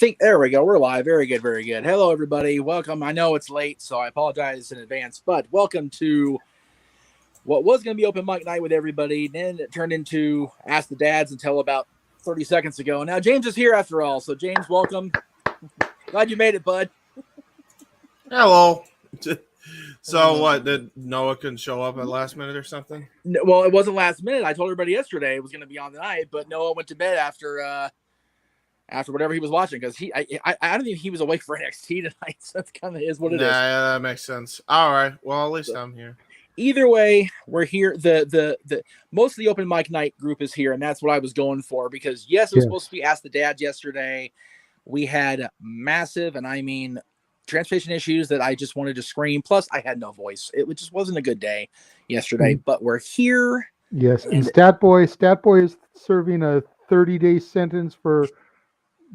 think there we go. We're live. Very good. Very good. Hello, everybody. Welcome. I know it's late, so I apologize in advance, but welcome to what was going to be open mic night with everybody. Then it turned into Ask the Dads until about 30 seconds ago. Now, James is here after all. So, James, welcome. Glad you made it, bud. Hello. So what, did Noah couldn't show up at last minute or something? No, well, it wasn't last minute. I told everybody yesterday it was going to be on tonight, but Noah went to bed after whatever he was watching because I don't think he was awake for NXT tonight. So that's kind of is what it is. Yeah, that makes sense. All right. Well, at least I'm here. Either way, we're here. The most of the open mic night group is here, and that's what I was going for because yes, it was supposed to be Ask the Dad yesterday. We had massive, and I mean, transportation issues that I just wanted to scream. Plus, I had no voice. It just wasn't a good day yesterday. But we're here. Yes, and Stat Boy is serving a 30-day sentence for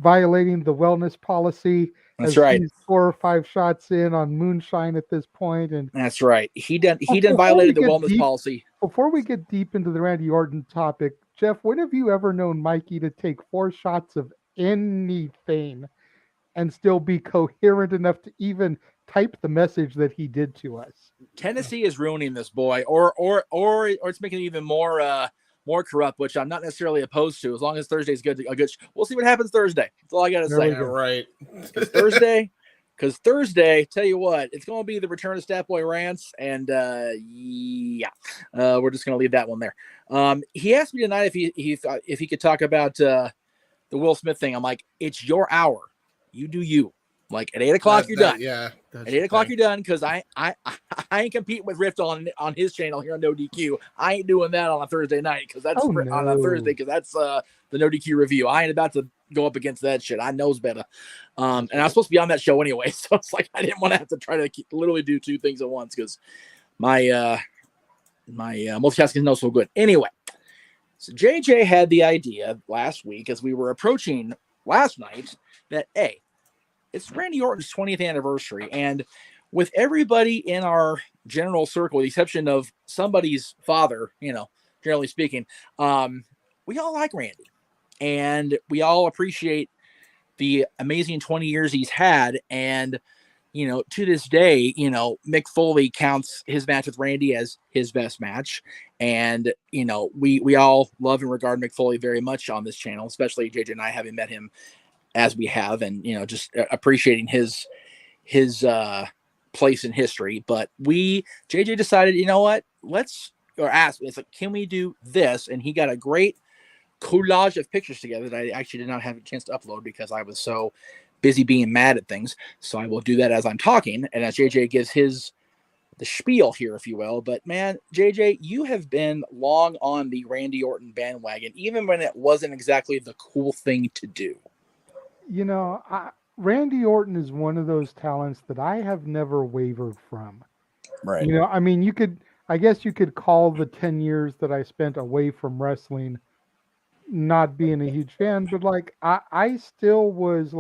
violating the wellness policy. That's right. He's 4 or 5 shots in on moonshine at this point, and that's right. He done violated the wellness policy. Before we get deep into the Randy Orton topic, Jeff, when have you ever known Mikey to take 4 shots of anything and still be coherent enough to even type the message that he did to us? Tennessee is ruining this boy, or it's making it even more corrupt, which I'm not necessarily opposed to. As long as Thursday's good, we'll see what happens Thursday. That's all I gotta say. Right. Because Thursday, tell you what, it's going to be the return of Stat Boy Rants, and we're just going to leave that one there. He asked me tonight if he could talk about the Will Smith thing. I'm like, it's your hour. You do you. Like at 8 o'clock, you're done. Yeah. At 8 o'clock, you're done because I ain't competing with Rift on his channel here on No DQ. I ain't doing that on a Thursday night because that's on a Thursday because that's the No DQ review. I ain't about to go up against that shit. I knows better. And I was supposed to be on that show anyway, so it's like I didn't want to have to try to literally do 2 things at once because my multitasking is not so good. Anyway, so JJ had the idea last week as we were approaching last night that it's Randy Orton's 20th anniversary, and with everybody in our general circle, with the exception of somebody's father, generally speaking, we all like Randy, and we all appreciate the amazing 20 years he's had, and to this day, Mick Foley counts his match with Randy as his best match, and we all love and regard Mick Foley very much on this channel, especially JJ and I, having met him as we have, and just appreciating his place in history. But JJ decided, asked me, it's like, can we do this? And he got a great collage of pictures together that I actually did not have a chance to upload because I was so busy being mad at things. So I will do that as I'm talking and as JJ gives the spiel here, if you will. But man, JJ, you have been long on the Randy Orton bandwagon, even when it wasn't exactly the cool thing to do. Randy Orton is one of those talents that I have never wavered from. Right. I guess you could call the 10 years that I spent away from wrestling not being a huge fan, but I still was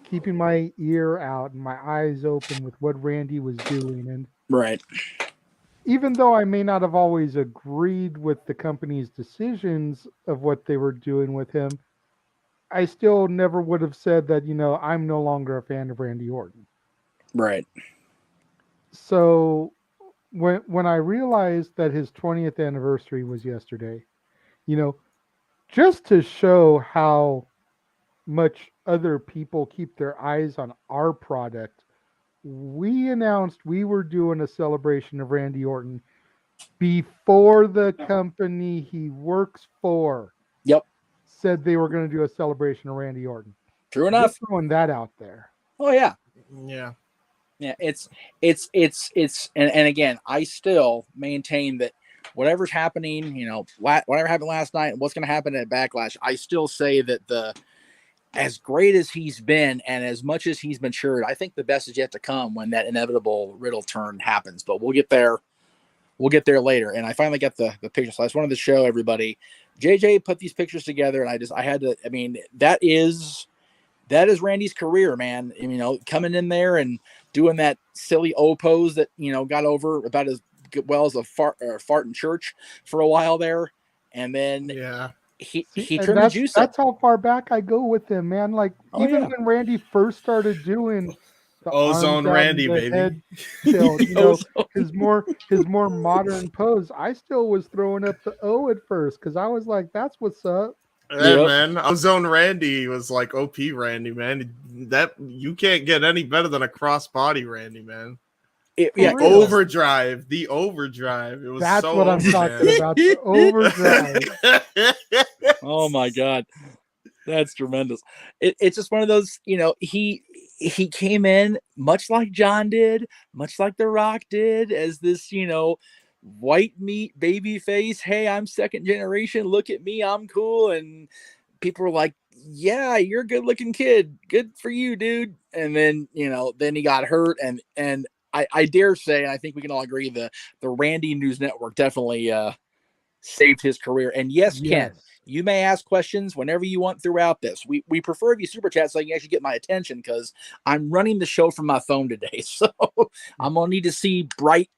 keeping my ear out and my eyes open with what Randy was doing. And right. Even though I may not have always agreed with the company's decisions of what they were doing with him, I still never would have said that, I'm no longer a fan of Randy Orton. Right. So when I realized that his 20th anniversary was yesterday, just to show how much other people keep their eyes on our product, we announced we were doing a celebration of Randy Orton before the company he works for. Yep. Said they were going to do a celebration of Randy Orton. True enough. Just throwing that out there. Oh yeah. Yeah. Yeah. It's and again, I still maintain that whatever's happening, whatever happened last night and what's going to happen at Backlash, I still say that as great as he's been and as much as he's matured, I think the best is yet to come when that inevitable Riddle turn happens. But we'll get there. We'll get there later. And I finally got the pictures. So I just wanted to show everybody. JJ put these pictures together, and that is Randy's career, man. Coming in there and doing that silly O pose that, got over about as well as a fart in church for a while there. And then he turned the juice up. That's how far back I go with him, man. Like even when Randy first started doing the Ozone Randy, the baby. head tilt, his more modern pose, I still was throwing up the O at first because I was like, "That's what's up." Hey, man, Ozone Randy was like OP Randy, man. That you can't get any better than a crossbody Randy, man. Overdrive, the overdrive. It was That's so what I'm talking about. The overdrive. Oh my God, that's tremendous. It's just one of those, he came in much like John did, much like The Rock did, as this, white meat baby face. Hey, I'm second generation. Look at me, I'm cool. And people were like, yeah, you're a good looking kid. Good for you, dude. And then, then he got hurt. And I dare say, and I think we can all agree, the Randy News Network definitely saved his career. And yes, Ken, you may ask questions whenever you want throughout this. We prefer if you super chat so you can actually get my attention, because I'm running the show from my phone today. So I'm going to need to see bright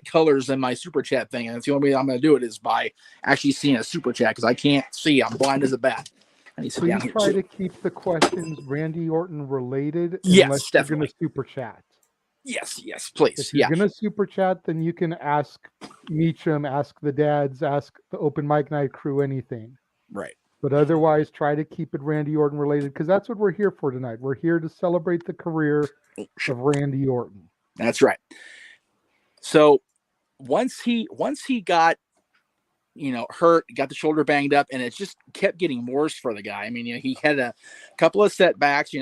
colors in my super chat thing. And it's the only way I'm going to do it is by actually seeing a super chat, because I can't see. I'm blind as a bat. I need to sit down here. Try to keep the questions Randy Orton related unless you're going to super chat. Yes, please. If you're going to super chat, then you can ask Meacham, ask the dads, ask the open mic night crew, anything. Right. But otherwise, try to keep it Randy Orton related, because that's what we're here for tonight. We're here to celebrate the career of Randy Orton. That's right. So once he got, hurt, got the shoulder banged up, and it just kept getting worse for the guy. I mean, he had a couple of setbacks,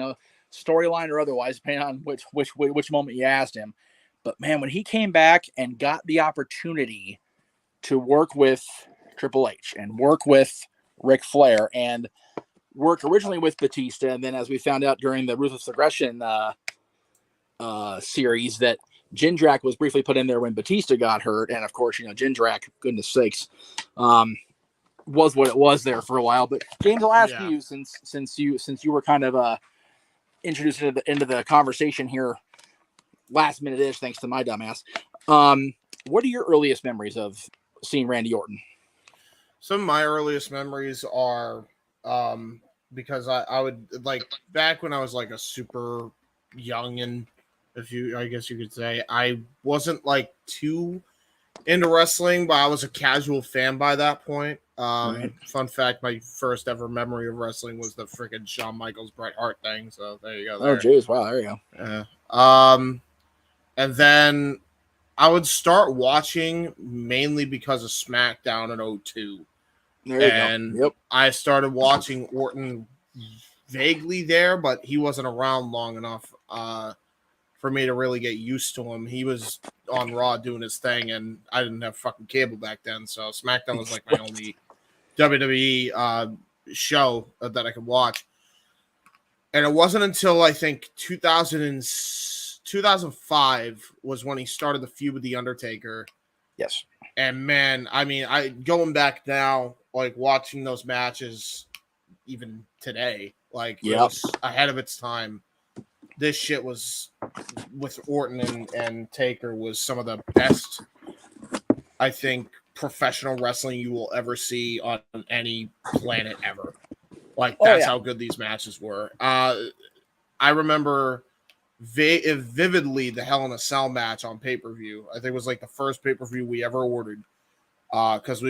storyline or otherwise, depending on which moment you asked him. But man, when he came back and got the opportunity to work with Triple H and work with Ric Flair and work originally with Batista, and then as we found out during the Ruthless Aggression series, that Jindrak was briefly put in there when Batista got hurt, and of course, Jindrak, goodness sakes, was what it was there for a while. But James, I'll ask you, since you were kind of introduced into the conversation here last minute-ish, thanks to my dumbass. What are your earliest memories of seeing Randy Orton? Some of my earliest memories are because I would, like, back when I was like a super youngin', I guess you could say, I wasn't like too into wrestling, but I was a casual fan by that point. Right. Fun fact, my first ever memory of wrestling was the freaking Shawn Michaels Bret Hart thing. So there you go. Oh, geez. Wow. There you go. And then I would start watching mainly because of SmackDown in 2002. There you go. Yep. I started watching Orton vaguely there, but he wasn't around long enough for me to really get used to him. He was on Raw doing his thing, and I didn't have fucking cable back then, so SmackDown was like my only WWE show that I could watch. And it wasn't until I think 2005 was when he started the feud with The Undertaker. Yes. And man, I mean, going back now, like watching those matches even today, like it was ahead of its time. This shit was with Orton and Taker was some of the best, I think, professional wrestling you will ever see on any planet ever. Like that's how good these matches were. I remember vividly the Hell in a Cell match on pay-per-view. I think it was like the first pay-per-view we ever ordered. Because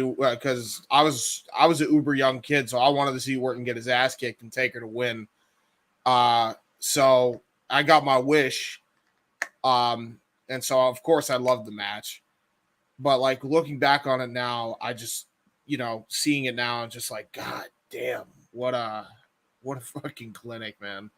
I was an uber young kid, so I wanted to see Orton get his ass kicked and Taker to win. So I got my wish. And so of course I loved the match. But like looking back on it now, I just, seeing it now, I'm just like, God damn, what a fucking clinic, man.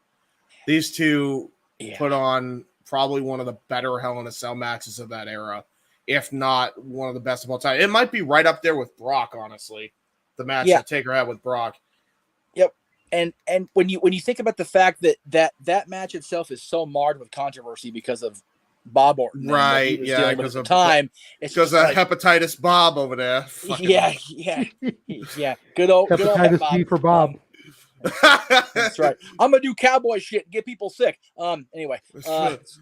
These two put on probably one of the better Hell in a Cell matches of that era, if not one of the best of all time. It might be right up there with Brock, honestly. The match that Taker had with Brock. Yep. And when you think about the fact that match itself is so marred with controversy because of Bob Orton, right? Yeah, because of time, it's because of hepatitis Bob over there. Yeah. Good old hepatitis B for Bob. That's right. I'm gonna do cowboy shit and get people sick. Anyway, Bob is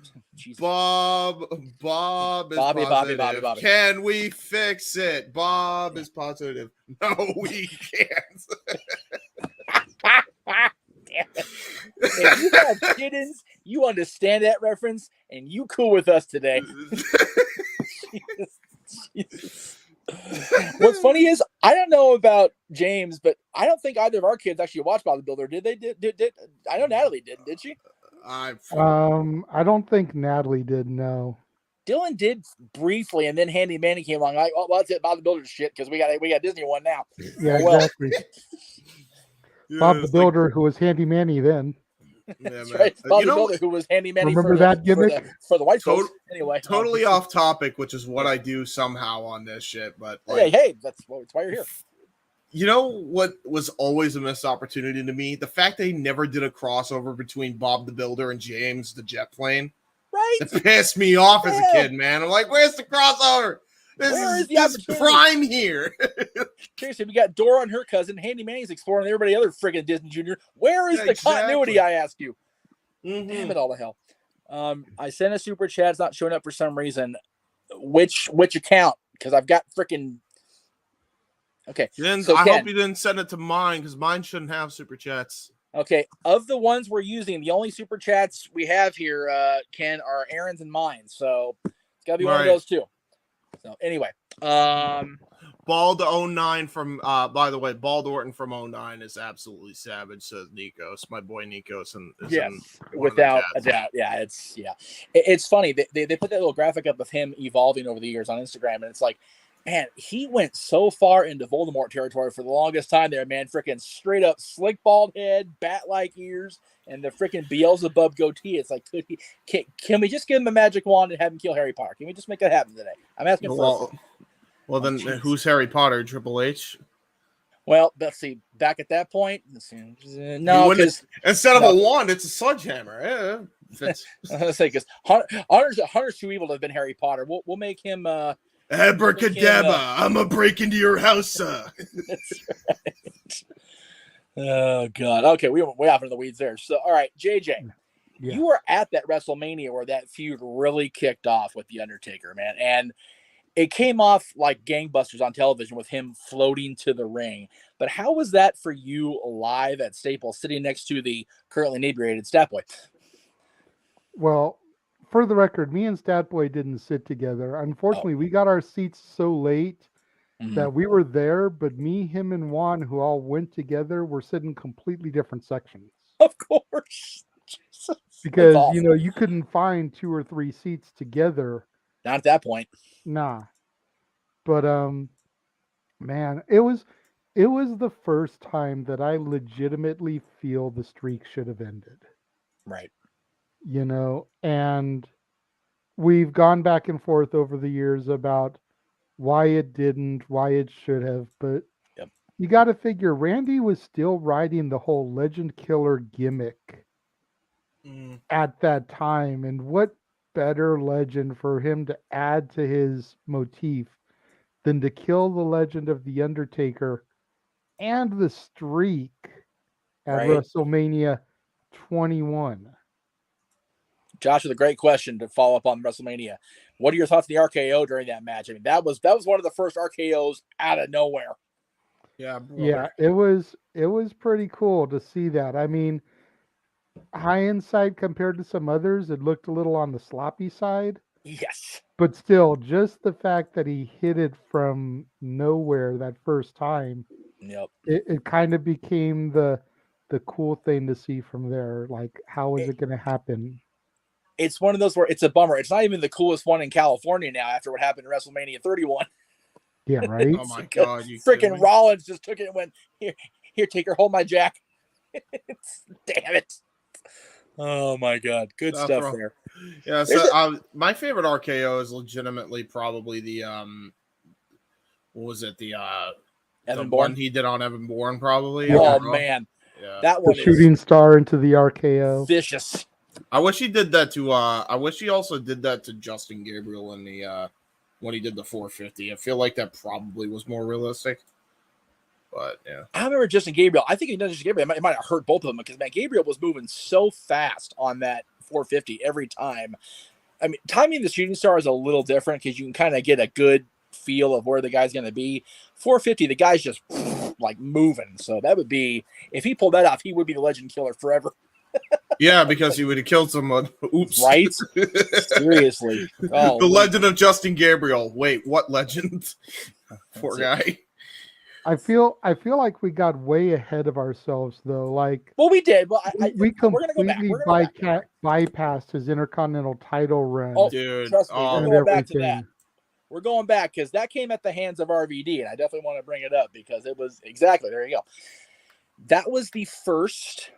positive. Bobby. Can we fix it? Bob is positive. No, we can't. If you have chittens, you understand that reference, and you cool with us today. Jesus. What's funny is I don't know about James, but I don't think either of our kids actually watched Bob the Builder. Did they? Did I know Natalie did she? I don't think Natalie did. No. Dylan did briefly, and then Handy Manny came along. Like, well, that's it. Bob the Builder shit because we got Disney one now. Yeah, exactly. Bob the Builder, who was Handy Manny then. That's right. Bob the Builder, who was Handy Manny. Remember that gimmick for the white folks? Anyway, totally off topic, which is what I do somehow on this shit. But hey, that's why you're here. You know what was always a missed opportunity to me? The fact they never did a crossover between Bob the Builder and James the Jet Plane. Right. It pissed me off as a kid, man. I'm like, where's the crossover? This is prime here. Seriously, we got Dora and her cousin. Handy Manny's exploring everybody other friggin' Disney Junior. Where is the continuity, I ask you? Mm-hmm. Damn it all to hell. I sent a super chat. It's not showing up for some reason. Which account? Because I've got freaking... Okay. I hope you didn't send it to mine because mine shouldn't have super chats. Okay. Of the ones we're using, the only super chats we have here, Ken, are Aaron's and mine. So it's got to be one of those two. So anyway, Bald 09 from by the way, Bald Orton from 09 is absolutely savage, says Nikos, my boy Nikos, and without a doubt. It's funny. They put that little graphic up of him evolving over the years on Instagram, and it's like, man, he went so far into Voldemort territory for the longest time there, man. Freaking straight up slick bald head, bat-like ears, and the freaking Beelzebub goatee. It's like, can we just give him a magic wand and have him kill Harry Potter? Can we just make that happen today? I'm asking for. Well, then who's Harry Potter? Triple H? Well, let's see. Back at that point, no, because instead of a wand, it's a sledgehammer. I was gonna say because Hunter's too evil to have been Harry Potter. We'll make him. Abracadabra! I'm gonna break into your house, That's right. Oh God. Okay, we went way off into the weeds there. So, all right, JJ, you were at that WrestleMania where that feud really kicked off with the Undertaker, man, and it came off like gangbusters on television with him floating to the ring. But how was that for you live at Staples, sitting next to the currently inebriated Stat Boy? Well, for the record, me and Stat Boy didn't sit together. Unfortunately, we got our seats so late that we were there, but me, him, and Juan, who all went together, were sitting completely different sections. Of course. Jesus. Because, you couldn't find 2 or 3 seats together. Not at that point. Nah. But, man, it was the first time that I legitimately feel the streak should have ended. Right. And we've gone back and forth over the years about why it didn't, why it should have, but you got to figure Randy was still riding the whole legend killer gimmick at that time, and what better legend for him to add to his motif than to kill the legend of the Undertaker and the streak at WrestleMania 21. Josh, with a great question to follow up on WrestleMania. What are your thoughts on the RKO during that match? I mean, that was one of the first RKOs out of nowhere. Yeah, it was pretty cool to see that. I mean, hindsight compared to some others, it looked a little on the sloppy side. Yes. But still, just the fact that he hit it from nowhere that first time, it kind of became the cool thing to see from there. Like, how is it going to happen? It's one of those where it's a bummer. It's not even the coolest one in California now after what happened in WrestleMania 31. Yeah, right? Oh, my God. Freaking Rollins just took it and went, here, Taker, hold my jack. Damn it. Oh, my God. Good stuff there. Yeah, so my favorite RKO is legitimately probably the, what was it? The Evan the Bourne? one he did on Evan Bourne, probably. Oh, man. Yeah. That one the shooting star into the RKO. Vicious. I wish he did that to I wish he also did that to Justin Gabriel in the when he did the 450. I feel like that probably was more realistic. But yeah. I remember Justin Gabriel. I think he done Justin Gabriel. It might have hurt both of them because man, Gabriel was moving so fast on that 450 every time. I mean, timing the shooting star is a little different because you can kind of get a good feel of where the guy's going to be. 450, the guy's just like moving. So that would be, if he pulled that off, he would be the legend killer forever. Yeah, because he would have killed someone. Oops. Right? Seriously. Oh, the legend of Justin Gabriel. Wait, what legend? Poor guy. I feel like we got way ahead of ourselves, though. Like, well, we did. Well, we completely we're gonna go back. bypassed his Intercontinental title run. Oh, dude, trust me, we're going back to that. We're going back because that came at the hands of RVD, and I definitely want to bring it up because it was exactly there. You go. That was the first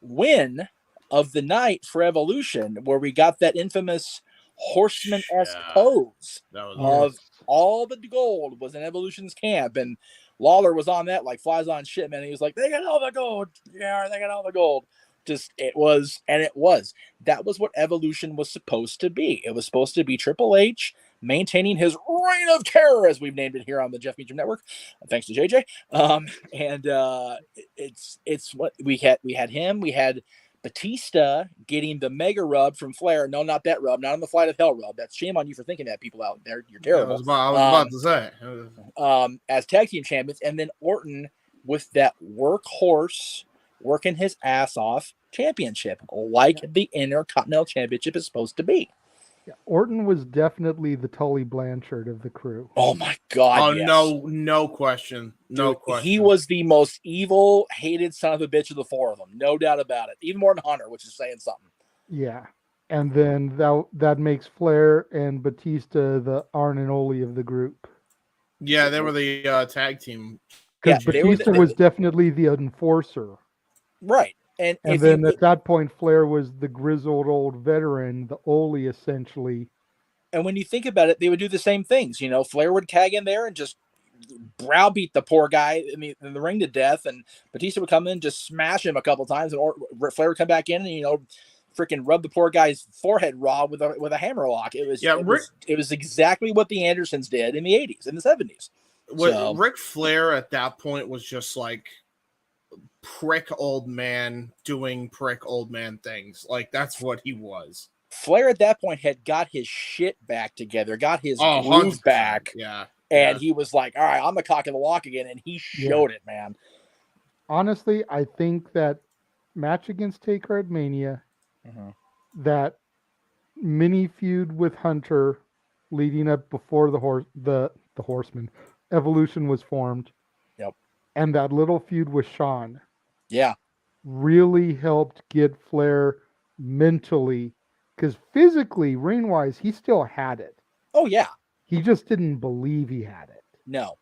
win of the night for Evolution, where we got that infamous Horseman-esque pose of all the gold was in Evolution's camp, and Lawler was on that like flies on shit, man. He was like, "They got all the gold, yeah, they got all the gold." It was. That was what Evolution was supposed to be. It was supposed to be Triple H maintaining his reign of terror, as we've named it here on the Jeff Meacham Network, thanks to JJ. It's what we had. We had him. We had Batista getting the mega rub from Flair. No, not that rub. Not on the Flight of Hell rub. That's shame on you for thinking that, people out there. You're terrible. I was about to say. As tag team champions, and then Orton with that workhorse working his ass off championship, like the Intercontinental Championship is supposed to be. Yeah, Orton was definitely the Tully Blanchard of the crew. Oh my God! Oh yes. No question, no question. He was the most evil, hated son of a bitch of the four of them, no doubt about it. Even more than Hunter, which is saying something. Yeah, and then that makes Flair and Batista the Arn and Ole of the group. Yeah, they were the tag team. Because Batista was definitely the enforcer, right? And then at that point, Flair was the grizzled old veteran, the Ole essentially. And when you think about it, they would do the same things. You know, Flair would tag in there and just browbeat the poor guy in the ring to death, and Batista would come in, just smash him a couple times, and Flair would come back in and freaking rub the poor guy's forehead raw with a hammerlock. It was exactly what the Andersons did in the 80s and the 70s. Ric Flair at that point was just like prick old man doing prick old man things. Like, that's what he was. Flair at that point had got his shit back together, got his groove back. Yeah. And he was like, all right, I'm the cock of the walk again. And he showed it, man. Honestly, I think that match against Taker at Mania, that mini feud with Hunter leading up before the Horseman Evolution was formed. Yep. And that little feud with Shawn. Yeah. Really helped get Flair mentally, because physically, ring-wise, he still had it. Oh, yeah. He just didn't believe he had it. No.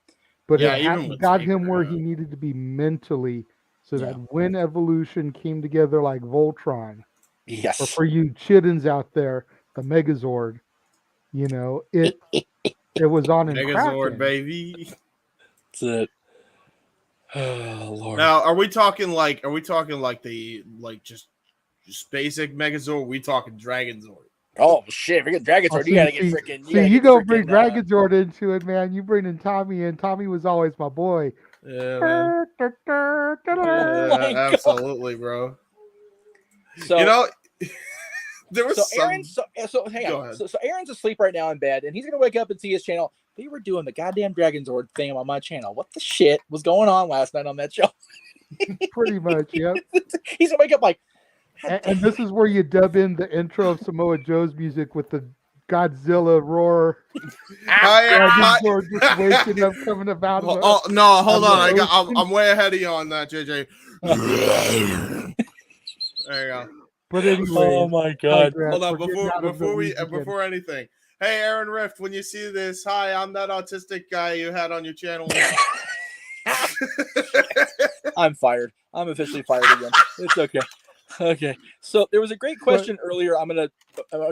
But it got him where he needed to be mentally, so that when Evolution came together like Voltron, yes, or for you Chiddens out there, the Megazord, it was on and Megazord, baby. That's it. Oh Lord. Now, are we talking like just basic Megazord? Or are we talking Dragonzord? Oh shit! If we get Dragonzord, you gotta get freaking. You go bring Dragonzord into it, man. You bring in Tommy, and Tommy was always my boy. Yeah, absolutely, bro. So there was Aaron. So hang on. So Aaron's asleep right now in bed, and he's gonna wake up and see his channel. They were doing the goddamn Dragonzord thing on my channel. What the shit was going on last night on that show? Pretty much, yeah. He's gonna wake up like. And this is where you dub in the intro of Samoa Joe's music with the Godzilla roar. Just waking up, coming about. No, hold on. I'm way ahead of you on that, JJ. There you go. But anyway, oh my God! Hold on, before anything. Hey, Aaron Rift, when you see this, hi, I'm that autistic guy you had on your channel. I'm fired. I'm officially fired again. It's okay. Okay, so there was a great question earlier. I'm gonna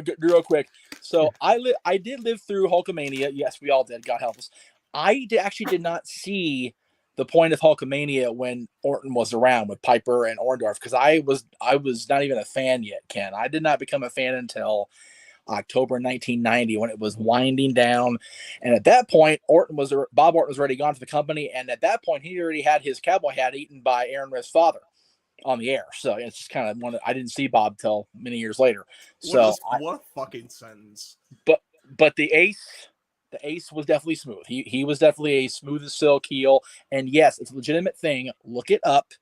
do real quick. So I did live through Hulkamania. Yes, we all did. God help us. I actually did not see the point of Hulkamania when Orton was around with Piper and Orndorff, because I was not even a fan yet, Ken. I did not become a fan until October 1990 when it was winding down, and at that point, Bob Orton was already gone to the company, and at that point, he already had his cowboy hat eaten by Aaron Rift's father on the air. So it's just kind of I didn't see Bob till many years later. So what a fucking sentence. But the ace was definitely smooth. He was definitely a smooth as silk heel. And yes, it's a legitimate thing. Look it up.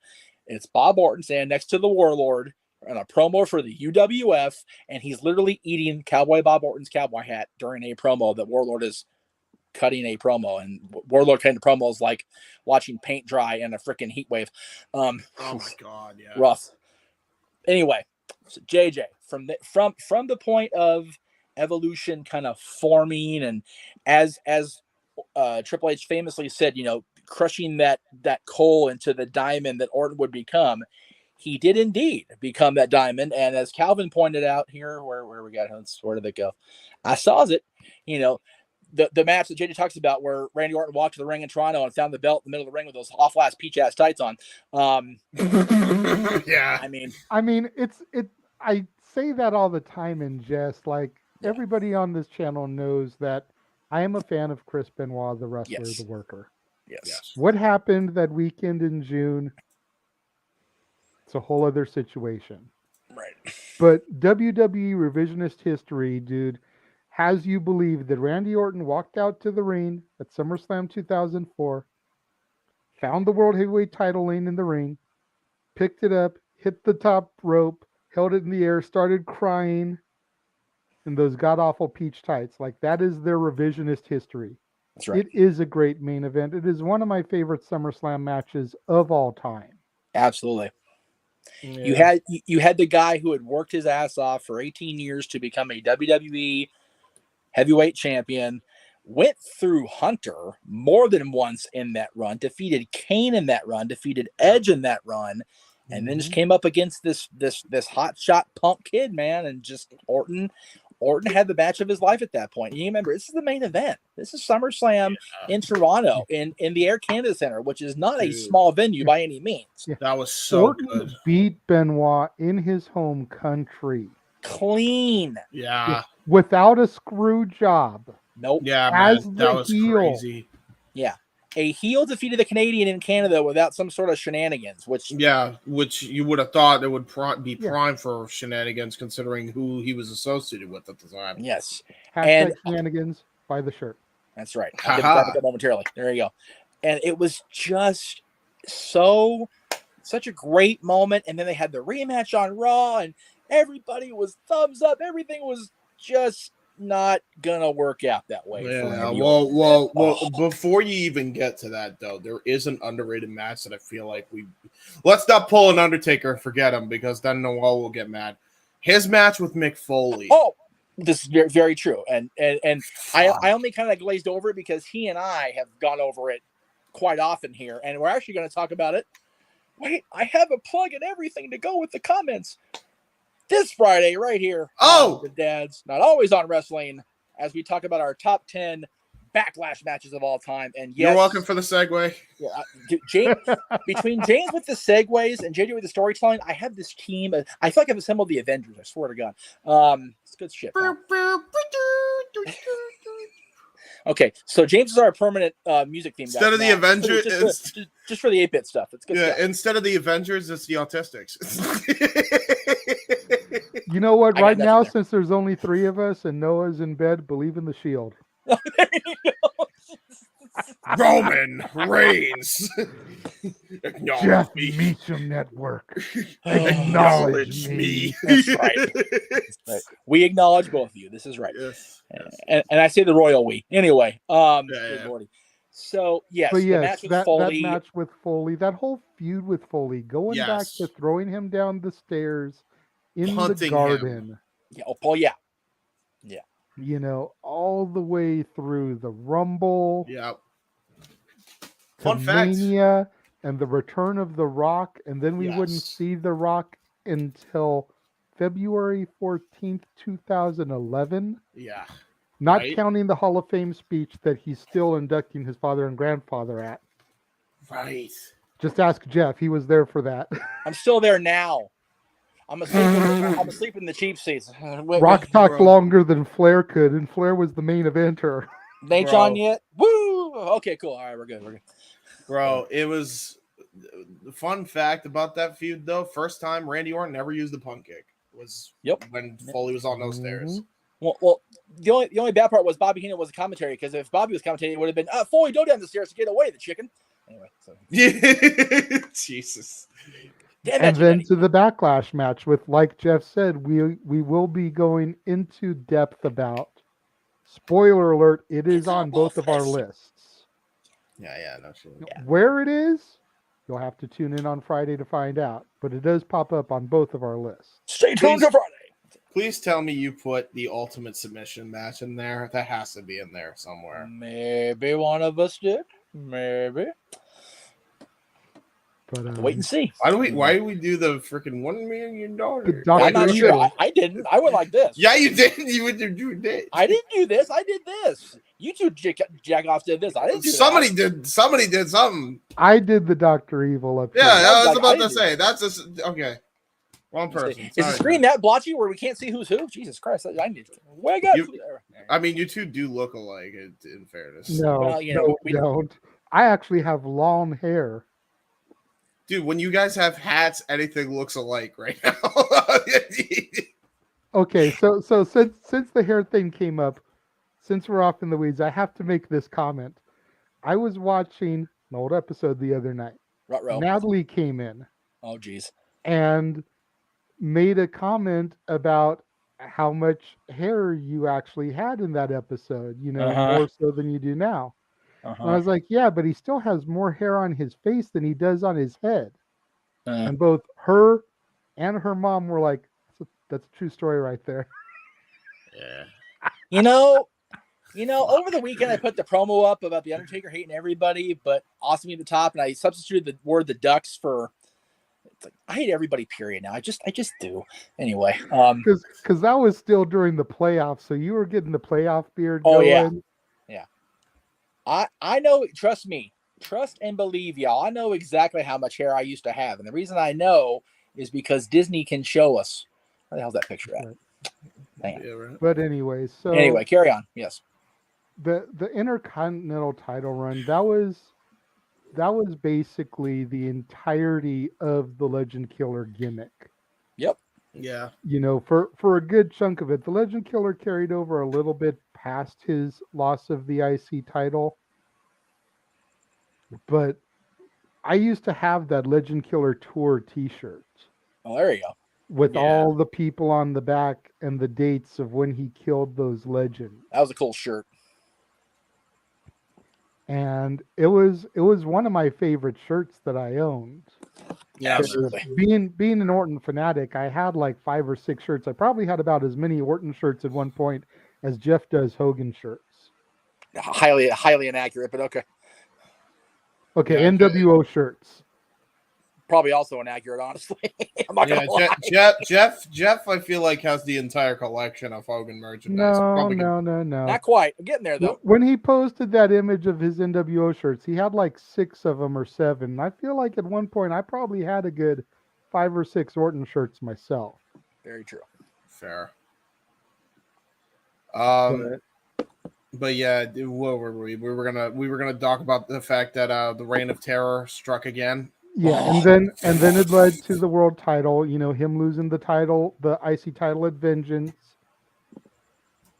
It's Bob Orton standing next to the Warlord, on a promo for the UWF, and he's literally eating Cowboy Bob Orton's cowboy hat during a promo that Warlord is cutting a promo, and Warlord cutting the promos like watching paint dry in a freaking heat wave. Oh my God, yeah, rough. Anyway, so JJ, from the point of Evolution kind of forming, and as Triple H famously said, crushing that coal into the diamond that Orton would become, he did indeed become that diamond. And as Calvin pointed out here, where we got, where did it go? I saw it, the match that JJ talks about where Randy Orton walked to the ring in Toronto and found the belt in the middle of the ring with those awful ass peach ass tights on. Yeah. I mean, I say that all the time in jest. Like, everybody on this channel knows that I am a fan of Chris Benoit, the wrestler, the worker. Yes. What happened that weekend in June? It's a whole other situation. Right. But WWE revisionist history, dude, has you believe that Randy Orton walked out to the ring at SummerSlam 2004, found the World Heavyweight title laying in the ring, picked it up, hit the top rope, held it in the air, started crying in those god-awful peach tights. Like, that is their revisionist history. That's right. It is a great main event. It is one of my favorite SummerSlam matches of all time. Absolutely. Yeah. You had the guy who had worked his ass off for 18 years to become a WWE heavyweight champion, went through Hunter more than once in that run, defeated Kane in that run, defeated Edge in that run, and then just came up against this hotshot punk kid, man, and just Orton had the match of his life at that point. You remember, this is the main event. This is SummerSlam in Toronto in the Air Canada Center, which is not a small venue by any means. Yeah. That was so Orton good. Beat Benoit in his home country. Clean. Yeah. Without a screw job. Nope. Yeah, As man. the That was heel. crazy. Yeah. A heel defeated the Canadian in Canada without some sort of shenanigans, which you would have thought it would be prime for shenanigans, considering who he was associated with at the time. Yes. Hashtag shenanigans, buy the shirt. That's right. I'll get back to that momentarily. There you go. And it was just such a great moment. And then they had the rematch on Raw, and everybody was thumbs up. Everything was just not gonna work out that way. Yeah, well, before you even get to that, though, there is an underrated match that I feel like let's not pull an Undertaker and forget him, because then Noel will get mad. His match with Mick Foley. Oh, this is very, very true. And I only kind of glazed over it because he and I have gone over it quite often here, and we're actually going to talk about it. Wait, I have a plug and everything to go with the comments. This Friday, right here. The Dads Not Always on Wrestling, as we talk about our top 10 backlash matches of all time. And yes, you're welcome for the segue. Yeah, James, between James with the segues and JJ with the storytelling, I have this team. I feel like I've assembled the Avengers. I swear to God. It's good shit. Okay, so James is our permanent music theme guy. Instead of the Avengers, just for the 8-bit stuff. It's good stuff. Instead of the Avengers, it's the Autistics. You know what? Right now, since there's only 3 of us and Noah's in bed, believe in the Shield. There you go. Roman Reigns. Jeff Meacham Network. Acknowledge me. That's right. That's right. We acknowledge both of you. This is right. Yes. And I say the royal we. Anyway. Yeah. So, yes. But yes, the match with Foley. That match with Foley, that whole feud with Foley, going back to throwing him down the stairs in the garden. Yeah. Oh, yeah. Yeah. You know, all the way through the Rumble. Yeah. Fun Mania and the return of The Rock. And then we wouldn't see The Rock until February 14th, 2011. Yeah. Not counting the Hall of Fame speech that he's still inducting his father and grandfather at. Right. Just ask Jeff. He was there for that. I'm still there now. I'm asleep in the cheap seats. Rock talked longer than Flair could, and Flair was the main eventer. Nate on yet? Woo! Okay, cool. All right, we're good. Bro, it was the fun fact about that feud, though. First time Randy Orton never used the punt kick was when Foley was on those stairs. Well, the only bad part was Bobby Heenan was a commentary, because if Bobby was commentating, it would have been Foley, go down the stairs to get away, the chicken. Anyway, so Jesus. And then to the Backlash match with, like Jeff said, we will be going into depth about. Spoiler alert, it's on both of our lists. Yeah, no shit. Where it is, you'll have to tune in on Friday to find out. But it does pop up on both of our lists. Stay tuned to Friday. Please tell me you put the Ultimate Submission match in there. That has to be in there somewhere. Maybe one of us did. Maybe. But wait and see. Why do we do the freaking $1 million? I'm not sure. I didn't. I went like this. Yeah, you did. You did. I didn't do this. I did this. You two jack-offs did this. I didn't do Somebody that. did. Somebody did something. I did the Dr. Evil up here. Yeah, I was about to say. That's just okay. Wrong person. Is the screen that blotchy where we can't see who's who? Jesus Christ! I need to wake up. I mean, you two do look alike. In fairness, no, well, we don't. I actually have long hair. Dude, when you guys have hats, anything looks alike right now. Okay, so since the hair thing came up, since we're off in the weeds, I have to make this comment. I was watching an old episode the other night. Ruh-roh. Natalie came in. Oh, geez. And made a comment about how much hair you actually had in that episode, more so than you do now. And I was like, yeah, but he still has more hair on his face than he does on his head. And both her and her mom were like, that's a true story right there. Yeah. Over the weekend I put the promo up about the Undertaker hating everybody, but awesome at the top, and I substituted the word the Ducks for. It's like, I hate everybody. Period. Now I just do. Anyway, because that was still during the playoffs, so you were getting the playoff beard. Oh going. Yeah. I know. Trust me. Trust and believe, y'all. I know exactly how much hair I used to have, and the reason I know is because Disney can show us. Where the hell's that picture at? Right. Yeah, right. But anyway, carry on. Yes. The Intercontinental title run, that was basically the entirety of the Legend Killer gimmick. Yep. Yeah. For a good chunk of it, the Legend Killer carried over a little bit past his loss of the IC title. But I used to have that Legend Killer Tour t-shirt. Oh, there you go. With all the people on the back and the dates of when he killed those legends. That was a cool shirt. And it was one of my favorite shirts that I owned. Yeah, absolutely. Being an Orton fanatic, I had like 5 or 6 shirts. I probably had about as many Orton shirts at one point as Jeff does Hogan shirts. Highly inaccurate, but okay. Okay, yeah, NWO shirts. Probably also inaccurate, honestly. I'm not gonna lie. Jeff, I feel like has the entire collection of Hogan merchandise. No. Not quite. I'm getting there though. When he posted that image of his NWO shirts, he had like 6 of them or 7. I feel like at one point I probably had a good 5 or 6 Orton shirts myself. Very true. Fair. But yeah, what were we? We were gonna talk about the fact that the Reign of Terror struck again. Yeah, and then it led to the world title. Him losing the title, the IC title at Vengeance,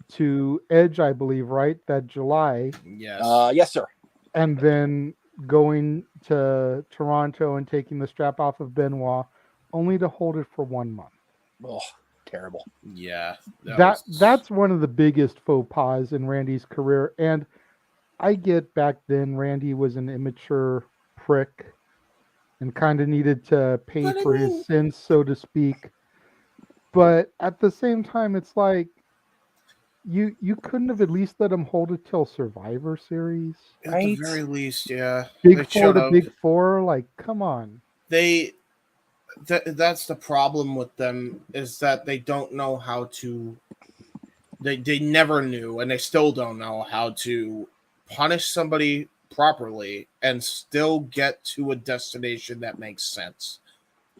to Edge, I believe, right? That July. Yes. Yes, sir. And then going to Toronto and taking the strap off of Benoit, only to hold it for 1 month. Oh, terrible. Yeah. That's one of the biggest faux pas in Randy's career. And I get back then Randy was an immature prick and kind of needed to pay for his sins, so to speak. But at the same time, it's like you couldn't have at least let him hold it till Survivor Series. At the very least, yeah. Big Four, like, come on. That's the problem with them, is that they don't know how to. They never knew, and they still don't know how to punish somebody properly and still get to a destination that makes sense.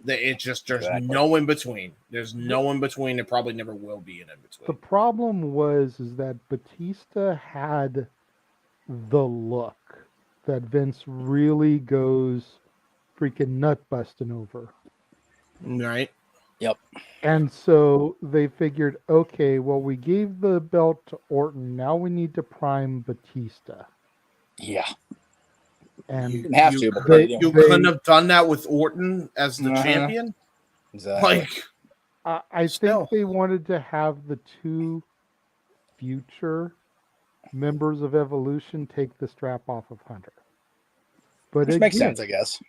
There's no in between. There's no in between. There probably never will be an in between. The problem is that Batista had the look that Vince really goes freaking nut busting over. Right. Yep. And so they figured, okay, well, we gave the belt to Orton. Now we need to prime Batista. Yeah. And you didn't have to, but you couldn't have done that with Orton as the champion. Exactly. Like, I think they wanted to have the two future members of Evolution take the strap off of Hunter. But which makes sense, I guess.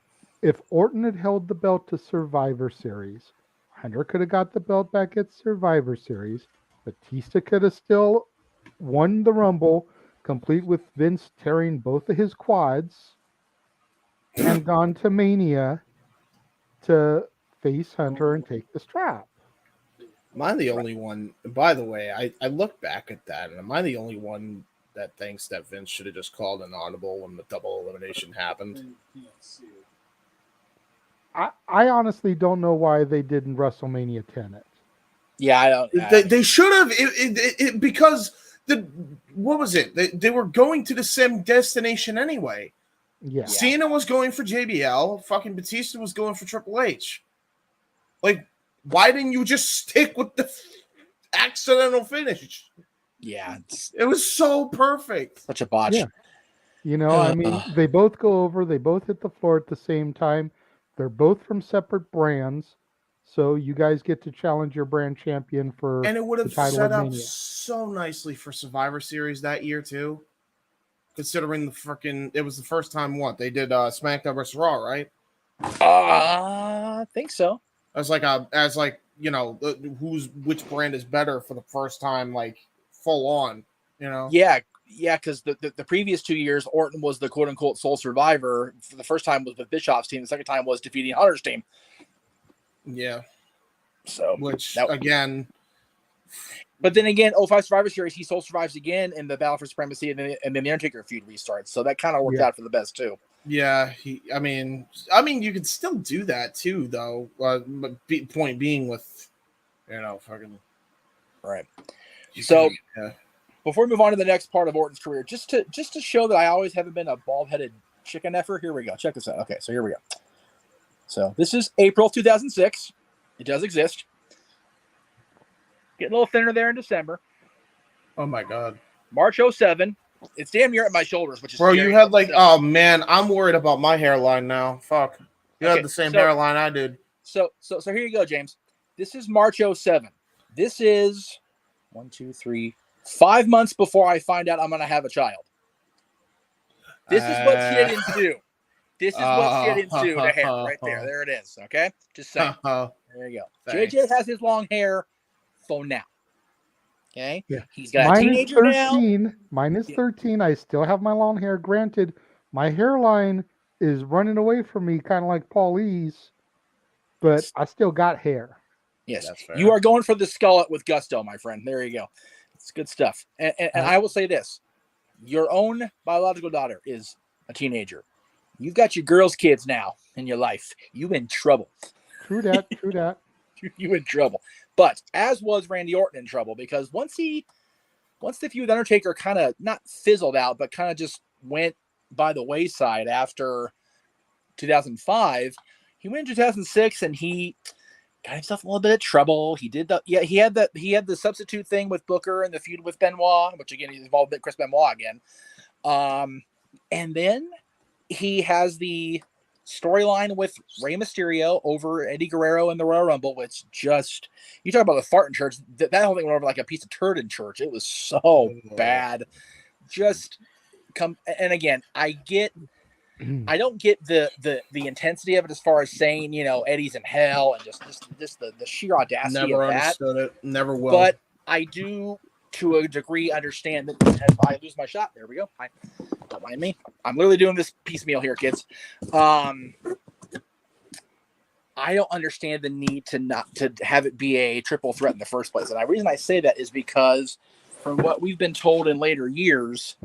If Orton had held the belt to Survivor Series, Hunter could have got the belt back at Survivor Series. Batista could have still won the Rumble, complete with Vince tearing both of his quads, and gone to Mania to face Hunter and take the strap. Am I the only one? By the way, I look back at that, and am I the only one that thinks that Vince should have just called an audible when the double elimination happened? I honestly don't know why they didn't WrestleMania 10 it. Yeah, I don't. They should have because what was it? They were going to the same destination anyway. Yeah. Cena was going for JBL. Fucking Batista was going for Triple H. Like, why didn't you just stick with the accidental finish? Yeah, it was so perfect. Such a botch. Yeah. You know, I mean, they both go over. They both hit the floor at the same time. They're both from separate brands. So you guys get to challenge your brand champion for and it would have the title set of up Mania. so nicely for Survivor Series that year too. Considering it was the first time they did SmackDown vs. Raw, right? I think so. As you know, which brand is better for the first time, like full on, you know? Yeah, because the previous 2 years, Orton was the quote unquote sole survivor. For the first time was with Bischoff's team. The second time was defeating Hunter's team. Yeah. So again. But then again, 05 Survivor Series, he sole survives again in the Battle for Supremacy, and then the Undertaker feud restarts. So that kind of worked out for the best too. Yeah, I mean, you could still do that too, though. Point being, with fucking right. So before we move on to the next part of Orton's career, just to show that I always haven't been a bald-headed chicken effer. Here we go. Check this out. Okay, so here we go. So this is April 2006. It does exist. Getting a little thinner there in December. Oh my God. March 07. It's damn near at my shoulders, which is bro. scary. You had oh man, I'm worried about my hairline now. Fuck. You had the same hairline I did. So here you go, James. This is March 07. This is 5 months before I find out I'm gonna have a child. This is what shit ensue. This is what shit ensue to hair right there. There it is. Okay, just saying. There you go. Thanks. JJ has his long hair for now. Okay. Yeah. He's got a teenager 13. now. Mine is 13. I still have my long hair. Granted, my hairline is running away from me, kind of like Paulie's, but I still got hair. Yes. You are going for the skullet with gusto, my friend. There you go. It's good stuff. And I will say this. Your own biological daughter is a teenager. You've got your girls' kids now in your life. You in trouble. True that. True that. You in trouble. But as was Randy Orton in trouble, because once the feud with Undertaker kind of not fizzled out, but kind of just went by the wayside after 2005, he went in 2006 and he got himself in a little bit of trouble. He had the substitute thing with Booker and the feud with Benoit, which again, he's involved with Chris Benoit again. And then he has the storyline with Rey Mysterio over Eddie Guerrero in the Royal Rumble, which just, you talk about the fart in church, that whole thing went over like a piece of turd in church. It was so bad. And again, I don't get the intensity of it as far as saying, Eddie's in hell and just the sheer audacity Never of that. Understood it. Never will. But I do, to a degree, understand that if I lose my shot, there we go. Don't mind me. I'm literally doing this piecemeal here, kids. I don't understand the need to have it be a triple threat in the first place. And the reason I say that is because from what we've been told in later years,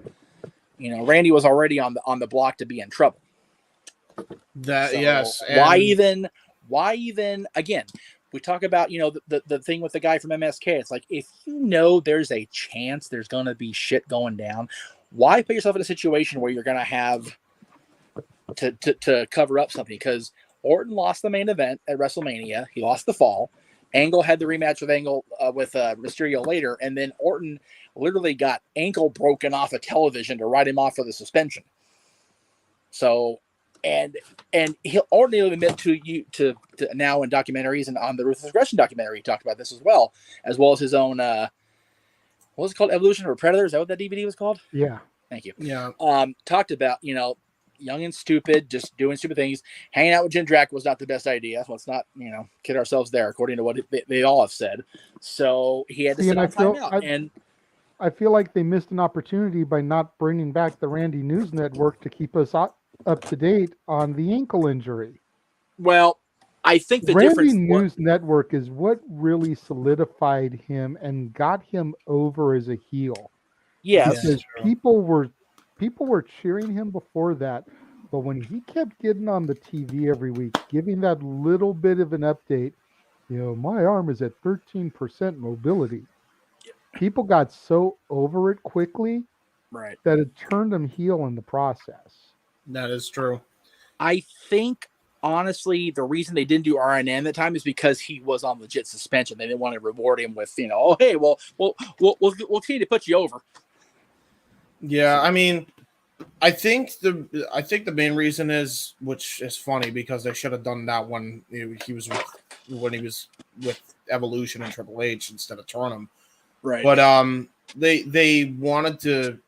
Randy was already on the block to be in trouble. Yes. Why even again, we talk about, the thing with the guy from MSK. It's like, if there's a chance there's going to be shit going down, why put yourself in a situation where you're going to have to cover up something? Because Orton lost the main event at WrestleMania. He lost the fall. Angle had the rematch with Mysterio later. And then Orton literally got ankle broken off of television to write him off for the suspension. So, and he'll ordinarily admit to now in documentaries and on the Ruthless Aggression documentary, he talked about this as well as his own, what was it called? Evolution or Predator? Is that what that DVD was called? Yeah. Thank you. Yeah. Talked about, young and stupid, just doing stupid things. Hanging out with Jim Drack was not the best idea. Let's not, kid ourselves there, according to what they all have said. So he had to sit on timeout. And I feel like they missed an opportunity by not bringing back the Randy News Network to keep us up to date on the ankle injury. Well, I think the Randy News Network is what really solidified him and got him over as a heel. Yes, because people were cheering him before that, but when he kept getting on the TV every week, giving that little bit of an update, my arm is at 13% mobility. People got so over it quickly, right, that it turned him heel in the process. That is true. I think, honestly, the reason they didn't do RNN at the time is because he was on legit suspension. They didn't want to reward him with, oh, hey, we'll continue to put you over. Yeah, I mean, I think the main reason is, which is funny because they should have done that when he was with Evolution and Triple H instead of Turnham. Right. But they wanted to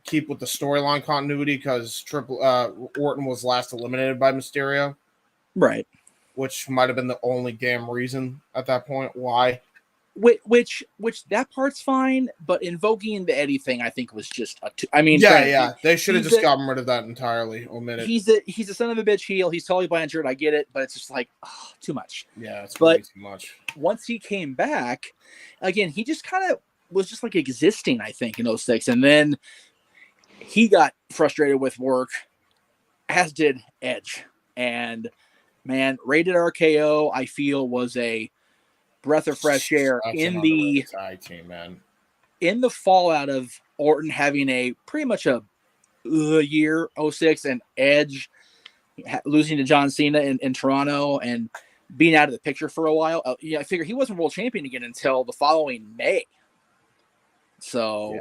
keep with the storyline continuity because Orton was last eliminated by Mysterio. Right. Which might have been the only damn reason at that point why. Which that part's fine, but invoking the Eddie thing, I think, was just they should have just gotten rid of that entirely. Omitted. He's a son of a bitch heel. He's totally blanchered. I get it, but it's just like too much. Yeah, it's way too much. Once he came back, again, he just kind of was just like existing, I think, in 06. And then he got frustrated with work, as did Edge. And man, Rated RKO, I feel, was a breath of fresh air in the team, man. In the fallout of Orton having a pretty much a year 06 and Edge losing to John Cena in Toronto and being out of the picture for a while. I figure he wasn't world champion again until the following May. So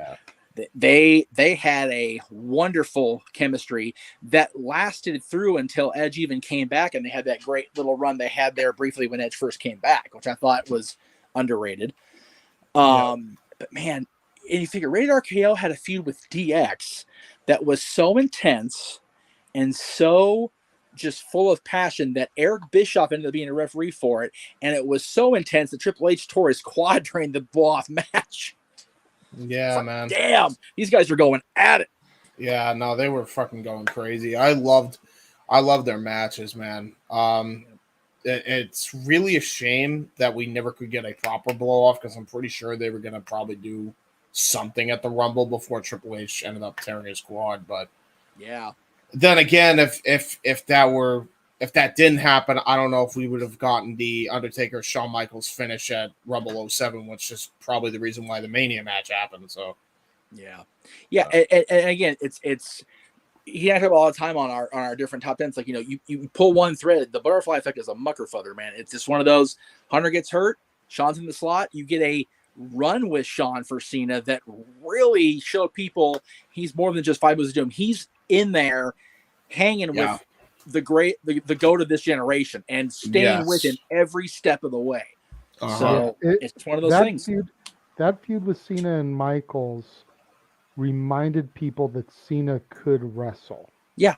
they had a wonderful chemistry that lasted through until Edge even came back, and they had that great little run they had there briefly when Edge first came back, which I thought was underrated. But man, and you figure Rated RKO had a feud with DX that was so intense and so just full of passion that Eric Bischoff ended up being a referee for it, and it was so intense that Triple H tore his quad during the blow-off match. Yeah, man. Damn, these guys are going at it. Yeah, no, they were fucking going crazy. I loved their matches, man. It's really a shame that we never could get a proper blow off because I'm pretty sure they were gonna probably do something at the Rumble before Triple H ended up tearing his quad. But yeah, then again, if that didn't happen, I don't know if we would have gotten the Undertaker Shawn Michaels finish at Rumble 07, which is probably the reason why the Mania match happened. So, yeah. And again, it's he and I talk about all the time on our different top 10s. Like, you pull one thread, the butterfly effect is a mucker fudder, man. It's just one of those. Hunter gets hurt, Sean's in the slot. You get a run with Sean for Cena that really showed people he's more than just 5 moves to do him. He's in there hanging with the GOAT of this generation and staying with him every step of the way. So it's one of those things. That feud with Cena and Michaels reminded people that Cena could wrestle. Yeah.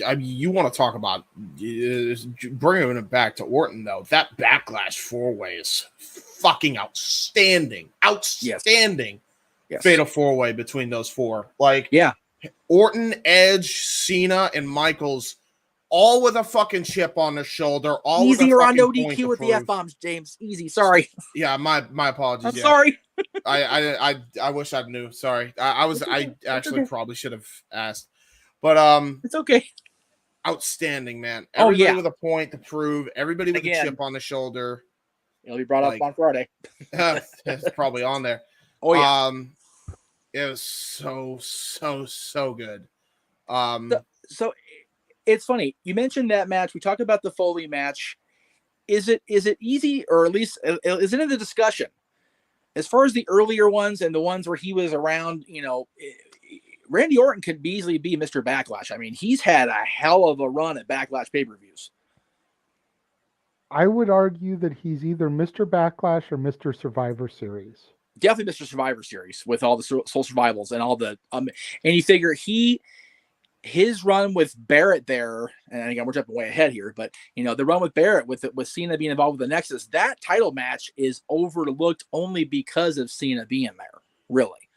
I mean, you want to talk about bringing it back to Orton, though. That Backlash 4-way is fucking outstanding. Outstanding. Yes. Fatal 4-way between those four. Orton, Edge, Cena, and Michaels, all with a fucking chip on their shoulder. All easier on no DQ with the F-bombs, James. Easy. Sorry. Yeah, my apologies. I'm sorry. I wish I knew. Sorry. I actually probably should have asked. But it's okay. Outstanding, man. Everybody with a point to prove. Everybody with a chip on the shoulder. It'll be brought up on Friday. It's probably on there. Oh yeah. It was so good. So it's funny. You mentioned that match. We talked about the Foley match. Is it easy, or at least is it in the discussion? As far as the earlier ones and the ones where he was around, Randy Orton could easily be Mr. Backlash. I mean, he's had a hell of a run at Backlash pay-per-views. I would argue that he's either Mr. Backlash or Mr. Survivor Series. Definitely Mr. Survivor Series with all the Soul Survivals and all the and you figure his run with Barrett there, and again we're jumping way ahead here, but the run with Barrett with Cena being involved with the Nexus, that title match is overlooked only because of Cena being there. Really,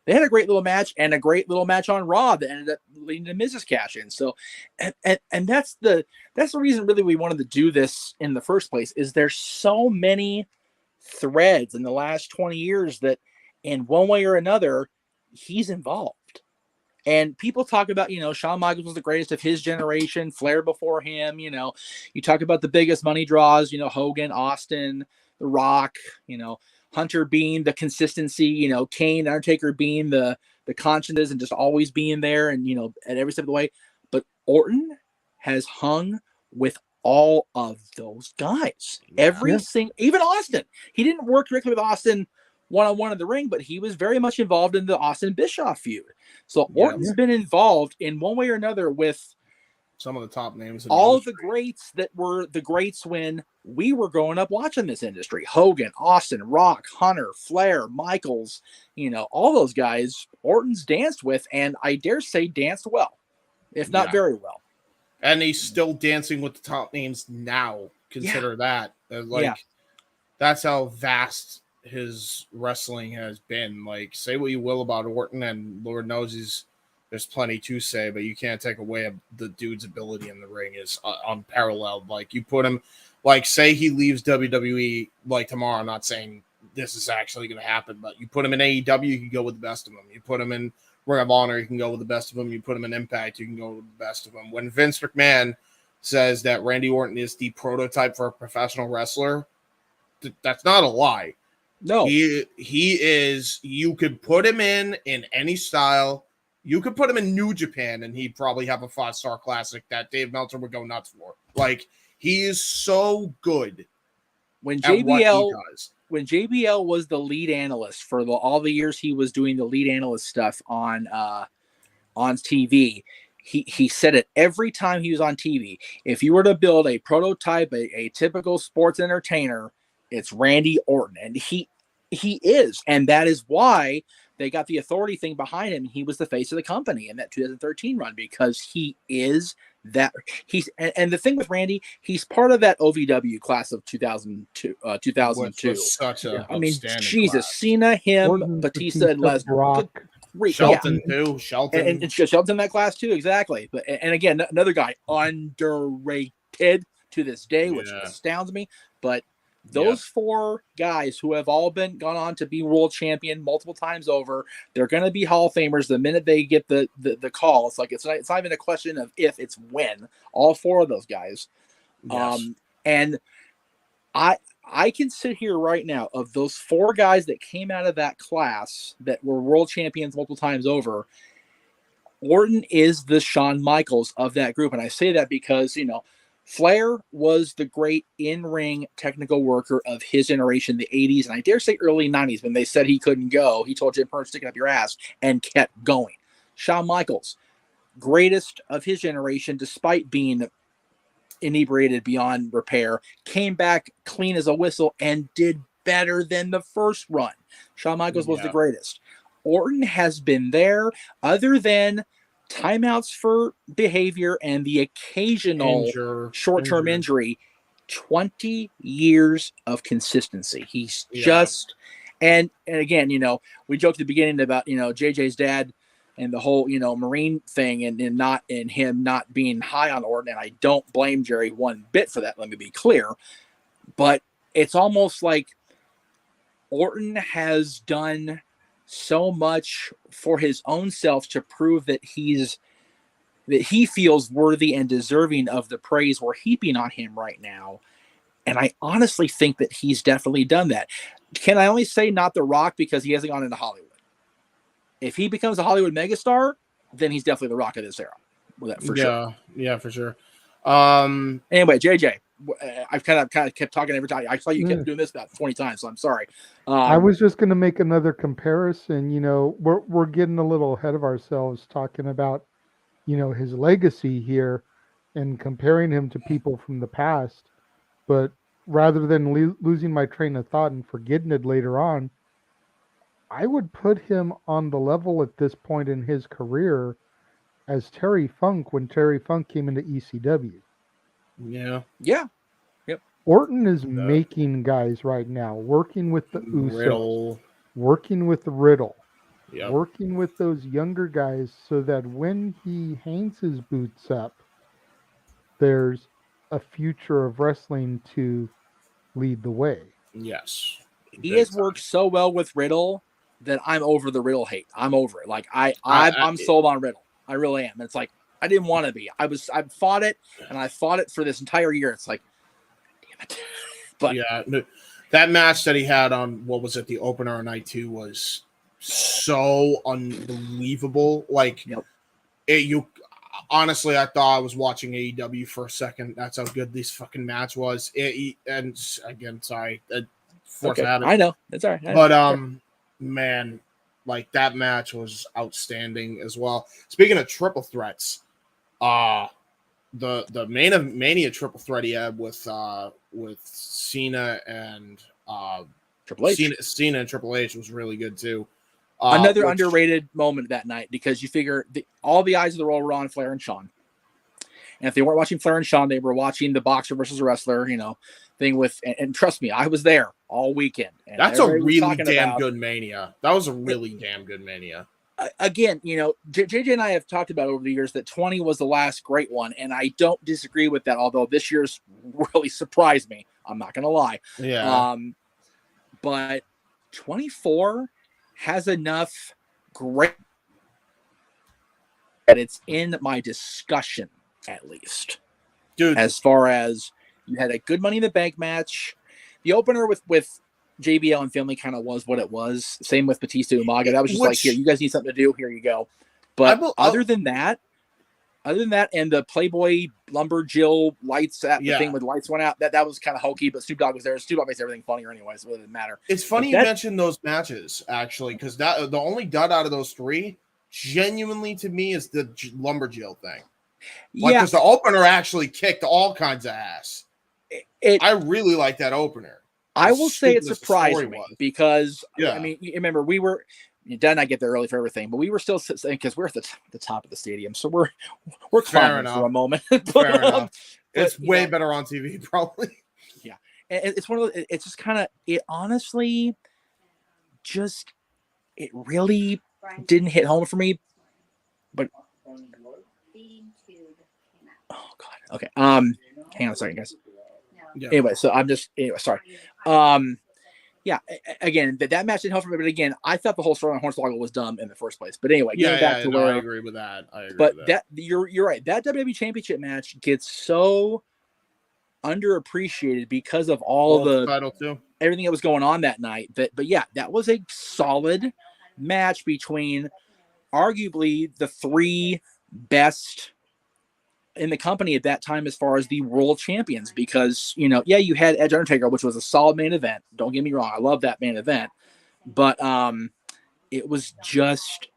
they had a great little match and a great little match on Raw that ended up leading to Mrs. Cash in. So, and that's the reason really we wanted to do this in the first place. Is there's so many threads in the last 20 years that in one way or another he's involved. And people talk about, Shawn Michaels was the greatest of his generation, Flair before him, you talk about the biggest money draws, Hogan, Austin, The Rock, Hunter being the consistency, Kane, Undertaker being the consciences and just always being there and, at every step of the way. But Orton has hung with all of those guys. Every single, even Austin. He didn't work directly with Austin one-on-one in the ring, but he was very much involved in the Austin Bischoff feud. So Orton's been involved in one way or another with some of the top names, all of the greats that were the greats when we were growing up watching this industry. Hogan, Austin, Rock, Hunter, Flair, Michaels, all those guys Orton's danced with, and I dare say danced well, if not very well. And he's still dancing with the top names now. Consider that. That's how vast his wrestling has been. Like, say what you will about Orton, and Lord knows there's plenty to say, but you can't take away the dude's ability in the ring is unparalleled. Like, you put him, like, say he leaves WWE like tomorrow. I'm not saying this is actually going to happen, but you put him in AEW, you can go with the best of them. You put him in Ring of Honor, you can go with the best of them. You put him in Impact, you can go with the best of them. When Vince McMahon says that Randy Orton is the prototype for a professional wrestler, that's not a lie. No, he is. You could put him in any style. You could put him in New Japan, and he'd probably have a 5-star classic that Dave Meltzer would go nuts for. Like, he is so good. When JBL was the lead analyst for all the years he was doing the lead analyst stuff on TV, he said it every time he was on TV. If you were to build a prototype, a typical sports entertainer, it's Randy Orton, and he is, and that is why they got the Authority thing behind him. He was the face of the company in that 2013 run because he is that. And the thing with Randy, he's part of that OVW class of 2002. Such a Jesus, class. Cena, him, Orton, Batista, and Lesnar. Rock. Shelton too. Shelton and Shelton's in that class too, exactly. But and again, another guy underrated to this day, which astounds me. But those four guys who have all gone on to be world champion multiple times over, they're going to be Hall of Famers the minute they get the call. It's like it's not even a question of if, it's when. All four of those guys. Yes. And I can sit here right now of those four guys that came out of that class that were world champions multiple times over. Orton is the Shawn Michaels of that group, and I say that because Flair was the great in-ring technical worker of his generation, the 80s, and I dare say early 90s, when they said he couldn't go. He told Jim Pern, "Stick it up your ass," and kept going. Shawn Michaels, greatest of his generation, despite being inebriated beyond repair, came back clean as a whistle and did better than the first run. Shawn Michaels was the greatest. Orton has been there, other than timeouts for behavior and the occasional short-term injury. 20 years of consistency. He's just, and again, we joked at the beginning about, JJ's dad and the whole, Marine thing and him not being high on Orton. And I don't blame Jerry one bit for that. Let me be clear, but it's almost like Orton has done so much for his own self to prove that he feels worthy and deserving of the praise we're heaping on him right now. And I honestly think that he's definitely done that. Can I only say not The Rock because he hasn't gone into Hollywood? If he becomes a Hollywood megastar, then he's definitely The Rock of this era. For sure. Yeah, for sure. Anyway, JJ, I've kind of kept talking every time. I saw you kept doing this about 20 times, so I'm sorry. I was just going to make another comparison. We're getting a little ahead of ourselves talking about, his legacy here and comparing him to people from the past. But rather than losing my train of thought and forgetting it later on, I would put him on the level at this point in his career as Terry Funk when Terry Funk came into ECW. Yeah. Yeah. Yep. Orton is making guys right now, working with the Usos, Riddle. working with Riddle, Yep. working with those younger guys so that when he hangs his boots up, there's a future of wrestling to lead the way. Yes. He has worked so well with Riddle that I'm over the Riddle hate. I'm over it. Like I'm sold on Riddle. I really am. It's like I didn't want to be. I fought it, and I fought it for this entire year. It's like, damn it. But yeah, that match that he had on what was it, the opener on night 2 was so unbelievable. Like honestly, I thought I was watching AEW for a second. That's how good this fucking match was. And again, sorry, I know it's all right. But man, like that match was outstanding as well. Speaking of triple threats, the Mania triple threat he had with Cena and Triple H. Cena and Triple H was really good too. Another underrated moment that night because you figure all the eyes of the world were on Flair and Shawn. And if they weren't watching Flair and Shawn, they were watching the boxer versus wrestler, thing with, and trust me, I was there all weekend. And that's a really damn good Mania. That was a really damn good Mania. Again, JJ and I have talked about over the years that 20 was the last great one, and I don't disagree with that, although this year's really surprised me. I'm not going to lie. Yeah. But 24 has enough great that it's in my discussion, at least. Dude. As far as you had a good Money in the Bank match. The opener with JBL and Finlay kind of was what it was. Same with Batista Umaga. That was just like, here, you guys need something to do. Here you go. But other than that, and the Playboy Lumberjill lights the thing with lights went out, that was kind of hokey, but Snoop Dogg was there. Snoop Dogg makes everything funnier anyway, so it doesn't matter. It's funny you mentioned those matches, actually, because the only dud out of those 3, genuinely to me, is the Lumberjill thing. Because the opener actually kicked all kinds of ass. I really like that opener. I will say it surprised me because, I mean, you remember Dad and I get there early for everything, but we were still sitting because we're at the top of the stadium, so we're climbing for a moment. Fair enough. It's way better on TV, probably. Yeah, and it's one of those. It's just kind of it. Honestly, it really didn't hit home for me. But oh god, okay. Hang on a second, guys. Yeah. Anyway, so sorry. Again, that match didn't help for me, but again, I thought the whole story on Hornswoggle was dumb in the first place. But anyway, back to where I agree with that. You're right. That WWE Championship match gets so underappreciated because of all everything that was going on that night. That was a solid match between arguably the 3 best in the company at that time as far as the world champions, because you had Edge Undertaker, which was a solid main event. Don't get me wrong, I love that main event, but it was just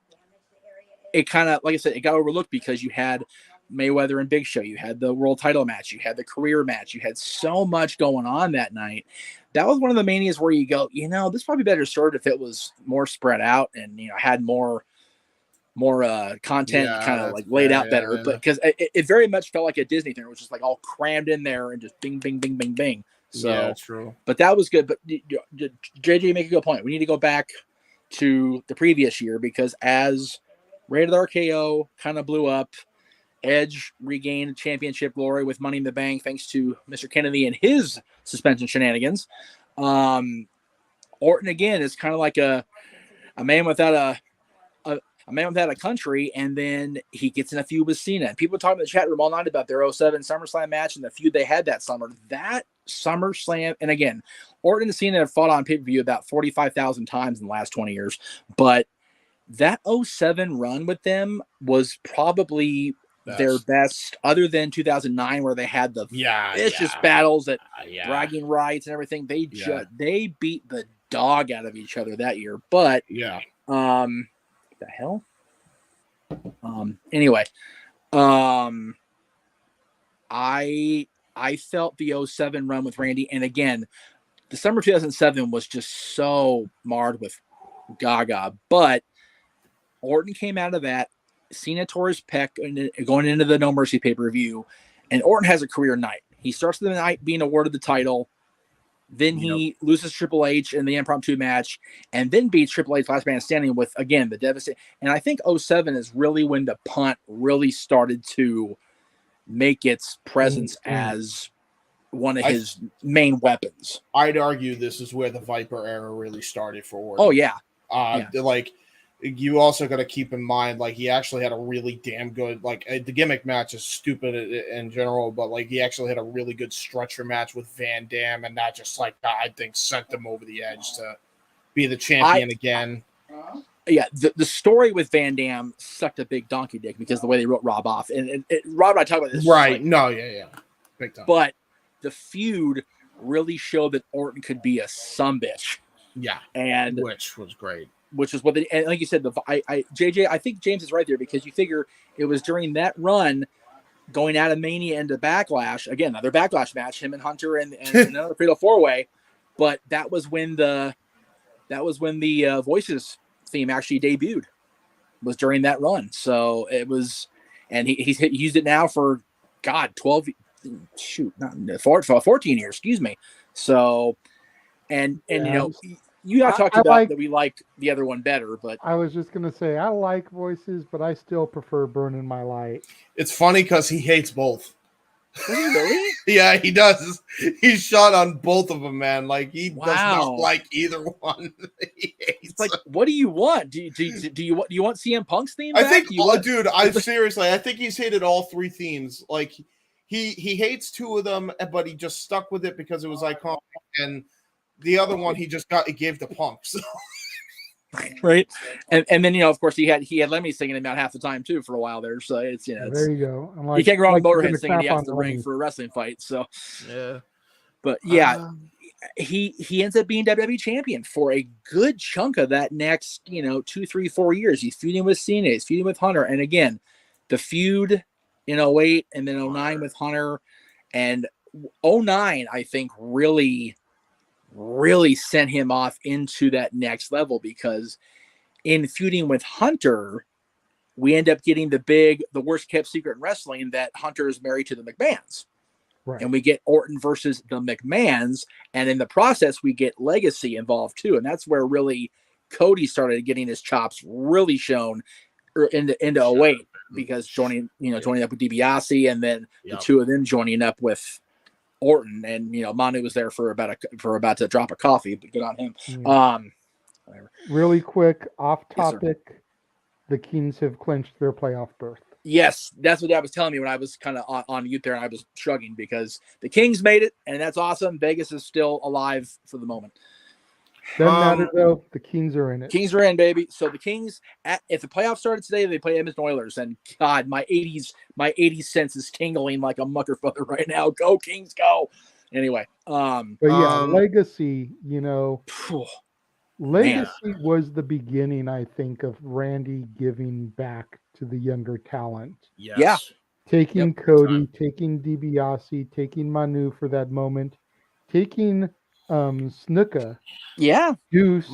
it kind of, like I said, it got overlooked because you had Mayweather and Big Show, you had the world title match, you had the career match, you had so much going on that night. That was one of the manias where you go, this probably better served if it was more spread out and had more content kind of like laid out better, but because it very much felt like a Disney thing. It was just like all crammed in there and just bing, bing, bing, bing, bing. So true. But that was good. But JJ make a good point. We need to go back to the previous year because as Rated RKO kind of blew up, Edge regained championship glory with Money in the Bank thanks to Mr. Kennedy and his suspension shenanigans. Orton again is kind of like a man without a man without a country, and then he gets in a feud with Cena. And people talking in the chat room all night about their 07 SummerSlam match and the feud they had that summer. That SummerSlam, and again, Orton and Cena have fought on pay-per-view about 45,000 times in the last 20 years, but that 07 run with them was probably their best, other than 2009, where they had the vicious battles at bragging rights and everything. They beat the dog out of each other that year. But the hell. Anyway, I felt the 07 run with Randy, and again, the summer 2007 was just so marred with Gaga, but Orton came out of that. Cena tore his pec going into the No Mercy pay-per-view, and Orton has a career night. He starts the night being awarded the title, then he loses Triple H in the impromptu match, and then beats Triple H last man standing with, again, the devastating. And I think 07 is really when the punt really started to make its presence as one of his main weapons. I'd argue this is where the Viper era really started for Orton. Oh, yeah. Like, you also got to keep in mind, like, he actually had a really damn good, like, the gimmick match is stupid in general, but, like, he actually had a really good stretcher match with Van Dam, and that just, like, I think sent him over the edge to be the champion again. Yeah, the story with Van Dam sucked a big donkey dick because the way they wrote Rob off. And Rob and I talk about this. Right. Big time. But the feud really showed that Orton could be a sumbitch. Yeah. And which was great. Which is what they, and like you said, JJ, I think James is right there, because you figure it was during that run going out of Mania into Backlash, again, another Backlash match, him and Hunter and another Fatal 4-Way. But that was when the Voices theme actually debuted, was during that run. So it was, and he's used it now for 14 years, excuse me. So, and you know, you have talked about that we like the other one better, but I was just gonna say I like Voices, but I still prefer Burning My Light. It's funny because he hates both. Really? Yeah, he does. He's shot on both of them, man. Like, he does not like either one. It's like, what do you want? Do you want CM Punk's theme back? I think, dude, I think he's hated all three themes. Like, he hates two of them, but he just stuck with it because it was iconic, and the other one he gave to Punk. So. Right, and then, you know, of course, he had Lemmy singing about half the time too for a while there. So it's, you know, there you go. You can't go wrong with Motorhead singing the after the ring for a wrestling fight. So yeah, but yeah, he ends up being WWE champion for a good chunk of that next, you know, 2, 3, 4 years. He's feuding with Cena, he's feuding with Hunter, and again, the feud in 08 and then 09 with Hunter, and 09 I think really sent him off into that next level, because in feuding with Hunter, we end up getting the worst kept secret in wrestling, that Hunter is married to the McMahons. Right. And we get Orton versus the McMahons, and in the process we get Legacy involved too, and that's where really Cody started getting his chops really shown into 08, because joining up with DiBiase, and then the two of them joining up with Orton, and you know, Manu was there for about to drop a coffee, but good on him. Whatever. Really quick, off topic, yes, the Kings have clinched their playoff berth. Yes, that's what Dad was telling me when I was kind of on mute there, and I was shrugging because the Kings made it, and that's awesome. Vegas is still alive for the moment. Doesn't matter though. The Kings are in it. Kings are in, baby. So the Kings, if the playoffs started today, they play Edmonton Oilers, and God, my 80s sense is tingling like a motherfucker right now. Go Kings, go! Anyway, but yeah, Legacy. You know, Legacy was the beginning, I think, of Randy giving back to the younger talent. Yes. Yeah, taking Cody, taking DiBiase, taking Manu for that moment, taking Snuka. Yeah. Deuce.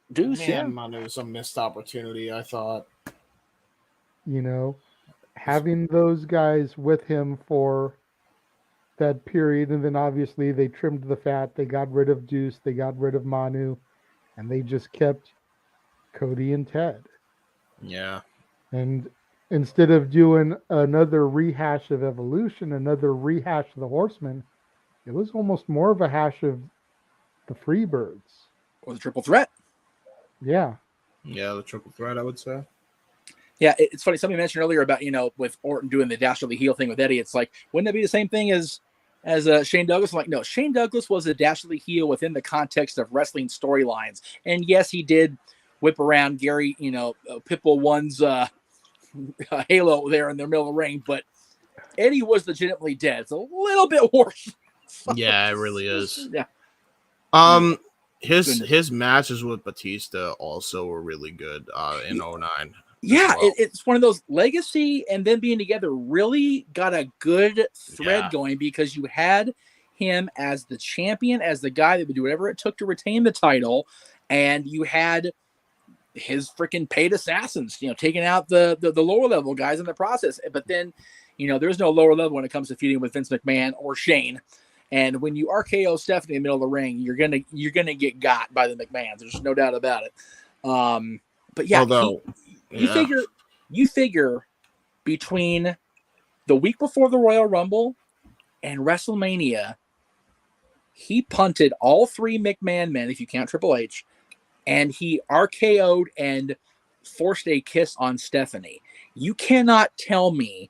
Manu's a missed opportunity, I thought. You know, having those guys with him for that period, and then obviously they trimmed the fat. They got rid of Deuce. They got rid of Manu, and they just kept Cody and Ted. Yeah. And instead of doing another rehash of Evolution, another rehash of the Horsemen, it was almost more of a hash of the Freebirds. Or the Triple Threat. Yeah. Yeah, the Triple Threat, I would say. Yeah, it's funny. Somebody mentioned earlier about, you know, with Orton doing the dastardly heel thing with Eddie. It's like, wouldn't that be the same thing as Shane Douglas? I'm like, no, Shane Douglas was a dastardly heel within the context of wrestling storylines. And yes, he did whip around Gary, you know, Pitbull One's halo there in the middle of the ring, but Eddie was legitimately dead. It's a little bit worse. Yeah, it really is. Yeah. His matches with Batista also were really good in 09. Yeah, well. it's one of those legacy and then being together really got a good thread going because you had him as the champion, as the guy that would do whatever it took to retain the title, and you had his freaking paid assassins, taking out the lower level guys in the process. But then, there's no lower level when it comes to feuding with Vince McMahon or Shane. And when you RKO Stephanie in the middle of the ring, you're gonna get got by the McMahons. There's no doubt about it. But yeah, you figure between the week before the Royal Rumble and WrestleMania, he punted all 3 McMahon men, if you count Triple H, and he RKO'd and forced a kiss on Stephanie. You cannot tell me,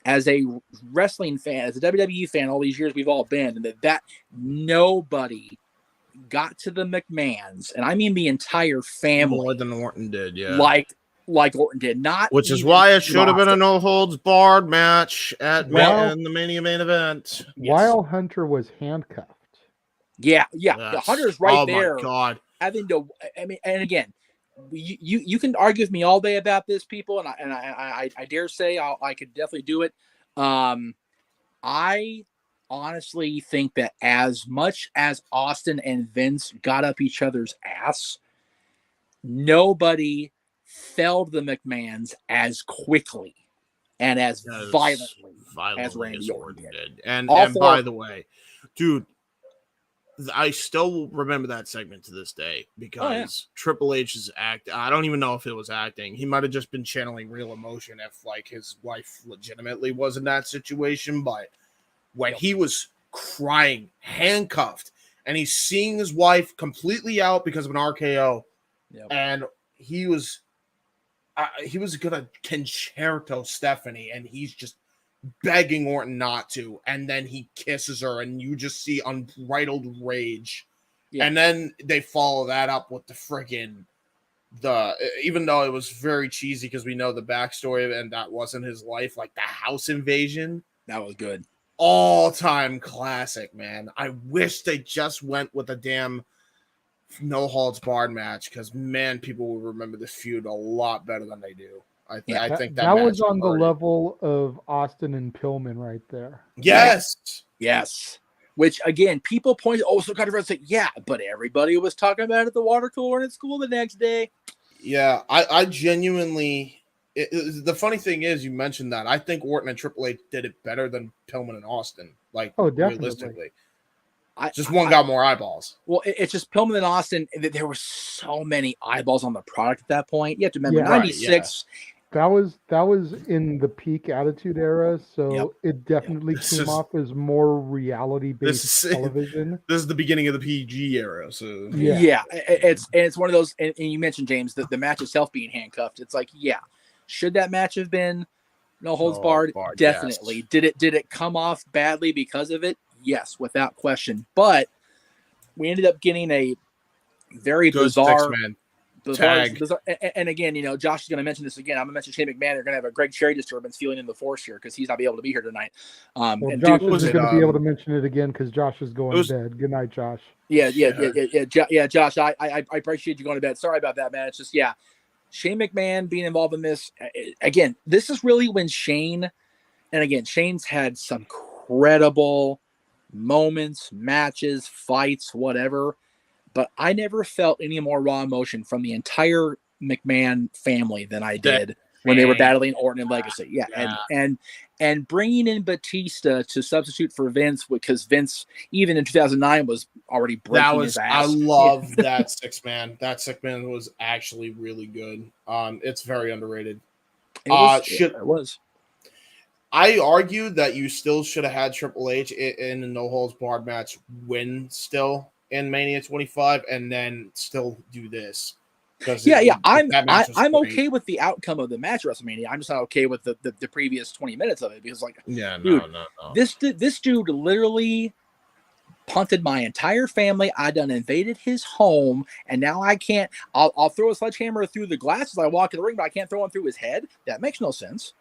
as a wrestling fan, as a WWE fan, all these years we've all been, that nobody got to the McMahons, and I mean the entire family, more than Orton did, yeah, like Orton did. Not, which is why it should have been a no holds barred match at the Mania main event. While Hunter was handcuffed. Yeah, the Hunter's right there. Oh my God, having to. I mean, and again, you can argue with me all day about this, people, and I dare say I could definitely do it. I honestly think that as much as Austin and Vince got up each other's ass, nobody felled the McMahons as quickly and as violently as Randy Orton did. And by the way, dude, I still remember that segment to this day because Triple H's act. I don't even know if it was acting. He might have just been channeling real emotion if his wife legitimately was in that situation. But when he was crying, handcuffed, and he's seeing his wife completely out because of an RKO, and he was gonna concerto Stephanie, and he's just begging Orton not to, and then he kisses her, and you just see unbridled rage. And then they follow that up with even though it was very cheesy because we know the backstory and that wasn't his life, like the house invasion. That was good. All-time classic, man. I wish they just went with a damn no holds barred match because, man, people will remember the feud a lot better than they do. I think that was on the level of Austin and Pillman right there. Yes. Which again, people point so controversial. Yeah, but everybody was talking about it at the water cooler at school the next day. Yeah, I genuinely. The funny thing is, you mentioned that. I think Orton and Triple H did it better than Pillman and Austin. Realistically. One got more eyeballs. Well, it's just Pillman and Austin. There were so many eyeballs on the product at that point. You have to remember, 96. That was in the peak Attitude Era, so it definitely came off as more reality-based television. This is the beginning of the PG era, so it's one of those. And you mentioned, James, the match itself being handcuffed. It's like, should that match have been no holds barred? Definitely. Yes. Did it come off badly because of it? Yes, without question. But we ended up getting a very bizarre tag. Bizarre, and again, Josh is going to mention this again. I'm going to mention Shane McMahon. They're going to have a Greg Cherry disturbance feeling in the force here because he's not be able to be here tonight. And Josh isn't going to be able to mention it again because Josh is going to bed. Good night, Josh. Yeah, Josh, I appreciate you going to bed. Sorry about that, man. It's just, Shane McMahon being involved in this. Again, this is really when Shane's had some credible moments, matches, fights, whatever. But I never felt any more raw emotion from the entire McMahon family than I did when they were battling Orton and Legacy. And bringing in Batista to substitute for Vince, because Vince, even in 2009, was already breaking his ass. I love that 6-man. That 6-man was actually really good. It's very underrated. It was. I argued that you still should have had Triple H in a no holds barred match win still in Mania 25 and then still do this. I'm okay with the outcome of the match at WrestleMania. I'm just not okay with the previous 20 minutes of it because, no. This dude literally punted my entire family. I done invaded his home, and now I can't. I'll throw a sledgehammer through the glass as I walk in the ring, but I can't throw one through his head. That makes no sense.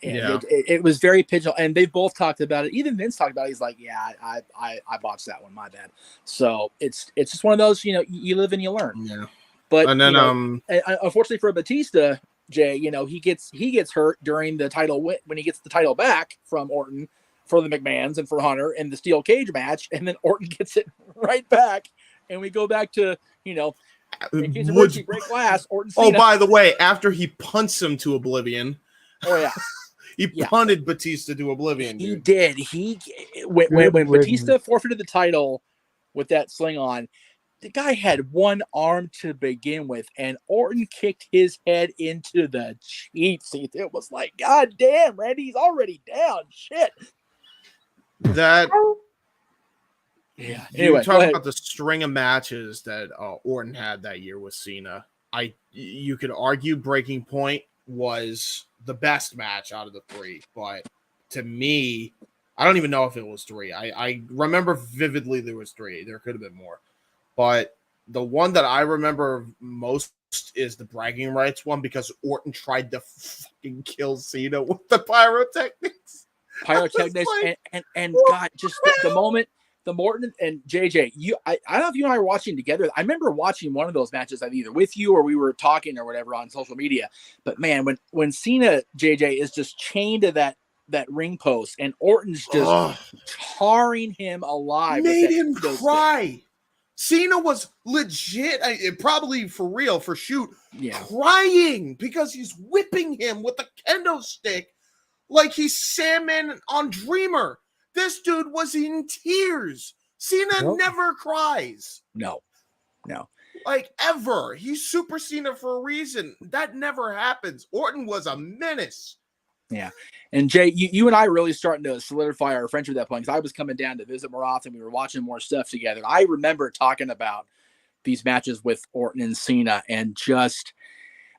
And it was very pigeonhole, and they both talked about it. Even Vince talked about it. He's like, "Yeah, I botched that one. My bad." So it's just one of those, you live and you learn. Yeah. But and then unfortunately for Batista, Jay, he gets hurt during the title when he gets the title back from Orton for the McMahons and for Hunter in the steel cage match, and then Orton gets it right back, and we go back to in case of break glass. Orton. Oh, by the way, after he punts him to oblivion. Oh yeah. He punted Batista to oblivion. He did. When Batista forfeited the title with that sling on, the guy had one arm to begin with, and Orton kicked his head into the cheap seat. It was like, God damn, Randy's already down. Shit. That. Yeah. Anyway, talking about the string of matches that Orton had that year with Cena. You could argue Breaking Point was the best match out of the three, but to me, I don't even know if it was three. I remember vividly there was three. There could have been more, but the one that I remember most is the bragging rights one, because Orton tried to fucking kill Cena with the pyrotechnics. And God, just the moment. The Morton and JJ, I don't know if you and I were watching together. I remember watching one of those matches, either with you or we were talking or whatever on social media. But man, when Cena, JJ, is just chained to that ring post and Orton's just tarring him alive, made him cry. Cena was legit, probably for real, for shoot, crying because he's whipping him with a kendo stick like he's Sandman on Dreamer. This dude was in tears. Cena never cries. No. Like, ever. He's Super Cena for a reason. That never happens. Orton was a menace. Yeah. And Jay, you and I really starting to solidify our friendship at that point, because I was coming down to visit more often. We were watching more stuff together. I remember talking about these matches with Orton and Cena, and just,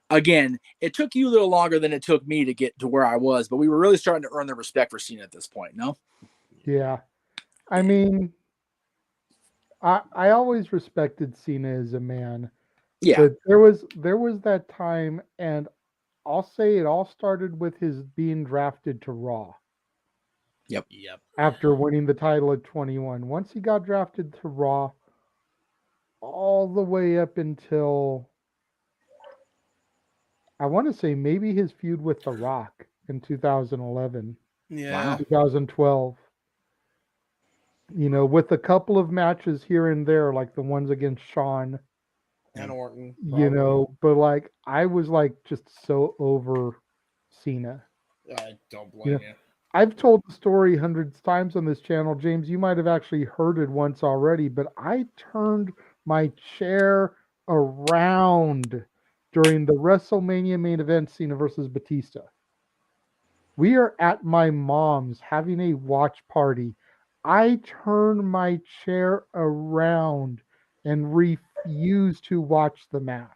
again, it took you a little longer than it took me to get to where I was, but we were really starting to earn the respect for Cena at this point, no? Yeah. I mean, I always respected Cena as a man. Yeah. But there was that time, and I'll say it all started with his being drafted to Raw. Yep. After winning the title at 21. Once he got drafted to Raw, all the way up until, I want to say, maybe his feud with The Rock in 2011. Yeah. 2012. With a couple of matches here and there, like the ones against Shawn and Orton, but like I was like just so over Cena. I don't blame you. I've told the story hundreds of times on this channel, James. You might have actually heard it once already, but I turned my chair around during the WrestleMania main event, Cena versus Batista. We are at my mom's having a watch party. I turned my chair around and refused to watch the match.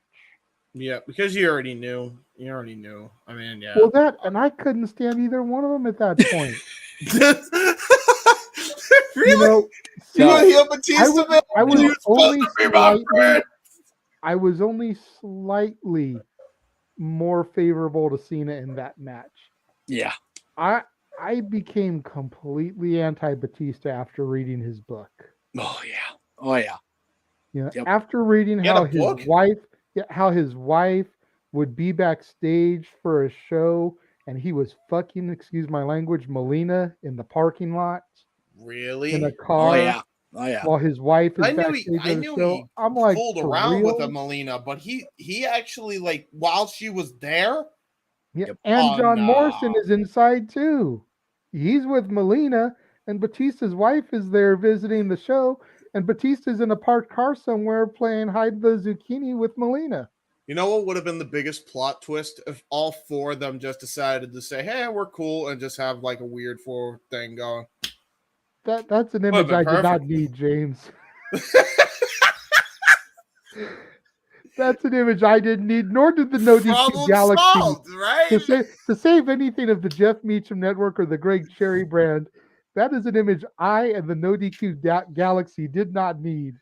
Yeah, because you already knew. I mean, yeah. Well, and I couldn't stand either one of them at that point. Really? I was only slightly more favorable to Cena in that match. Yeah. I became completely anti-Batista after reading his book. Oh yeah. After reading how his wife would be backstage for a show and he was fucking, excuse my language, Melina in the parking lot. Really? In a car. Oh yeah. While his wife is backstage at the show. I'm like, fooled around with a Melina, but he actually, like, while she was there. Yeah, and John Morrison is inside too. He's with Melina, and Batista's wife is there visiting the show, and Batista's in a parked car somewhere playing hide the zucchini with Melina. You know what would have been the biggest plot twist if all four of them just decided to say, "Hey, we're cool," and just have like a weird forward thing going. That's an image I did not need, James. That's an image I didn't need, nor did the No DQ Galaxy. Solved, right? To save anything of the Jeff Meacham Network or the Greg Cherry brand, That is an image I and the No DQ Galaxy did not need.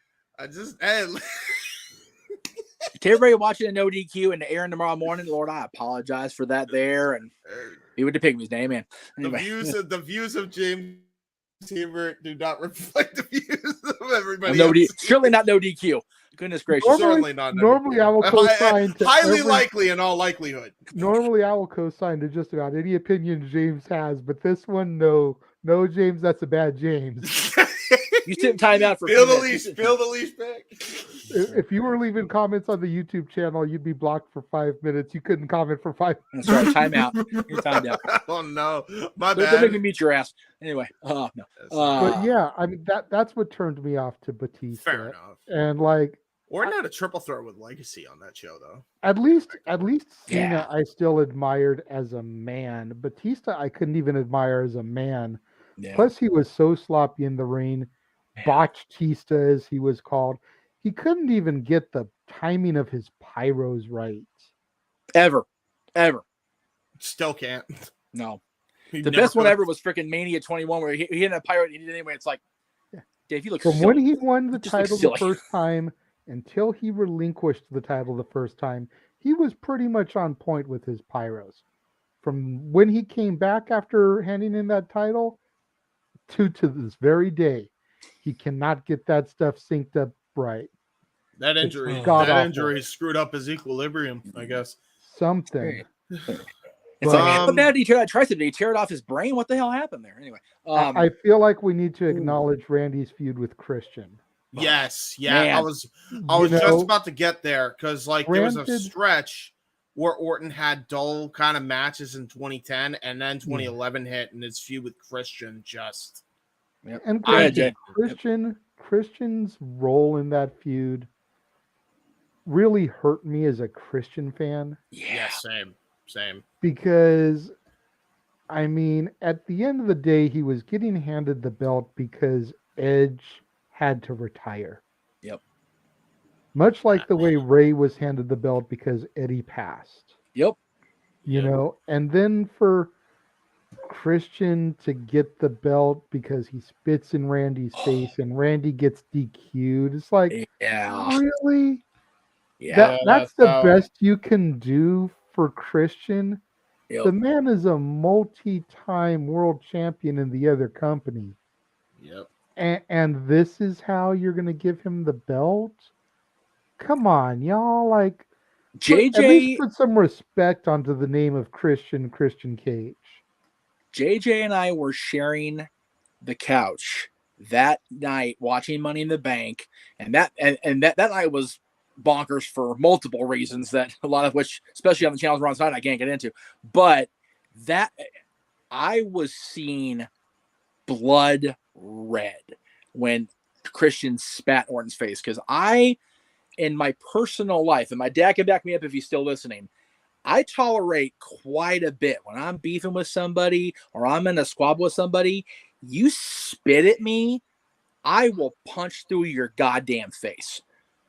To everybody watching a No DQ and airing tomorrow morning, Lord, I apologize for that there. And he would depict his name, man. Anyway. The views of James Hebert do not reflect the views of everybody else. Surely not No DQ. Goodness gracious. Certainly not. Normally, I will co-sign to highly likely in all likelihood. Normally, I will co-sign to just about any opinion James has, but this one, no, James, that's a bad James. You sit in timeout for feel the leash back. If you were leaving comments on the YouTube channel, you'd be blocked for 5 minutes. You couldn't comment for 5 minutes. That's right. Timeout. You're timed out. Oh no, my bad. Don't make me mute your ass. Anyway, no. But yeah, I mean that's what turned me off to Batista. Fair enough. And like, Orton had a triple threat with Legacy on that show, though. At least Cena, I still admired as a man. Batista, I couldn't even admire as a man. Yeah. Plus, he was so sloppy in the ring. Botchtista, as he was called. He couldn't even get the timing of his pyros right. Ever. Still can't. No. The best one ever was freaking Mania 21, where he hit a pyro and he did it anyway. It's like, Dave, you look from silly. When he won the title the first time until he relinquished the title the first time, he was pretty much on point with his pyros. From when he came back after handing in that title to this very day, he cannot get that stuff synced up right. That injury screwed up his equilibrium, I guess. Something. It's like, how bad did he tear that tricep? Did he tear it off his brain? What the hell happened there? Anyway. I feel like we need to acknowledge Randy's feud with Christian. Yes, yeah. Man. I was just about to get there because there was a stretch where Orton had dull kind of matches in 2010, and then 2011 hit, and his feud with Christian just. Yep. And Christian's role in that feud really hurt me as a Christian fan. Yeah, same. Because, I mean, at the end of the day, he was getting handed the belt because Edge had to retire. Yep. Much like the way Ray was handed the belt because Eddie passed. Yep. You know, and then for Christian to get the belt because he spits in Randy's face and Randy gets DQ'd. It's like, really? Yeah. That's the best you can do for Christian. Yep. The man is a multi-time world champion in the other company. Yep. And this is how you're going to give him the belt? Come on, y'all. Like, JJ, at least put some respect onto the name of Christian Cage. JJ and I were sharing the couch that night watching Money in the Bank, and that night was bonkers for multiple reasons, that a lot of which, especially on the channels we're on side, I can't get into. But that I was seeing blood red when Christian spat Orton's face, because in my personal life, and my dad can back me up if he's still listening, I tolerate quite a bit when I'm beefing with somebody or I'm in a squabble with somebody. You spit at me, I will punch through your goddamn face.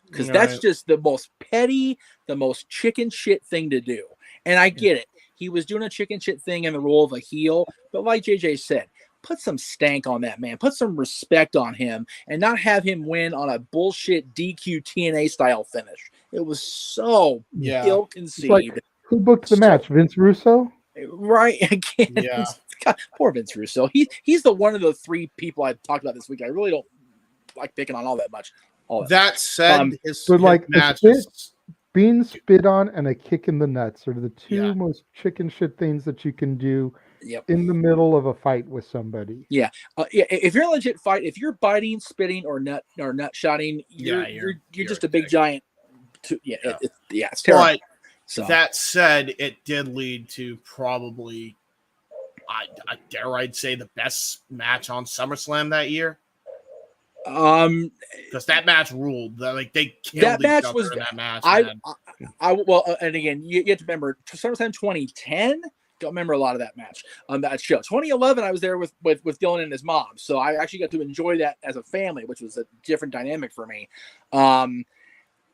Because that's just the most petty, the most chicken shit thing to do. And I get it. He was doing a chicken shit thing in the role of a heel. But like JJ said, put some stank on that man. Put some respect on him and not have him win on a bullshit DQ TNA style finish. It was so ill-conceived. Like, who booked the match? Vince Russo? Right. Again. Yeah. God, poor Vince Russo. He's the one of the three people I talked about this week. I really don't like picking on all that much. That said, but like being spit on and a kick in the nuts are the two most chicken shit things that you can do in the middle of a fight with somebody. Yeah. If you're a legit fight, if you're biting, spitting, or nut shotting, you're just a big giant. It's terrible. But that said, it did lead to probably, I'd say, the best match on SummerSlam that year. Because that match ruled. Like, they killed each other in that match. And again, you have to remember SummerSlam 2010. Don't remember a lot of that match on that show. 2011, I was there with Dylan and his mom, so I actually got to enjoy that as a family, which was a different dynamic for me.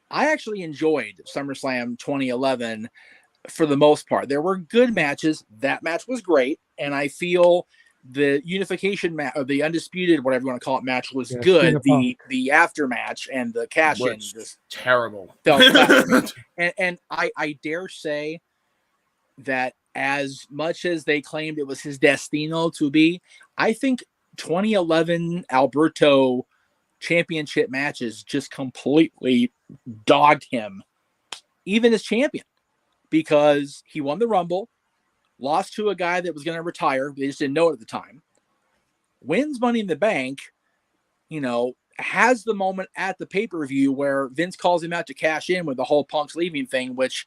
I actually enjoyed SummerSlam 2011 for the most part. There were good matches. That match was great, and I feel The unification match, or the undisputed, whatever you want to call it, match was good. The after match and the cash in just terrible. and I dare say that as much as they claimed it was his destino to be, I think 2011 Alberto championship matches just completely dogged him, even as champion, because he won the Rumble, lost to a guy that was going to retire. They just didn't know it at the time. Wins Money in the Bank, has the moment at the pay-per-view where Vince calls him out to cash in with the whole Punk's leaving thing, which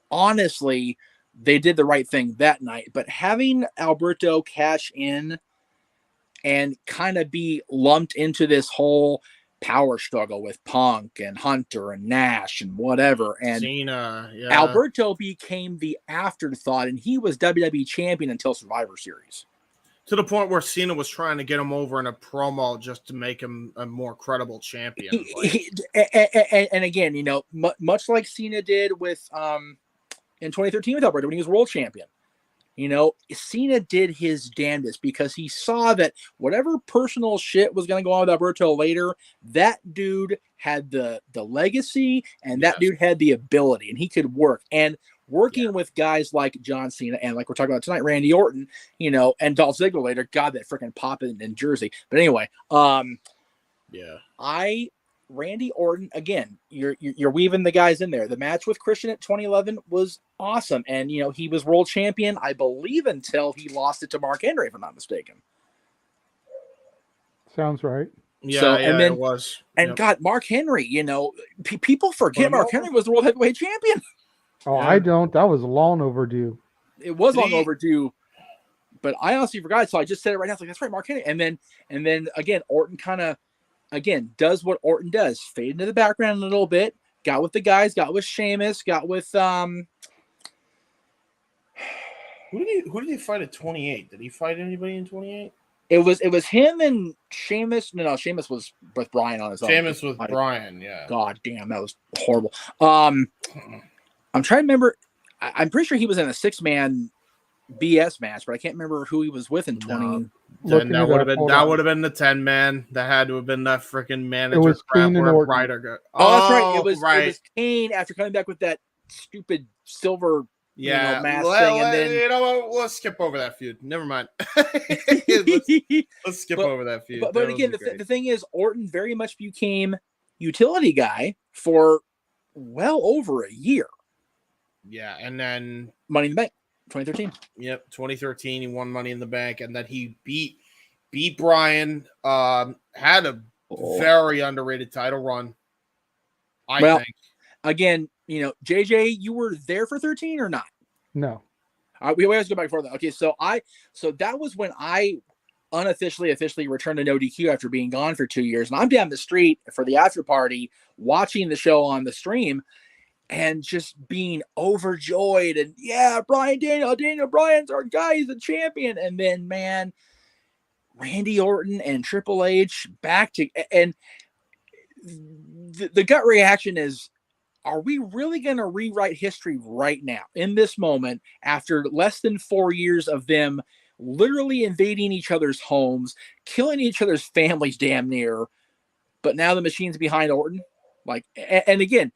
honestly, they did the right thing that night. But having Alberto cash in and kind of be lumped into this whole power struggle with Punk and Hunter and Nash and whatever. And Cena, Alberto became the afterthought, and he was WWE champion until Survivor Series. To the point where Cena was trying to get him over in a promo just to make him a more credible champion. And again, much like Cena did with in 2013 with Alberto when he was world champion. Cena did his damnedest because he saw that whatever personal shit was going to go on with Alberto later, that dude had the legacy, and that dude had the ability, and he could work. And working with guys like John Cena and, like we're talking about tonight, Randy Orton, and Dolph Ziggler later, God, that freaking pop in Jersey. But anyway, Randy Orton, again, you're weaving the guys in there. The match with Christian at 2011 was awesome. And, he was world champion, I believe, until he lost it to Mark Henry, if I'm not mistaken. Sounds right. Yeah, it was. And God, Mark Henry, people forget Mark Henry was the world heavyweight champion. Oh, I don't. That was long overdue. It was long overdue. But I honestly forgot, so I just said it right now. It's like, that's right, Mark Henry. And then again, Orton kind of, does what Orton does. Fade into the background a little bit. Got with the guys. Got with Sheamus. Got with Who did he fight at 28? Did he fight anybody in 28? It was him and Sheamus. No, Sheamus was with Bryan on his own. Sheamus with Bryan, yeah. God damn, that was horrible. I'm trying to remember. I'm pretty sure he was in a 6-man BS match, but I can't remember who he was with in 20. Then that would have been the 10-man. That had to have been that freaking manager. It was Kane and Orton. That's right. It was Kane after coming back with that stupid silver mask thing. And then let's skip over that feud. Never mind. let's skip over that feud. But again, the thing is, Orton very much became utility guy for well over a year. Yeah, and then Money in the Bank. 2013. Yep, 2013. He won Money in the Bank, and then he beat Bryan. Had a very underrated title run. I think. Again, JJ, you were there for 13 or not? No. We always go back for that. Okay, so that was when I officially returned to No DQ after being gone for 2 years, and I'm down the street for the after party, watching the show on the stream. And just being overjoyed, and Daniel Bryan's our guy, he's the champion. And then, man, Randy Orton and Triple H back to, and the gut reaction is, are we really going to rewrite history right now in this moment after less than 4 years of them literally invading each other's homes, killing each other's families damn near, but now the machine's behind Orton? And again,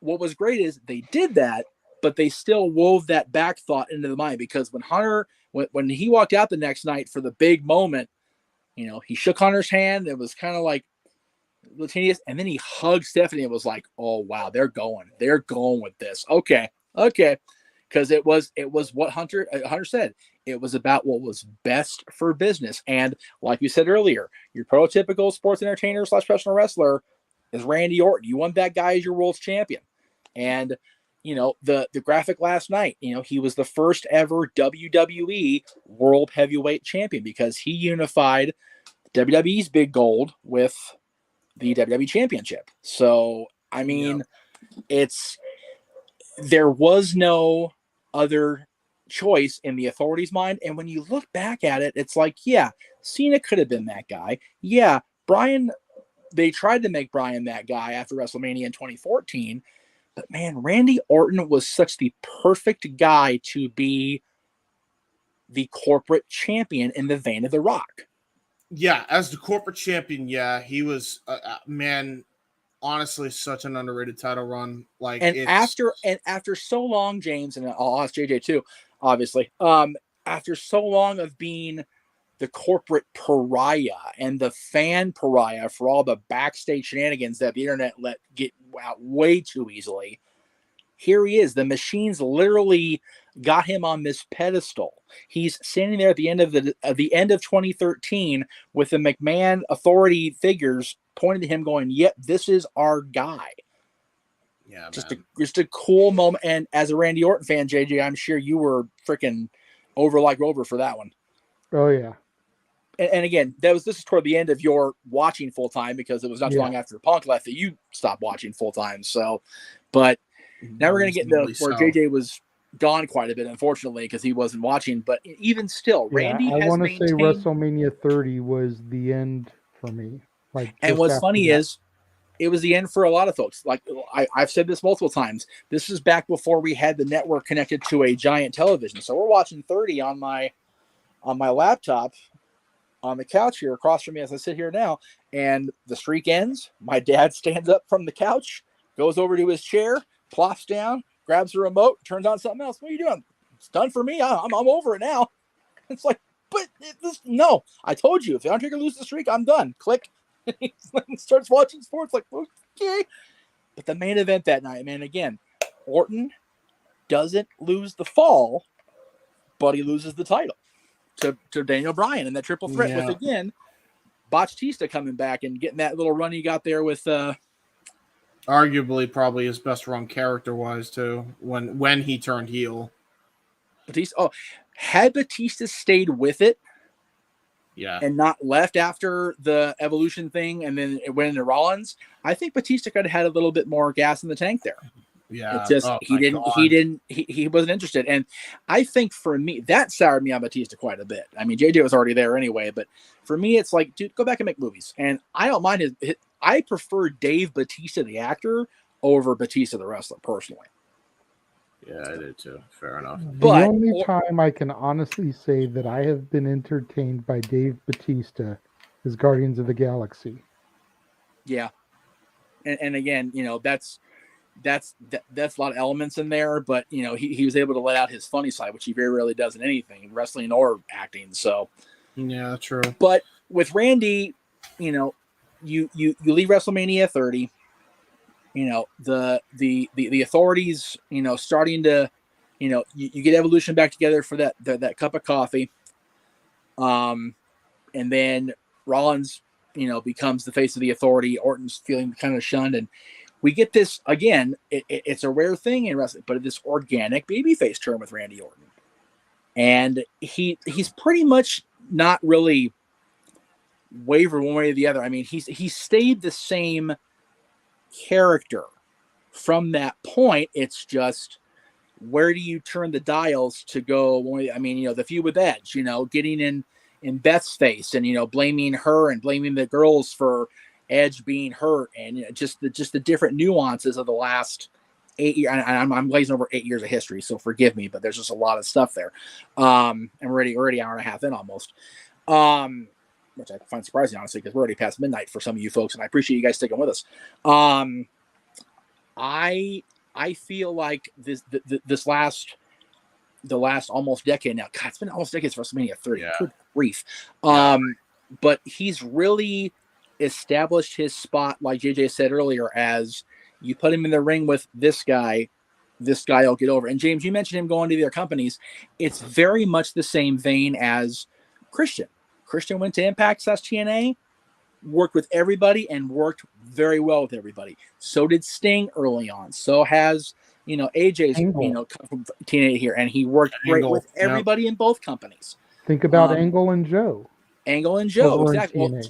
what was great is they did that, but they still wove that back thought into the mind, because when Hunter, when he walked out the next night for the big moment, he shook Hunter's hand. It was kind of like Latinius, and then he hugged Stephanie. It was like, oh wow, they're going with this. Okay. Because it was what Hunter said. It was about what was best for business. And like you said earlier, your prototypical sports entertainer / professional wrestler is Randy Orton. You want that guy as your world's champion. And, the graphic last night, he was the first ever WWE World Heavyweight Champion because he unified WWE's big gold with the WWE Championship. So, I mean, there was no other choice in the Authority's mind. And when you look back at it, it's like, yeah, Cena could have been that guy. Yeah, Bryan, they tried to make Bryan that guy after WrestleMania in 2014. But man, Randy Orton was such the perfect guy to be the corporate champion in the vein of The Rock. Yeah, as the corporate champion, yeah, he was man. Honestly, such an underrated title run. Like, after so long, James, and I'll ask JJ too, obviously. After so long of being the corporate pariah and the fan pariah for all the backstage shenanigans that the internet let get out way too easily, here he is. The machines literally got him on this pedestal. He's standing there at the end of the end of 2013 with the McMahon Authority figures pointing to him, going, "Yep, this is our guy." Yeah, just a cool moment. And as a Randy Orton fan, JJ, I'm sure you were freaking over for that one. Oh yeah. And again, this is toward the end of your watching full time, because it was not too long after Punk left that you stopped watching full time. So, but now we're going to get into where JJ was gone quite a bit, unfortunately, because he wasn't watching. But even still, Randy I has want to maintained... say WrestleMania 30 was the end for me. And what's funny is, it was the end for a lot of folks. Like I've said this multiple times. This is back before we had the network connected to a giant television. So we're watching 30 on my laptop on the couch here across from me as I sit here now, and the streak ends. My dad stands up from the couch, goes over to his chair, plops down, grabs the remote, turns on something else. What are you doing? It's done for me. I'm over it now. It's like, but no, I told you, if the Undertaker loses the streak, I'm done. Click. He starts watching sports, like, okay. But the main event that night, man, again, Orton doesn't lose the fall, but he loses the title to Daniel Bryan in that triple threat with, again, Batista coming back and getting that little run he got there with arguably probably his best run character-wise too, when he turned heel. Batista. Had Batista stayed with it, and not left after the Evolution thing, and then it went into Rollins, I think Batista could have had a little bit more gas in the tank there. Yeah, it's just he wasn't interested, and I think for me that soured me on Batista quite a bit. I mean, JJ was already there anyway, but for me, it's like, dude, go back and make movies. And I don't mind his I prefer Dave Batista the actor over Batista the wrestler personally. Yeah, I did too. Fair enough. The only time I can honestly say that I have been entertained by Dave Batista is Guardians of the Galaxy. Yeah, and again, you know, that's a lot of elements in there, but you know, he was able to let out his funny side, which he very rarely does in anything, wrestling or acting. So yeah, true. But with Randy, you know, you leave WrestleMania 30. You know, the authorities, you know, starting to, you know, you get Evolution back together for that cup of coffee. And then Rollins, you know, becomes the face of the Authority. Orton's feeling kind of shunned. And we get this, again, it's a rare thing in wrestling, but this organic babyface turn with Randy Orton. And he's pretty much not really wavered one way or the other. I mean, he stayed the same character from that point. It's just, where do you turn the dials to go? I mean, you know, the feud with Edge, you know, getting in Beth's face and, you know, blaming her and blaming the girls for Edge being hurt, and, you know, just the different nuances of the last 8 years. I'm glazing over 8 years of history, so forgive me, but there's just a lot of stuff there. And we're already hour and a half in almost. Which I find surprising, honestly, because we're already past midnight for some of you folks, and I appreciate you guys sticking with us. I feel like the last almost decade now. God, it's been almost decades for WrestleMania 30. Yeah. Good grief. But he's really established his spot, like JJ said earlier, as you put him in the ring with this guy will get over. And James, you mentioned him going to the other companies. It's very much the same vein as Christian. Christian went to Impact / TNA, worked with everybody and worked very well with everybody. So did Sting early on. So has, you know, AJ's, Angle. You know, come from TNA here, and he worked great with everybody in both companies. Think about Angle and Joe. Angle and Joe, exactly. Well,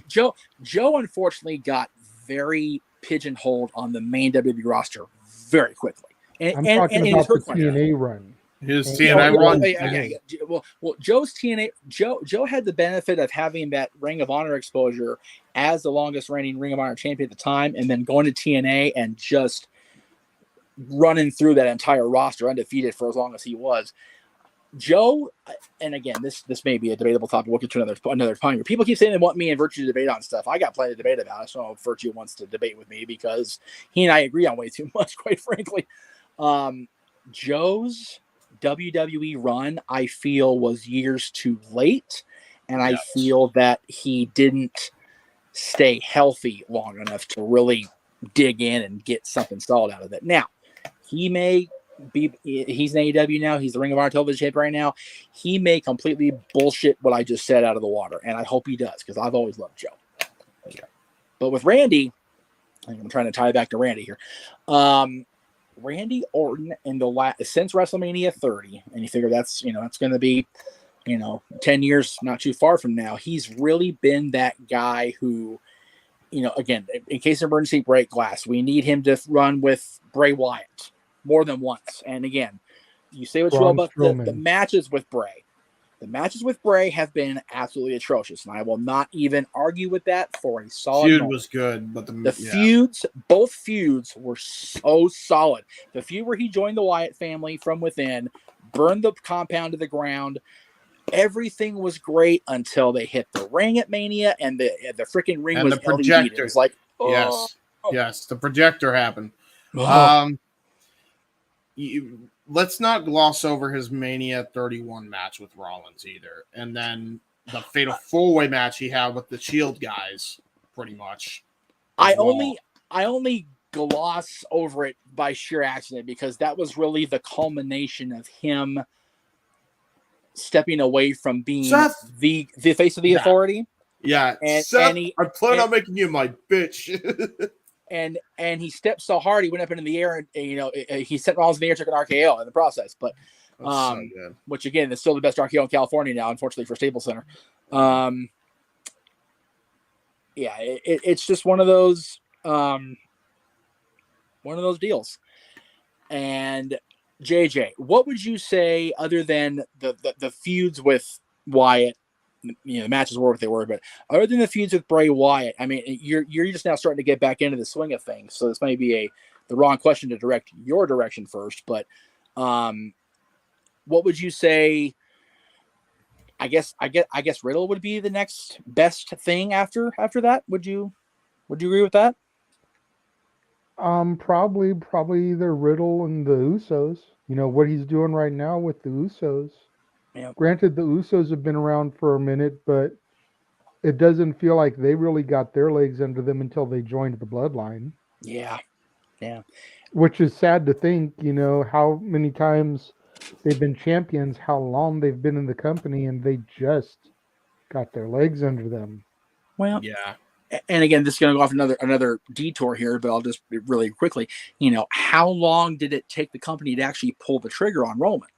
Joe unfortunately got very pigeonholed on the main WWE roster very quickly. I'm talking about the TNA run. His TNA run. Well, Joe's TNA. Joe had the benefit of having that Ring of Honor exposure as the longest reigning Ring of Honor champion at the time, and then going to TNA and just running through that entire roster undefeated for as long as he was. Joe, and again, this may be a debatable topic. We'll get to another time. People keep saying they want me and Virtue to debate on stuff. I got plenty to debate about. So Virtue wants to debate with me because he and I agree on way too much, quite frankly. Joe's WWE run, I feel, was years too late, and I feel that he didn't stay healthy long enough to really dig in and get something solid out of it. Now, he's in AEW now. He's the Ring of Honor television champ right now. He may completely bullshit what I just said out of the water, and I hope he does because I've always loved Joe. Okay. But with Randy, I think I'm trying to tie it back to Randy here. Randy Orton since WrestleMania 30, and you figure that's going to be 10 years, not too far from now. He's really been that guy who, again, in case of emergency, break glass. We need him to run with Bray Wyatt more than once. And again, you say what you will about the matches with Bray. The matches with Bray have been absolutely atrocious, and I will not even argue with that for a solid feud moment. Was good, but both feuds were so solid. The feud where he joined the Wyatt family from within, burned the compound to the ground, everything was great until they hit the ring at Mania, and the freaking ring was the projector. LED. It was like, yes, the projector happened. Let's not gloss over his Mania 31 match with Rollins either. And then the Fatal 4-Way match he had with the Shield guys, pretty much. I only gloss over it by sheer accident because that was really the culmination of him stepping away from being the face of the Authority. Yeah. And Seth, I plan on making you my bitch. And he stepped so hard he went up into the air and he sent Rollins in the air, took an RKO in the process. But which again is still the best RKO in California now, unfortunately for Staples Center. It's just one of those deals. And JJ, what would you say other than the feuds with Wyatt? The matches were what they were, but other than the feuds with Bray Wyatt, I mean, you're just now starting to get back into the swing of things. So this may be the wrong question to direct your direction first, but what would you say? I guess Riddle would be the next best thing after that. Would you agree with that? Probably either Riddle and the Usos. What he's doing right now with the Usos. Yeah. Granted, the Usos have been around for a minute, but it doesn't feel like they really got their legs under them until they joined the Bloodline. Yeah. Which is sad to think, how many times they've been champions, how long they've been in the company, and they just got their legs under them. Well, yeah. And again, this is going to go off another detour here, but I'll just really quickly, how long did it take the company to actually pull the trigger on Roman?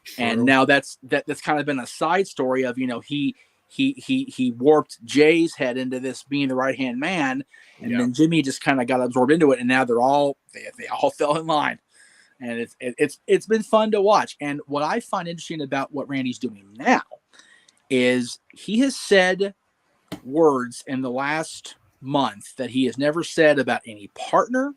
True. And now that's kind of been a side story of he warped Jay's head into this being the right hand man, and then Jimmy just kind of got absorbed into it, and now they all fell in line, and it's been fun to watch. And what I find interesting about what Randy's doing now is he has said words in the last month that he has never said about any partner,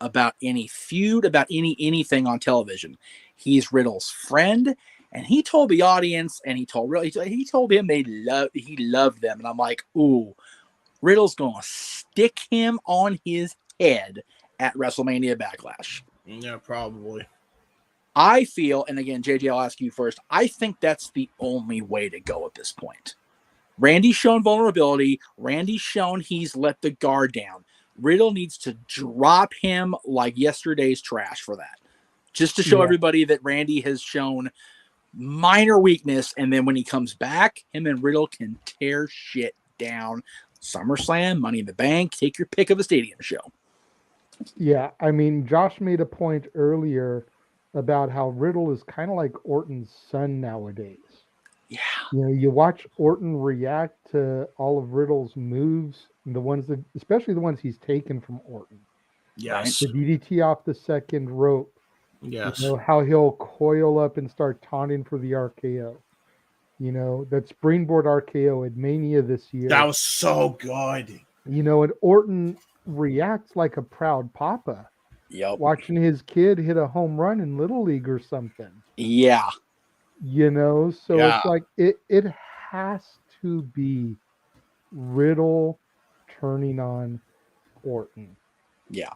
about any feud, about anything on television. He's Riddle's friend, and he told the audience, and he told him he loved them, and I'm like, ooh, Riddle's gonna stick him on his head at WrestleMania Backlash. Yeah, probably. I feel, and again, JJ, I'll ask you first. I think that's the only way to go at this point. Randy's shown vulnerability. Randy's shown he's let the guard down. Riddle needs to drop him like yesterday's trash for that. Just to show everybody that Randy has shown minor weakness, and then when he comes back, him and Riddle can tear shit down. SummerSlam, Money in the Bank, take your pick of a stadium show. Yeah, I mean, Josh made a point earlier about how Riddle is kind of like Orton's son nowadays. Yeah. You watch Orton react to all of Riddle's moves, and especially the ones he's taken from Orton. Yes. The DDT off the second rope. Yes. How he'll coil up and start taunting for the RKO. That springboard RKO at Mania this year. That was so good. And Orton reacts like a proud papa. Yep. Watching his kid hit a home run in Little League or something. Yeah. So it's like it has to be Riddle turning on Orton. Yeah.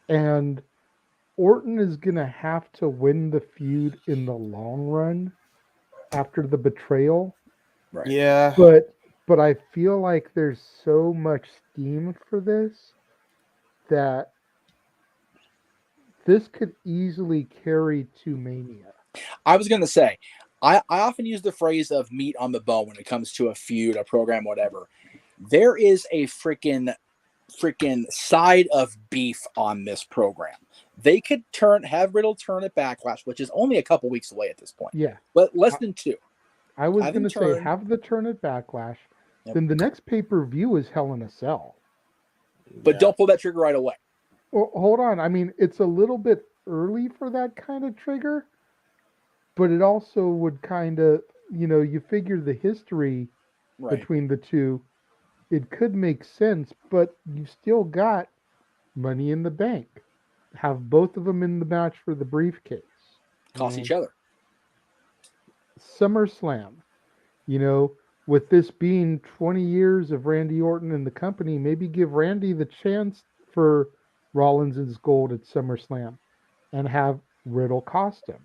And Orton is going to have to win the feud in the long run after the betrayal. Right. Yeah. But I feel like there's so much steam for this that this could easily carry to Mania. I was going to say, I often use the phrase of meat on the bone when it comes to a feud, a program, whatever. There is a freaking side of beef on this program. They could have Riddle turn at Backlash, which is only a couple weeks away at this point. Yeah. But less than 2. I was going to say, have the turn at Backlash. Yep. Then the next pay-per-view is Hell in a Cell. But don't pull that trigger right away. Well, hold on. I mean, it's a little bit early for that kind of trigger. But it also would kind of, you figure the history between the two, it could make sense, but you still got Money in the Bank. Have both of them in the match for the briefcase. Cost each other. SummerSlam. With this being 20 years of Randy Orton in the company, maybe give Randy the chance for Rollins' gold at SummerSlam and have Riddle cost him.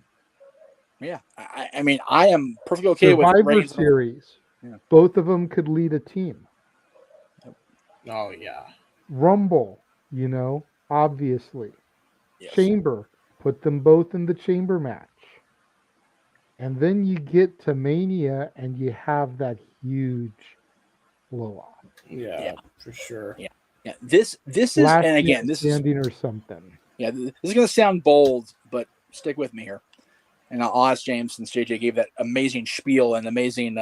Yeah, I mean, I am perfectly okay with Survivor Series. Yeah. Both of them could lead a team. Oh, yeah. Rumble, obviously. Yes. Chamber, put them both in the Chamber match. And then you get to Mania and you have that huge blow-off. Yeah, for sure. Yeah. This is, Last and again, this standing is or something. Yeah, this is going to sound bold, but stick with me here. And I'll ask James, since JJ gave that amazing spiel and amazing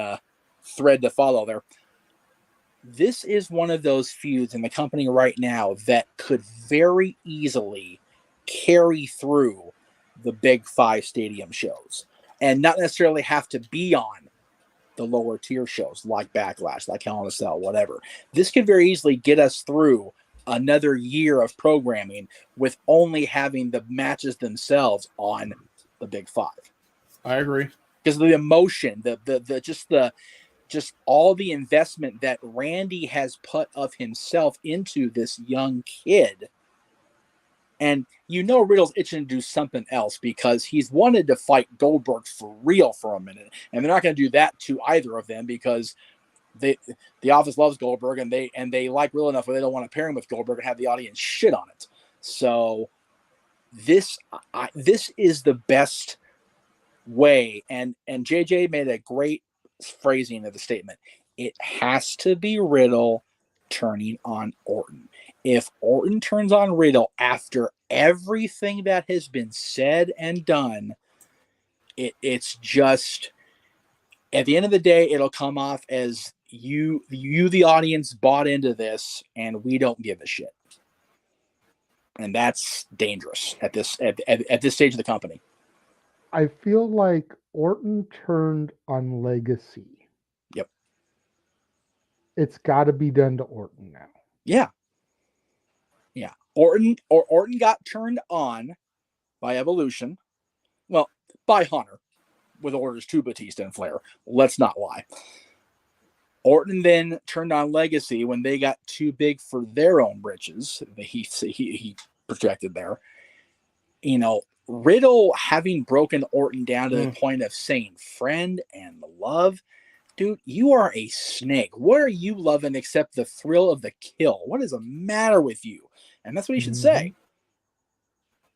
thread to follow there. This is one of those feuds in the company right now that could very easily carry through the big 5 stadium shows and not necessarily have to be on the lower tier shows like Backlash, like Hell in a Cell, whatever. This could very easily get us through another year of programming with only having the matches themselves on the big 5. I agree. Because of the emotion, just all the investment that Randy has put of himself into this young kid. And Riddle's itching to do something else because he's wanted to fight Goldberg for real for a minute. And they're not going to do that to either of them because the office loves Goldberg and they like Riddle enough where they don't want to pair him with Goldberg and have the audience shit on it. So this is the best way. And JJ made a great phrasing of the statement. It has to be Riddle turning on Orton. If Orton turns on Riddle after everything that has been said and done, it's just, at the end of the day, it'll come off as you the audience bought into this and we don't give a shit. And that's dangerous at this stage of the company. I feel like Orton turned on Legacy. Yep. It's got to be done to Orton now. Yeah. Yeah. Orton got turned on by Evolution. Well, by Hunter with orders to Batista and Flair. Let's not lie. Orton then turned on Legacy when they got too big for their own britches. He projected there. Riddle having broken Orton down to the point of saying friend and love. Dude, you are a snake. What are you loving except the thrill of the kill? What is the matter with you? And that's what he should say.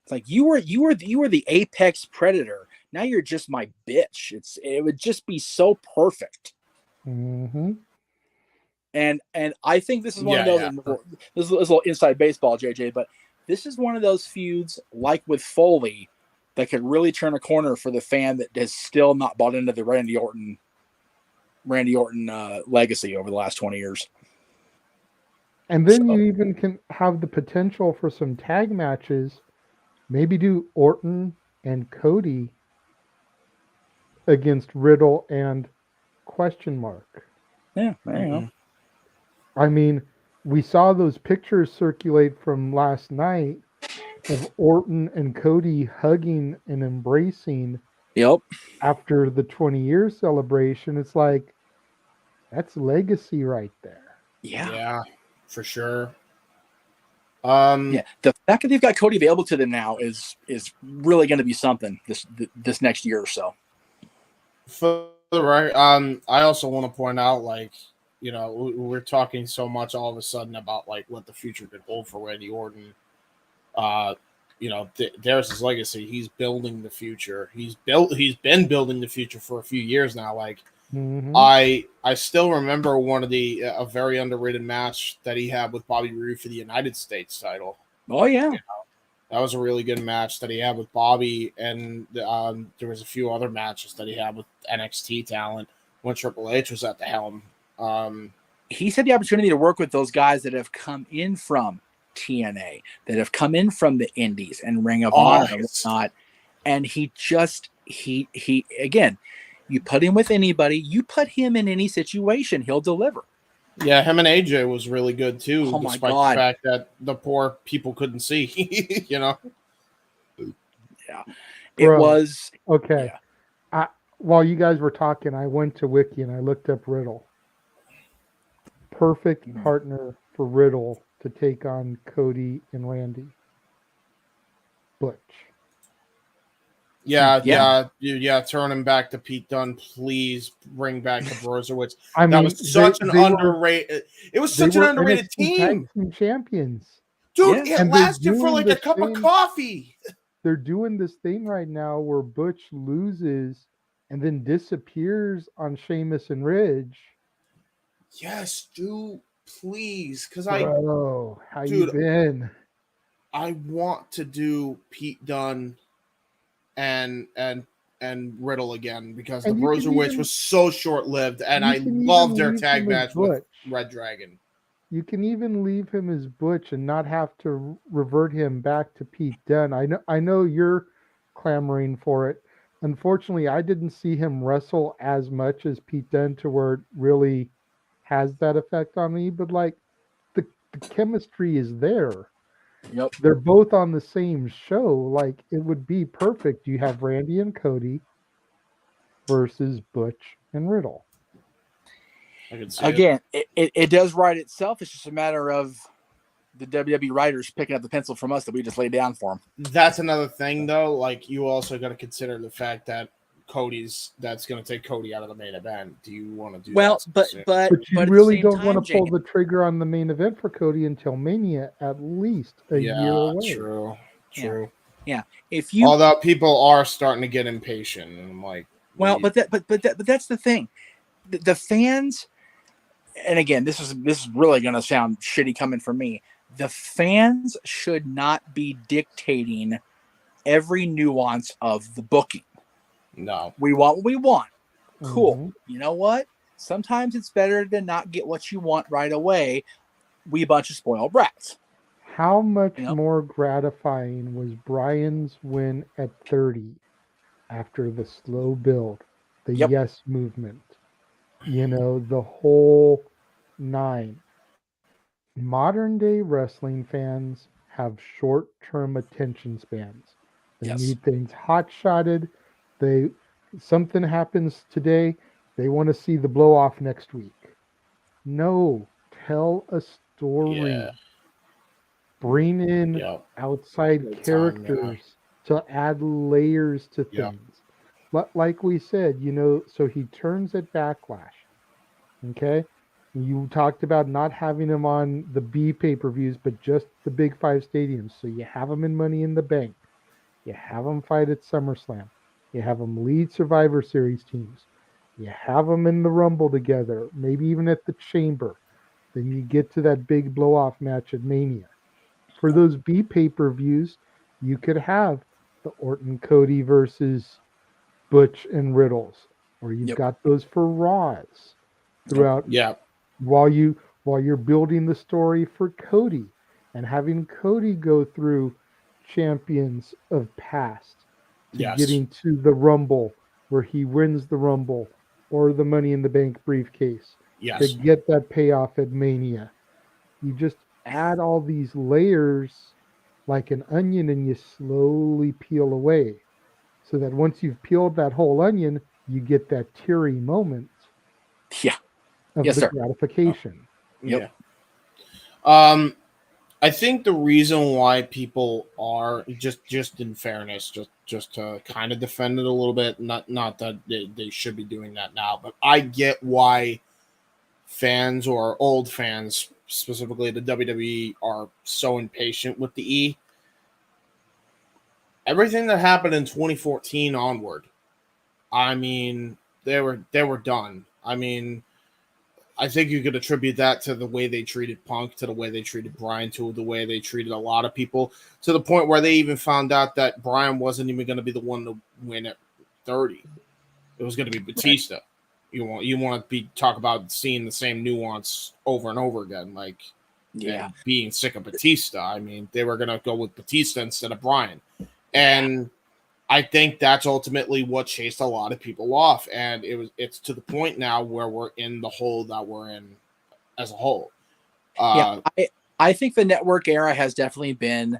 It's like you were the apex predator. Now you're just my bitch. It would just be so perfect. Mm-hmm. And I think this is one of those. This is a little inside baseball, JJ, but this is one of those feuds, like with Foley, that could really turn a corner for the fan that has still not bought into the Randy Orton legacy over the last 20 years. And then you even can have the potential for some tag matches. Maybe do Orton and Cody against Riddle and question mark. Yeah, there you go. I mean, we saw those pictures circulate from last night of Orton and Cody hugging and embracing Yep. After the 20-year celebration, it's like, that's legacy right there. Yeah, for sure. Yeah, the fact that they've got Cody available to them now is really going to be something this next year or so. For the right, I also want to point out, like, you know, we're talking so much all of a sudden about like what the future could hold for Randy Orton. You know, there's his legacy. He's building the future. He's been building the future for a few years now. Like, I still remember one of a very underrated match that he had with Bobby Roode for the United States title. Oh yeah, you know, that was a really good match that he had with Bobby, and there was a few other matches that he had with NXT talent when Triple H was at the helm. He's had the opportunity to work with those guys that have come in from TNA, that have come in from the Indies and Ring of Honor and whatnot. And he again, you put him with anybody, you put him in any situation, he'll deliver. Yeah, him and AJ was really good too, oh despite the fact that the poor people couldn't see. You know. Yeah, it was okay. Yeah. While you guys were talking, I went to Wiki and I looked up Riddle. Perfect partner for Riddle to take on Cody and Randy. Butch. Yeah. Turn him back to Pete Dunne, please. Bring back the Broserwicz. I mean, that was such an underrated. It was such an underrated team. Champions, dude. It lasted for like a cup of coffee. They're doing this thing right now where Butch loses and then disappears on Sheamus and Ridge. Yes, dude. Please, because how you been? I want to do Pete Dunne and Riddle again, because the Broserwicz was so short-lived, and I loved their tag match with Red Dragon. You can even leave him as Butch and not have to revert him back to Pete Dunne. I know you're clamoring for it. Unfortunately, I didn't see him wrestle as much as Pete Dunne to where it really has that effect on me, but like the chemistry is there. Yep. They're both on the same show. Like, it would be perfect. You have Randy and Cody versus Butch and Riddle. Again, it does write itself. It's just a matter of the WWE writers picking up the pencil from us that we just laid down for them. That's another thing, though. Like, you also got to consider the fact that that's going to take Cody out of the main event. Do you want to do that? But you really don't want to pull the trigger on the main event for Cody until Mania, at least a year away. True. Yeah. Although people are starting to get impatient, and I'm like, well, but that's the thing. The fans, and again, this is really going to sound shitty coming from me. The fans should not be dictating every nuance of the booking. No. We want what we want. Cool. Mm-hmm. You know what? Sometimes it's better to not get what you want right away. We a bunch of spoiled brats. How much more gratifying was Bryan's win at 30 after the slow build, the yes movement, the whole 9. Modern day wrestling fans have short-term attention spans. They need things hot-shotted. Something happens today, they want to see the blow off next week. No, tell a story. Yeah. Bring in outside characters to add layers to things. But like we said, so he turns at Backlash. Okay? You talked about not having him on the B pay-per-views, but just the big 5 stadiums. So you have him in Money in the Bank. You have him fight at SummerSlam. You have them lead Survivor Series teams. You have them in the Rumble together, maybe even at the Chamber. Then you get to that big blow-off match at Mania. For those B pay-per-views, you could have the Orton Cody versus Butch and Riddles, or you've got those for Raws throughout. Yeah. While you're building the story for Cody and having Cody go through champions of past. Getting to the Rumble where he wins the Rumble or the Money in the Bank briefcase to get that payoff at Mania. You just add all these layers like an onion and you slowly peel away. so that once you've peeled that whole onion, you get that teary moment. Yeah. Of yes, the sir. gratification. Yep. Yeah. I think the reason why people are just in fairness, just to kind of defend it a little bit, not that they should be doing that now, but I get why fans or old fans, specifically the WWE, are so impatient with the E. Everything that happened in 2014 onward, I mean, they were done. I mean, I think you could attribute that to the way they treated Punk, to the way they treated Bryan, to the way they treated a lot of people, to the point where they even found out that Bryan wasn't even going to be the one to win at 30. It was going to be Batista. Right. You want to talk about seeing the same nuance over and over again, like and being sick of Batista. I mean, they were going to go with Batista instead of Bryan, and I think that's ultimately what chased a lot of people off, and it's to the point now where we're in the hole that we're in as a whole. I think the network era has definitely been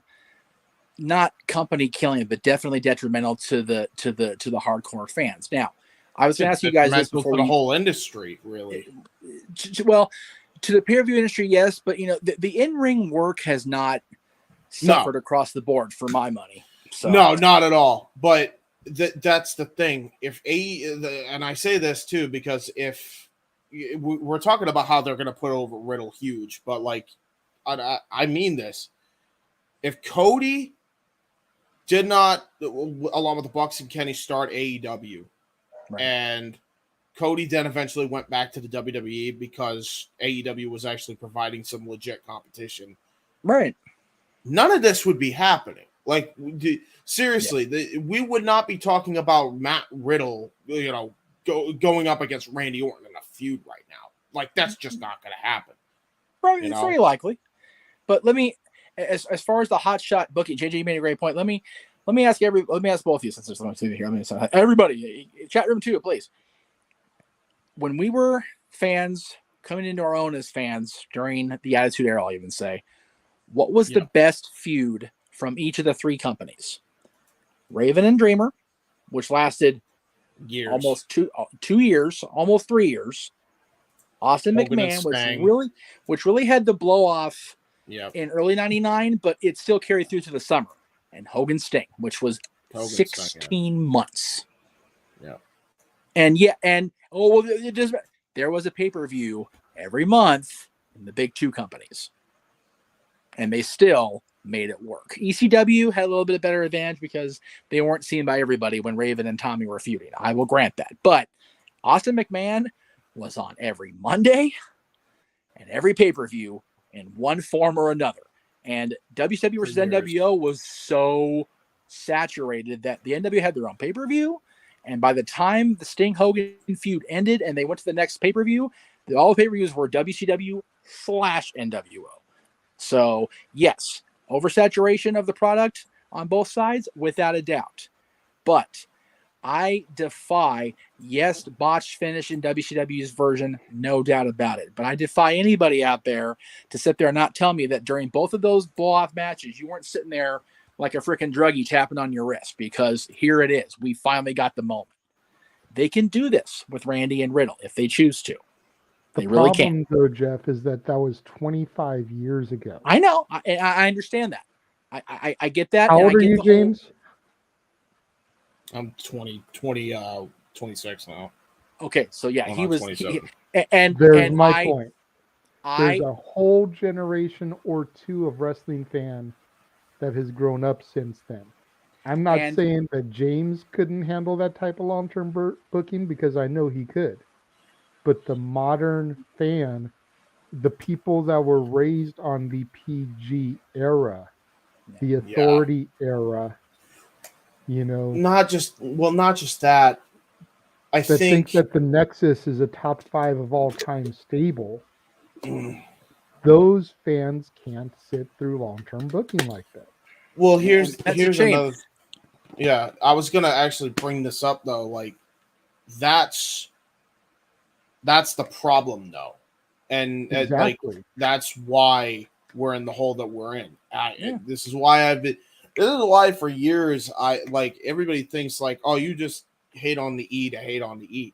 not company killing, but definitely detrimental to the hardcore fans. Now, I was going to ask you guys this before for the whole industry, really. Well, to the pay-per-view industry, yes, but the in-ring work has not suffered across the board for my money. So. No, not at all. But that's the thing. And I say this too because if we're talking about how they're going to put over Riddle huge, but like I mean this. If Cody did not, along with the Bucks and Kenny, start AEW, right, and Cody then eventually went back to the WWE because AEW was actually providing some legit competition, right? None of this would be happening. Like, seriously, we would not be talking about Matt Riddle, going up against Randy Orton in a feud right now. Like, that's just not going to happen. Right, it's very likely. But let me, as far as the hot shot booking, JJ made a great point. Let me ask both of you, since there's someone here. Everybody, chat room too, please. When we were fans coming into our own as fans during the Attitude Era, I'll even say, what was the best feud from each of the three companies? Raven and Dreamer, which lasted years, almost 2 years, almost 3 years. Austin McMahon, which really had the blow off in early '99, but it still carried through to the summer. And Hogan Sting, which was 16 months. Yeah. And there was a pay-per-view every month in the big two companies. And they still made it work. ECW had a little bit of better advantage because they weren't seen by everybody when Raven and Tommy were feuding. I will grant that. But Austin McMahon was on every Monday and every pay-per-view in one form or another. And WCW versus NWO was so saturated that the NWO had their own pay-per-view. And by the time the Sting-Hogan feud ended and they went to the next pay-per-view, all the pay-per-views were WCW/NWO. So, yes, oversaturation of the product on both sides, without a doubt. But I defy, botched finish in WCW's version, no doubt about it. But I defy anybody out there to sit there and not tell me that during both of those blow-off matches, you weren't sitting there like a freaking druggie tapping on your wrist, because here it is. We finally got the moment. They can do this with Randy and Riddle if they choose to. They really can. The problem, though, Jeff, is that was 25 years ago. I know. I understand that. I get that. How old are you, James? I'm 26 now. Okay, so he was. And there's my point. There's a whole generation or two of wrestling fan that has grown up since then. I'm not saying that James couldn't handle that type of long-term booking, because I know he could. But the modern fan, the people that were raised on the PG era, the Authority era, not just that. I think that the Nexus is a top 5 of all time stable. Those fans can't sit through long-term booking like that. Well, here's another. Yeah, I was gonna actually bring this up though. Like, that's the problem though, and exactly. that's why we're in the hole that we're in. This is why I've been. This is why for years everybody thinks like, oh, you just hate on the E to hate on the E.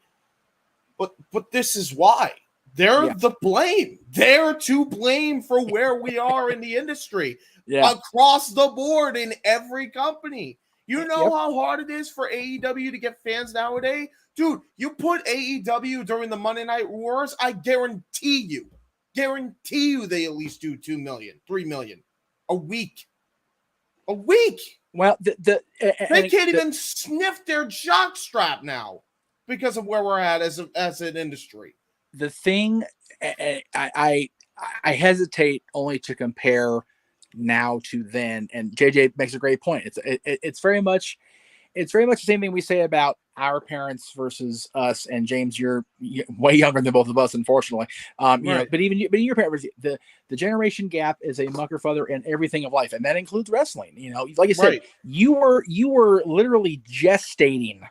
But this is why. They're the blame. They're to blame for where we are in the industry. Across the board in every company. You know how hard it is for AEW to get fans nowadays? Dude, you put AEW during the Monday Night Wars, I guarantee you they at least do 2 million, 3 million a week. A week. Well, they can't even sniff their jockstrap now because of where we're at as an industry. The thing, I hesitate only to compare now to then, and JJ makes a great point. It's very much the same thing we say about our parents versus us. And James, you're way younger than both of us, unfortunately. You know, but even your parents, the generation gap is a mucker further in everything of life, and that includes wrestling. You know, like I said, you were literally gestating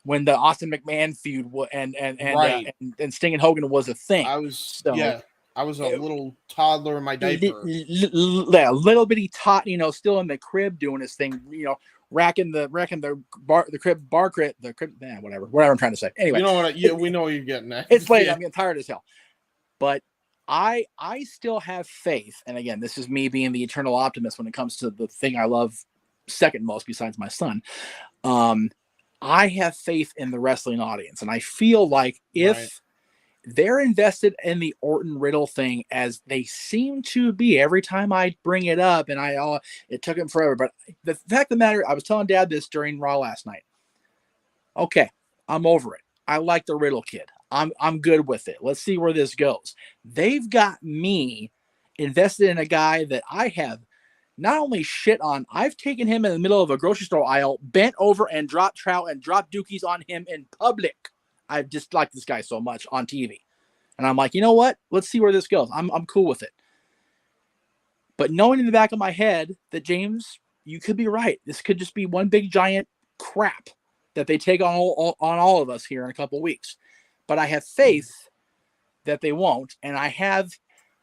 when the Austin McMahon feud and Sting and Hogan was a thing. I was a little toddler in my diaper. A little bitty tot, you know, still in the crib doing his thing, you know, racking the crib, whatever I'm trying to say. Anyway, you know what? We know what you're getting at. It's late. I'm getting tired as hell. But I still have faith. And again, this is me being the eternal optimist when it comes to the thing I love second most besides my son. I have faith in the wrestling audience, and I feel like if they're invested in the Orton Riddle thing, as they seem to be every time I bring it up, and it took him forever. But the fact of the matter, I was telling Dad this during Raw last night. Okay, I'm over it. I like the Riddle kid. I'm good with it. Let's see where this goes. They've got me invested in a guy that I have not only shit on, I've taken him in the middle of a grocery store aisle, bent over and dropped trout and dropped dookies on him in public. I just like this guy so much on TV. And I'm like, you know what? Let's see where this goes. I'm cool with it. But knowing in the back of my head that, James, you could be right. This could just be one big giant crap that they take on all of us here in a couple of weeks. But I have faith that they won't. And I have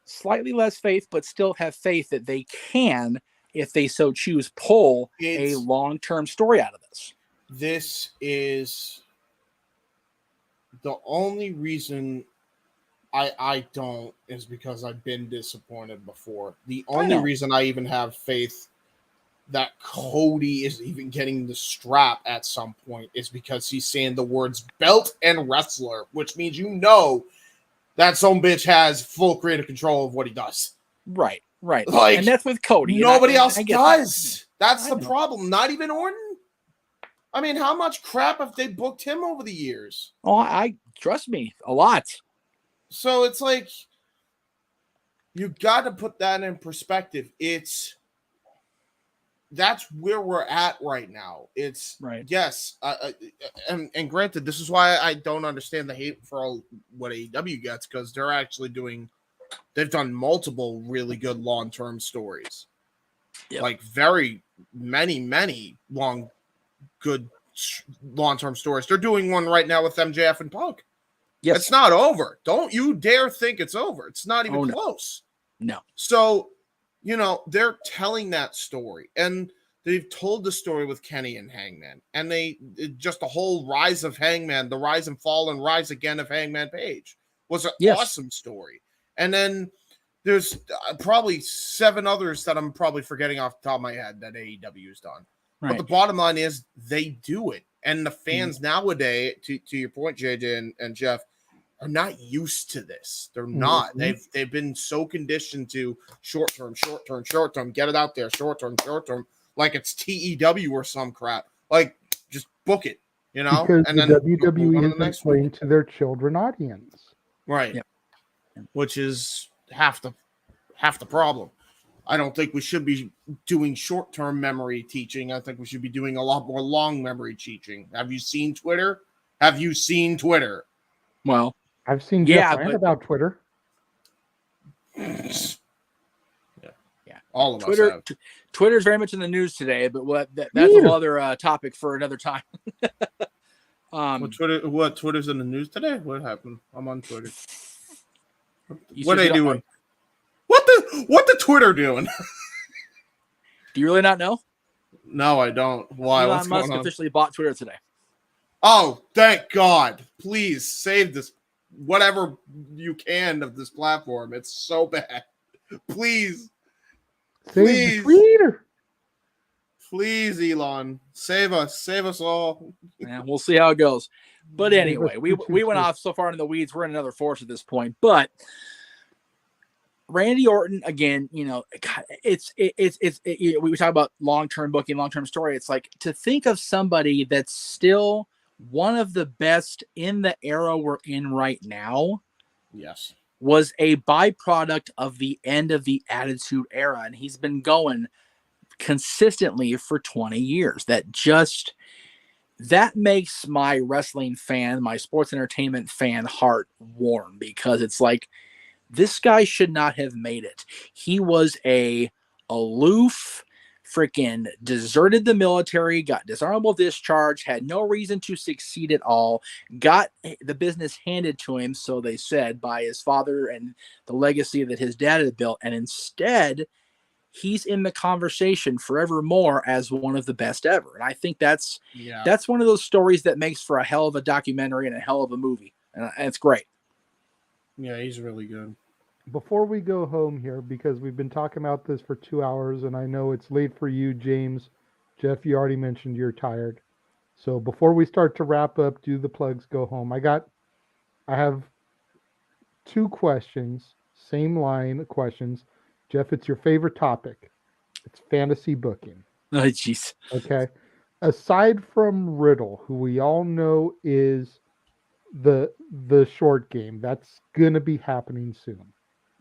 slightly less faith, but still have faith that they can, if they so choose, pull a long-term story out of this. This is the only reason I don't is because I've been disappointed before. The only reason I even have faith that Cody is even getting the strap at some point is because he's saying the words belt and wrestler, which means that some bitch has full creative control of what he does. Right. Like, and that's with Cody. Nobody else does. That's the problem. Not even Orton. I mean, how much crap have they booked him over the years? Oh, I trust me, a lot. So it's like, you got to put that in perspective. That's where we're at right now. It's yes. And granted, this is why I don't understand the hate for all what AEW gets, because they've done multiple really good long-term stories. Yep. Like very many good long-term stories. They're doing one right now with MJF and Punk. Yes. It's not over. Don't you dare think it's over. It's not even close. No. So, they're telling that story, and they've told the story with Kenny and Hangman, and just the whole rise of Hangman, the rise and fall and rise again of Hangman Page was an awesome story. And then there's probably 7 others that I'm probably forgetting off the top of my head that AEW has done. Right. But the bottom line is they do it. And the fans nowadays, to your point, JJ and Jeff, are not used to this. They're not. They've been so conditioned to short term, get it out there, short term, like it's TEW or some crap. Like, just book it, Because and then WWE is playing to their children audience. Right. Yep. Which is half the problem. I don't think we should be doing short-term memory teaching. I think we should be doing a lot more long memory teaching. Have you seen Twitter? Well, I've seen Jeff rant about Twitter. Yeah. All of Twitter, us have. Twitter's very much in the news today, but that's a whole other topic for another time. Twitter's in the news today? What happened? I'm on Twitter. What are they doing? What the Twitter doing? Do you really not know? No, I don't. Why? Elon What's Musk going on? officially bought Twitter today. Oh, thank God. Please save this, whatever you can of this platform. It's so bad. Please. Save the Twitter. Please, Elon. Save us. Save us all. Yeah, we'll see how it goes. But anyway, we went off so far in the weeds. We're in another force at this point. But Randy Orton, again, we talk about long-term booking, long-term story. It's like to think of somebody that's still one of the best in the era we're in right now. Yes. Was a byproduct of the end of the Attitude Era. And he's been going consistently for 20 years. That makes my wrestling fan, my sports entertainment fan heart warm, because it's like, this guy should not have made it. He was a aloof, freaking deserted the military, got dishonorable discharge, had no reason to succeed at all, got the business handed to him, so they said, by his father and the legacy that his dad had built. And instead, he's in the conversation forevermore as one of the best ever. And I think that's one of those stories that makes for a hell of a documentary and a hell of a movie. And it's great. Yeah, he's really good. Before we go home here, because we've been talking about this for 2 hours, and I know it's late for you, James. Jeff, you already mentioned you're tired. So before we start to wrap up, do the plugs, go home. I have 2 questions, same line of questions. Jeff, it's your favorite topic. It's fantasy booking. Oh, jeez. Okay. Aside from Riddle, who we all know is the short game, that's going to be happening soon.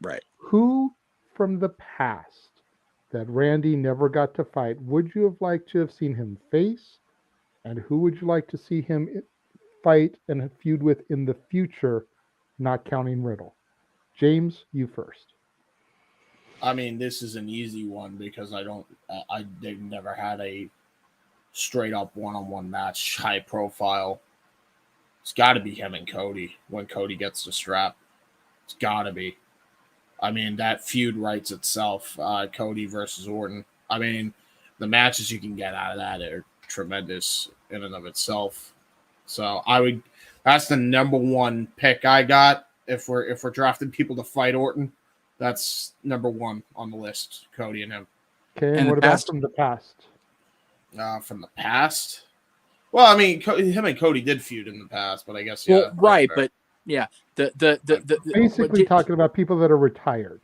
Right. Who from the past that Randy never got to fight would you have liked to have seen him face? And who would you like to see him fight and feud with in the future, not counting Riddle? James, you first. I mean, this is an easy one because they've never had a straight up one-on-one match, high profile. It's got to be him and Cody when Cody gets the strap. It's got to be. I mean, that feud writes itself. Cody versus Orton. I mean, the matches you can get out of that are tremendous in and of itself. So that's the number one pick I got. If we're drafting people to fight Orton, that's number one on the list. Cody and him. Okay, and what about from the past? From the past? Well, I mean, him and Cody did feud in the past, but I guess right, but yeah, basically talking about people that are retired.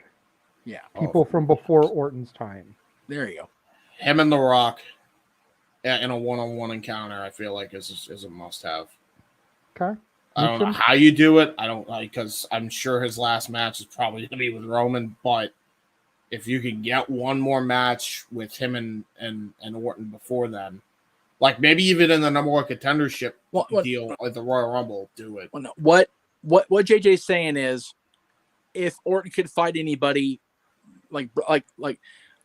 Yeah, people from before Orton's time. There you go. Him and The Rock in a one-on-one encounter, I feel like is a must-have. Okay. I don't know how you do it. I don't like, because I'm sure his last match is probably going to be with Roman, but if you can get one more match with him and Orton before then, like maybe even in the number one contendership deal at the Royal Rumble, do it. Well, no, what JJ's saying is, if Orton could fight anybody, like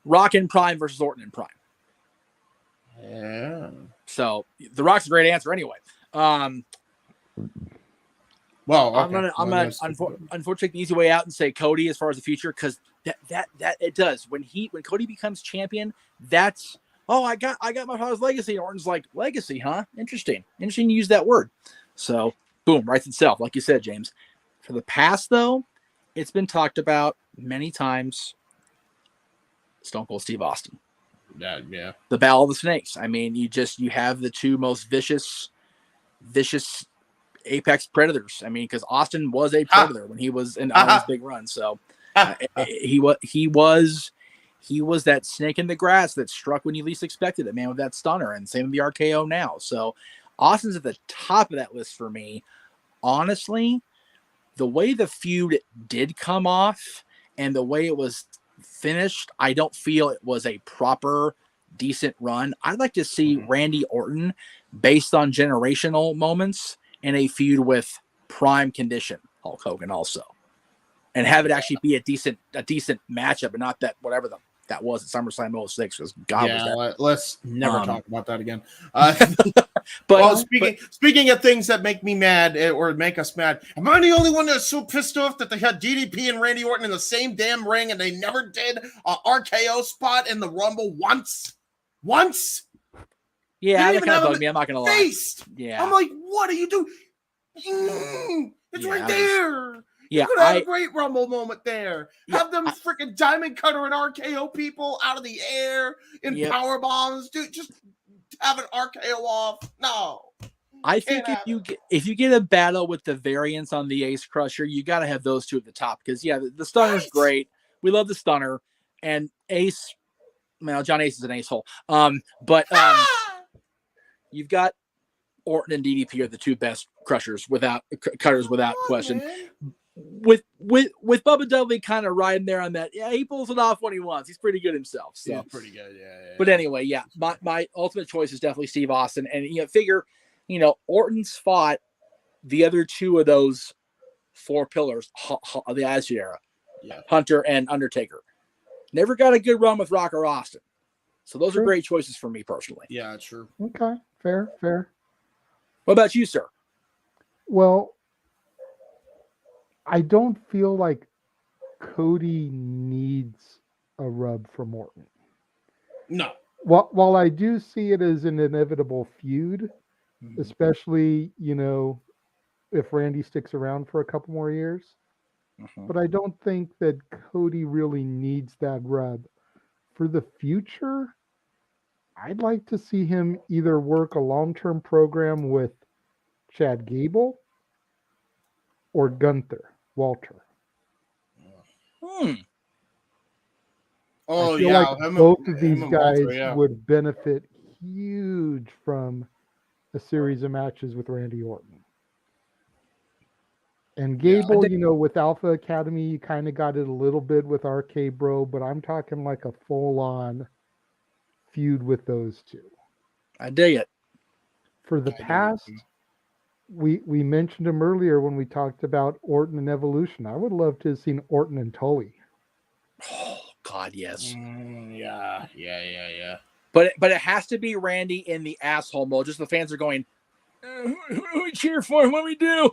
Rock in Prime versus Orton in Prime. Yeah. So The Rock's a great answer anyway. Well, okay. I'm gonna unfortunately take the easy way out and say Cody as far as the future, because that it does when Cody becomes champion. That's I got my father's legacy. Orton's like, legacy, huh? Interesting to use that word. So boom, writes itself, like you said, James. For the past though, it's been talked about many times. Stone Cold Steve Austin. Yeah. The Battle of the Snakes. I mean, you have the two most vicious apex predators. I mean, because Austin was a predator when he was on his big run. So he was that snake in the grass that struck when you least expected it, man, with that stunner, and same with the RKO now. So Austin's at the top of that list for me. Honestly, the way the feud did come off and the way it was finished, I don't feel it was a proper, decent run. I'd like to see Randy Orton, based on generational moments, in a feud with prime condition Hulk Hogan also, and have it actually be a decent matchup, and not that whatever that was at SummerSlam 06. Was that. Let's never talk about that again. Speaking of things that make me mad or make us mad, am I the only one that's so pissed off that they had DDP and Randy Orton in the same damn ring and they never did a RKO spot in the Rumble once? once. Yeah, that kind of bugged me. I'm not gonna lie. Yeah, I'm like, what are you doing? It's right there. Yeah, you could have a great Rumble moment there. Have them freaking diamond cutter and RKO people out of the air in power bombs, dude. Just have an RKO off. No. I think if you get a battle with the variants on the Ace Crusher, you got to have those two at the top because the stunner's great. We love the stunner and Ace. Well, John Ace is an ace hole. But you've got Orton and DDP are the two best cutters without question. Man. With Bubba Dudley kind of riding there on that. Yeah, he pulls it off when he wants. He's pretty good himself. So he's pretty good. Yeah. But anyway, my ultimate choice is definitely Steve Austin, and figure. Orton's fought the other two of those four pillars of the Attitude Era, Hunter and Undertaker. Never got a good run with Rock or Austin. So those are great choices for me personally. Yeah, true. Okay, fair. What about you, sir? Well, I don't feel like Cody needs a rub from Orton. No. While I do see it as an inevitable feud, especially, if Randy sticks around for a couple more years. But I don't think that Cody really needs that rub. For the future, I'd like to see him either work a long-term program with Chad Gable or Gunther Walter. Oh, I feel like both of these guys would benefit huge from a series of matches with Randy Orton. And Gable, with Alpha Academy, you kind of got it a little bit with RK Bro, but I'm talking like a full-on feud with those two. I dig it. For the past, we mentioned him earlier when we talked about Orton and Evolution. I would love to have seen Orton and Tully. Oh, God, yes. Yeah. But it has to be Randy in the asshole mode. Just the fans are going, who do we cheer for? What do we do?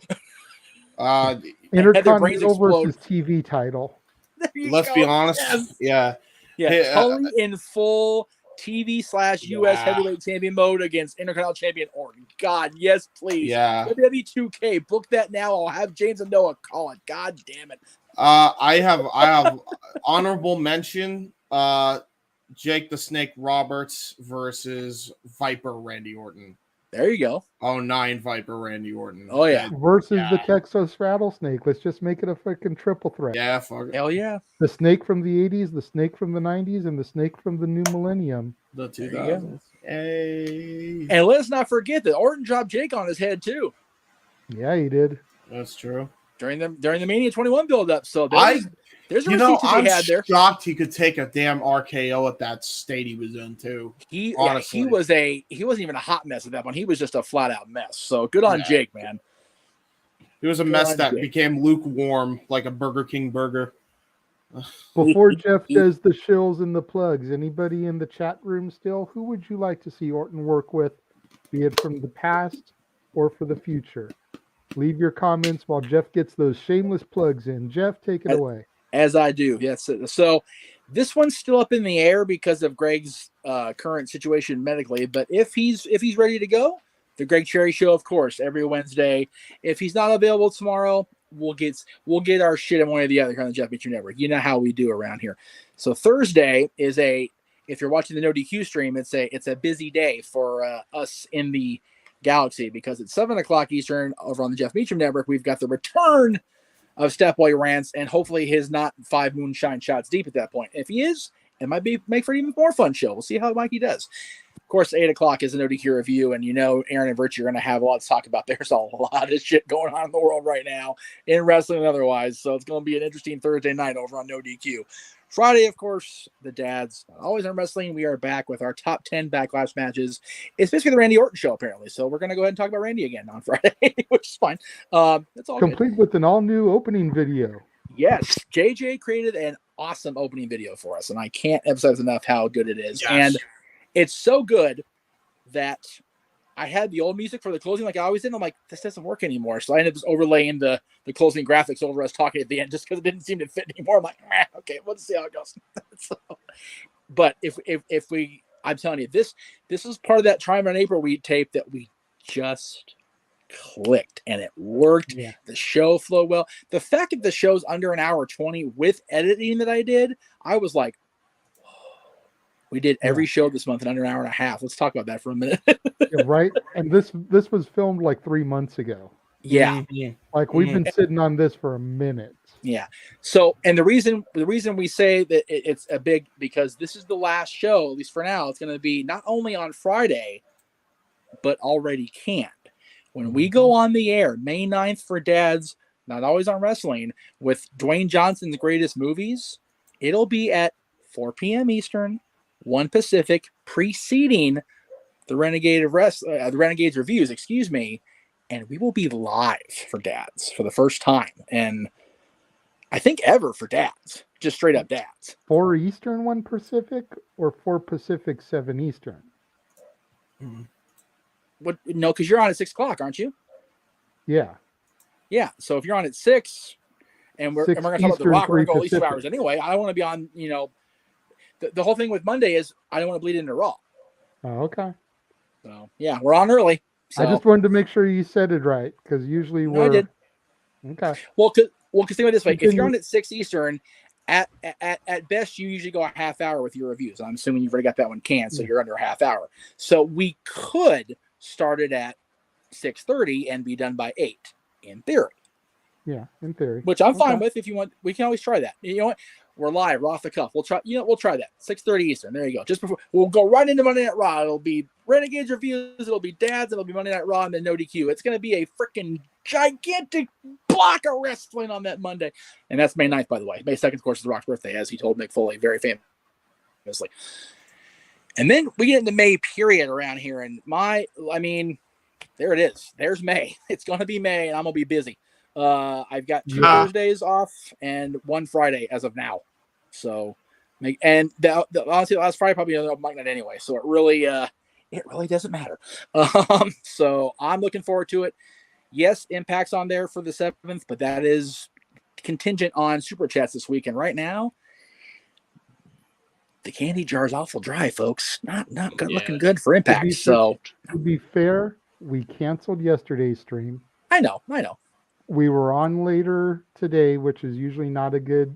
Intercontinental versus TV title. Let's be honest. Yes. Yeah. Tully in full TV/US heavyweight champion mode against Intercontinental champion Orton. God, yes, please. Yeah. WWE 2K, book that now. I'll have James and Noah call it. God damn it. I have honorable mention. Jake the Snake Roberts versus Viper Randy Orton. There you go. 09 Viper Randy Orton. Oh, yeah. Versus the Texas Rattlesnake. Let's just make it a freaking triple threat. Yeah, fuck it. Hell yeah. The snake from the 80s, the snake from the 90s, and the snake from the new millennium. The 2000s. Hey. And let's not forget that Orton dropped Jake on his head, too. Yeah, he did. That's true. During the Mania 21 build-up. So there's a receipt to be had there. I'm shocked he could take a damn RKO at that state he was in too. He wasn't even a hot mess at that point. He was just a flat out mess. So good on Jake, man. He was a mess that became lukewarm like a Burger King burger. Before Jeff does the shills and the plugs, anybody in the chat room still? Who would you like to see Orton work with, be it from the past or for the future? Leave your comments while Jeff gets those shameless plugs in. Jeff, take it away. As I do, yes. So this one's still up in the air because of Greg's current situation medically. But if he's ready to go, the Greg Cherry Show, of course, every Wednesday. If he's not available tomorrow, we'll get our shit in one or the other on the Jeff Meacham Network. You know how we do around here. So Thursday is if you're watching the No DQ stream, it's a busy day for us in the galaxy because it's 7:00 Eastern over on the Jeff Meacham Network. We've got the return of Stat Boy Rants, and hopefully he's not 5 moonshine shots deep at that point. If he is, it might make for an even more fun show. We'll see how Mikey does. Of course, 8:00 is an ODQ review, and Aaron and Virtue are going to have a lot to talk about. There's a lot of shit going on in the world right now, in wrestling and otherwise, so it's going to be an interesting Thursday night over on No DQ. Friday, of course, the dads, always on wrestling. We are back with our top 10 backlash matches. It's basically the Randy Orton show, apparently. So we're going to go ahead and talk about Randy again on Friday, which is fine. That's all complete with an all-new opening video. Yes, JJ created an awesome opening video for us, and I can't emphasize enough how good it is. Yes. And it's so good that I had the old music for the closing like I always did. I'm like, this doesn't work anymore. So I ended up just overlaying the closing graphics over us talking at the end just because it didn't seem to fit anymore. I'm like, okay, let's see how it goes. But if we I'm telling you, this is part of that Triumph in April we tape that we just clicked and it worked. Yeah. The show flowed well. The fact that the show's under an hour 20 with editing that I did, I was like, we did every show this month in under an hour and a half. Let's talk about that for a minute. Yeah, right. And this was filmed like 3 months ago. Yeah. Like we've been sitting on this for a minute. Yeah. So, and the reason we say that it's a big, because this is the last show, at least for now, it's going to be not only on Friday, but already canned. When we go on the air, May 9th for Dads, Not Always on Wrestling, with Dwayne Johnson's Greatest Movies, it'll be at 4 p.m. Eastern, 1 Pacific, preceding the Renegades reviews, excuse me, and we will be live for Dads for the first time, and I think ever for Dads, just straight up Dads. 4 Eastern, 1 Pacific, or 4 Pacific, 7 Eastern? What? No, because you're on at 6 o'clock, aren't you? Yeah. Yeah. So if you're on at 6, and we're going to talk about The Rock, we're going to go at least 2 hours anyway. I don't want to be on. The whole thing with Monday is I don't want to bleed into Raw. Oh, okay. So yeah, we're on early. So. I just wanted to make sure you said it right, because usually I did. Okay. Well, because think of it this way: if you're on at 6 Eastern, at best you usually go a half hour with your reviews. I'm assuming you've already got that one canned, so you're under a half hour. So we could start it at 6:30 and be done by 8, in theory. Yeah, in theory. Which I'm fine with. If you want, we can always try that. You know what? We're live, we're off the cuff. We'll try. We'll try that. 6:30 Eastern. There you go. Just before we'll go right into Monday Night Raw. It'll be Renegades reviews. It'll be Dads. It'll be Monday Night Raw, and then No DQ. It's going to be a freaking gigantic block of wrestling on that Monday, and that's May 9th, by the way. May 2nd, of course, is The Rock's birthday, as he told Mick Foley very famously. And then we get into May period around here, and there it is. There's May. It's going to be May, and I'm going to be busy. I've got 2 Thursdays off and 1 Friday as of now. So, and honestly, the last Friday probably another mic night anyway. So it really doesn't matter. So I'm looking forward to it. Yes, Impact's on there for the 7th, but that is contingent on super chats this week. And right now, the candy jar is awful dry, folks. Not good, looking good for Impact. To be fair, we canceled yesterday's stream. I know. We were on later today, which is usually not a good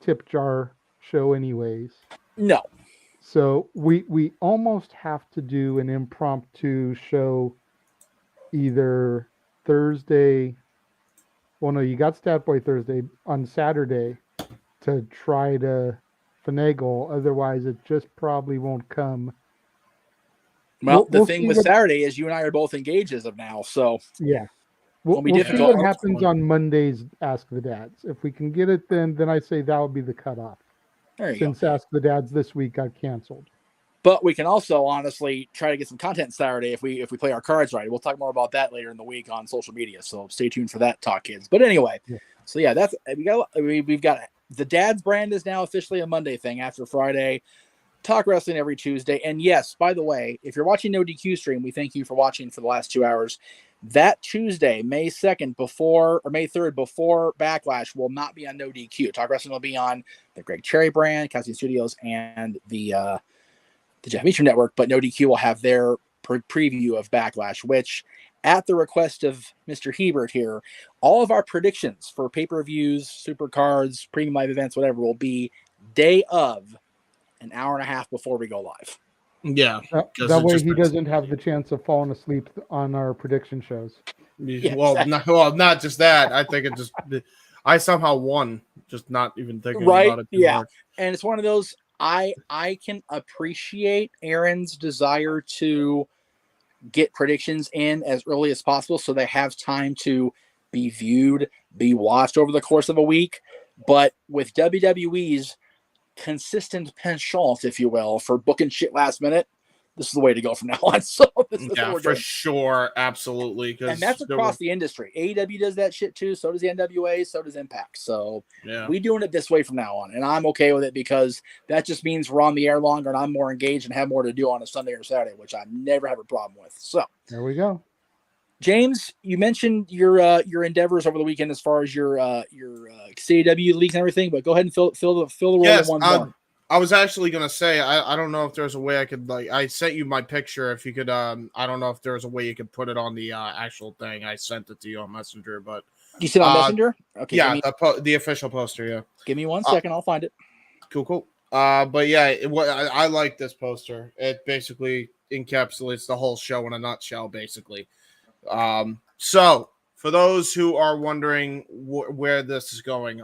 tip jar show anyways. No. So we almost have to do an impromptu show either Thursday. Well, no, you got Stat Boy Thursday on Saturday to try to finagle. Otherwise, it just probably won't come. Well, the thing with Saturday is you and I are both engaged as of now. So yeah. We'll see what happens on Monday's Ask the Dads. If we can get it, then I say that would be the cutoff. There you Since go. Ask the Dads this week got canceled. But we can also honestly try to get some content Saturday if we play our cards right. We'll talk more about that later in the week on social media. So stay tuned for that talk, kids. But anyway, So yeah, we've got the Dads brand is now officially a Monday thing after Friday. Talk wrestling every Tuesday. And yes, by the way, if you're watching No DQ stream, we thank you for watching for the last 2 hours. That Tuesday, May 2nd, May 3rd, before Backlash, will not be on No DQ. Talk Wrestling will be on the Greg Cherry brand, Cassie Studios, and the Jeff Meacham Network. But No DQ will have their preview of Backlash, which, at the request of Mr. Hebert here, all of our predictions for pay-per-views, supercards, premium live events, whatever, will be day of, an hour and a half before we go live. Yeah. That way he doesn't have the chance of falling asleep on our prediction shows. Yeah, not just that. I think I somehow won, just not even thinking about it too much. And it's one of those, I can appreciate Aaron's desire to get predictions in as early as possible so they have time to be viewed, be watched over the course of a week. But with WWE's consistent penchant, if you will, for booking shit last minute, this is the way to go from now on. So this is what we're doing. Sure, absolutely. And that's across the industry. AEW does that shit too. So does the NWA. So does Impact. So we're doing it this way from now on, and I'm okay with it because that just means we're on the air longer, and I'm more engaged and have more to do on a Sunday or Saturday, which I never have a problem with. So there we go. James, you mentioned your endeavors over the weekend as far as your CAW leagues and everything, but go ahead and fill the roll in one more. I was actually gonna say I don't know if there's a way I could I sent you my picture. If you could I don't know if there's a way you could put it on the actual thing. I sent it to you on Messenger, but you sent on Messenger? Okay, yeah, the official poster. Yeah, give me 1 second. I'll find it. Cool. But yeah, I like this poster. It basically encapsulates the whole show in a nutshell, basically. So for those who are wondering where this is going,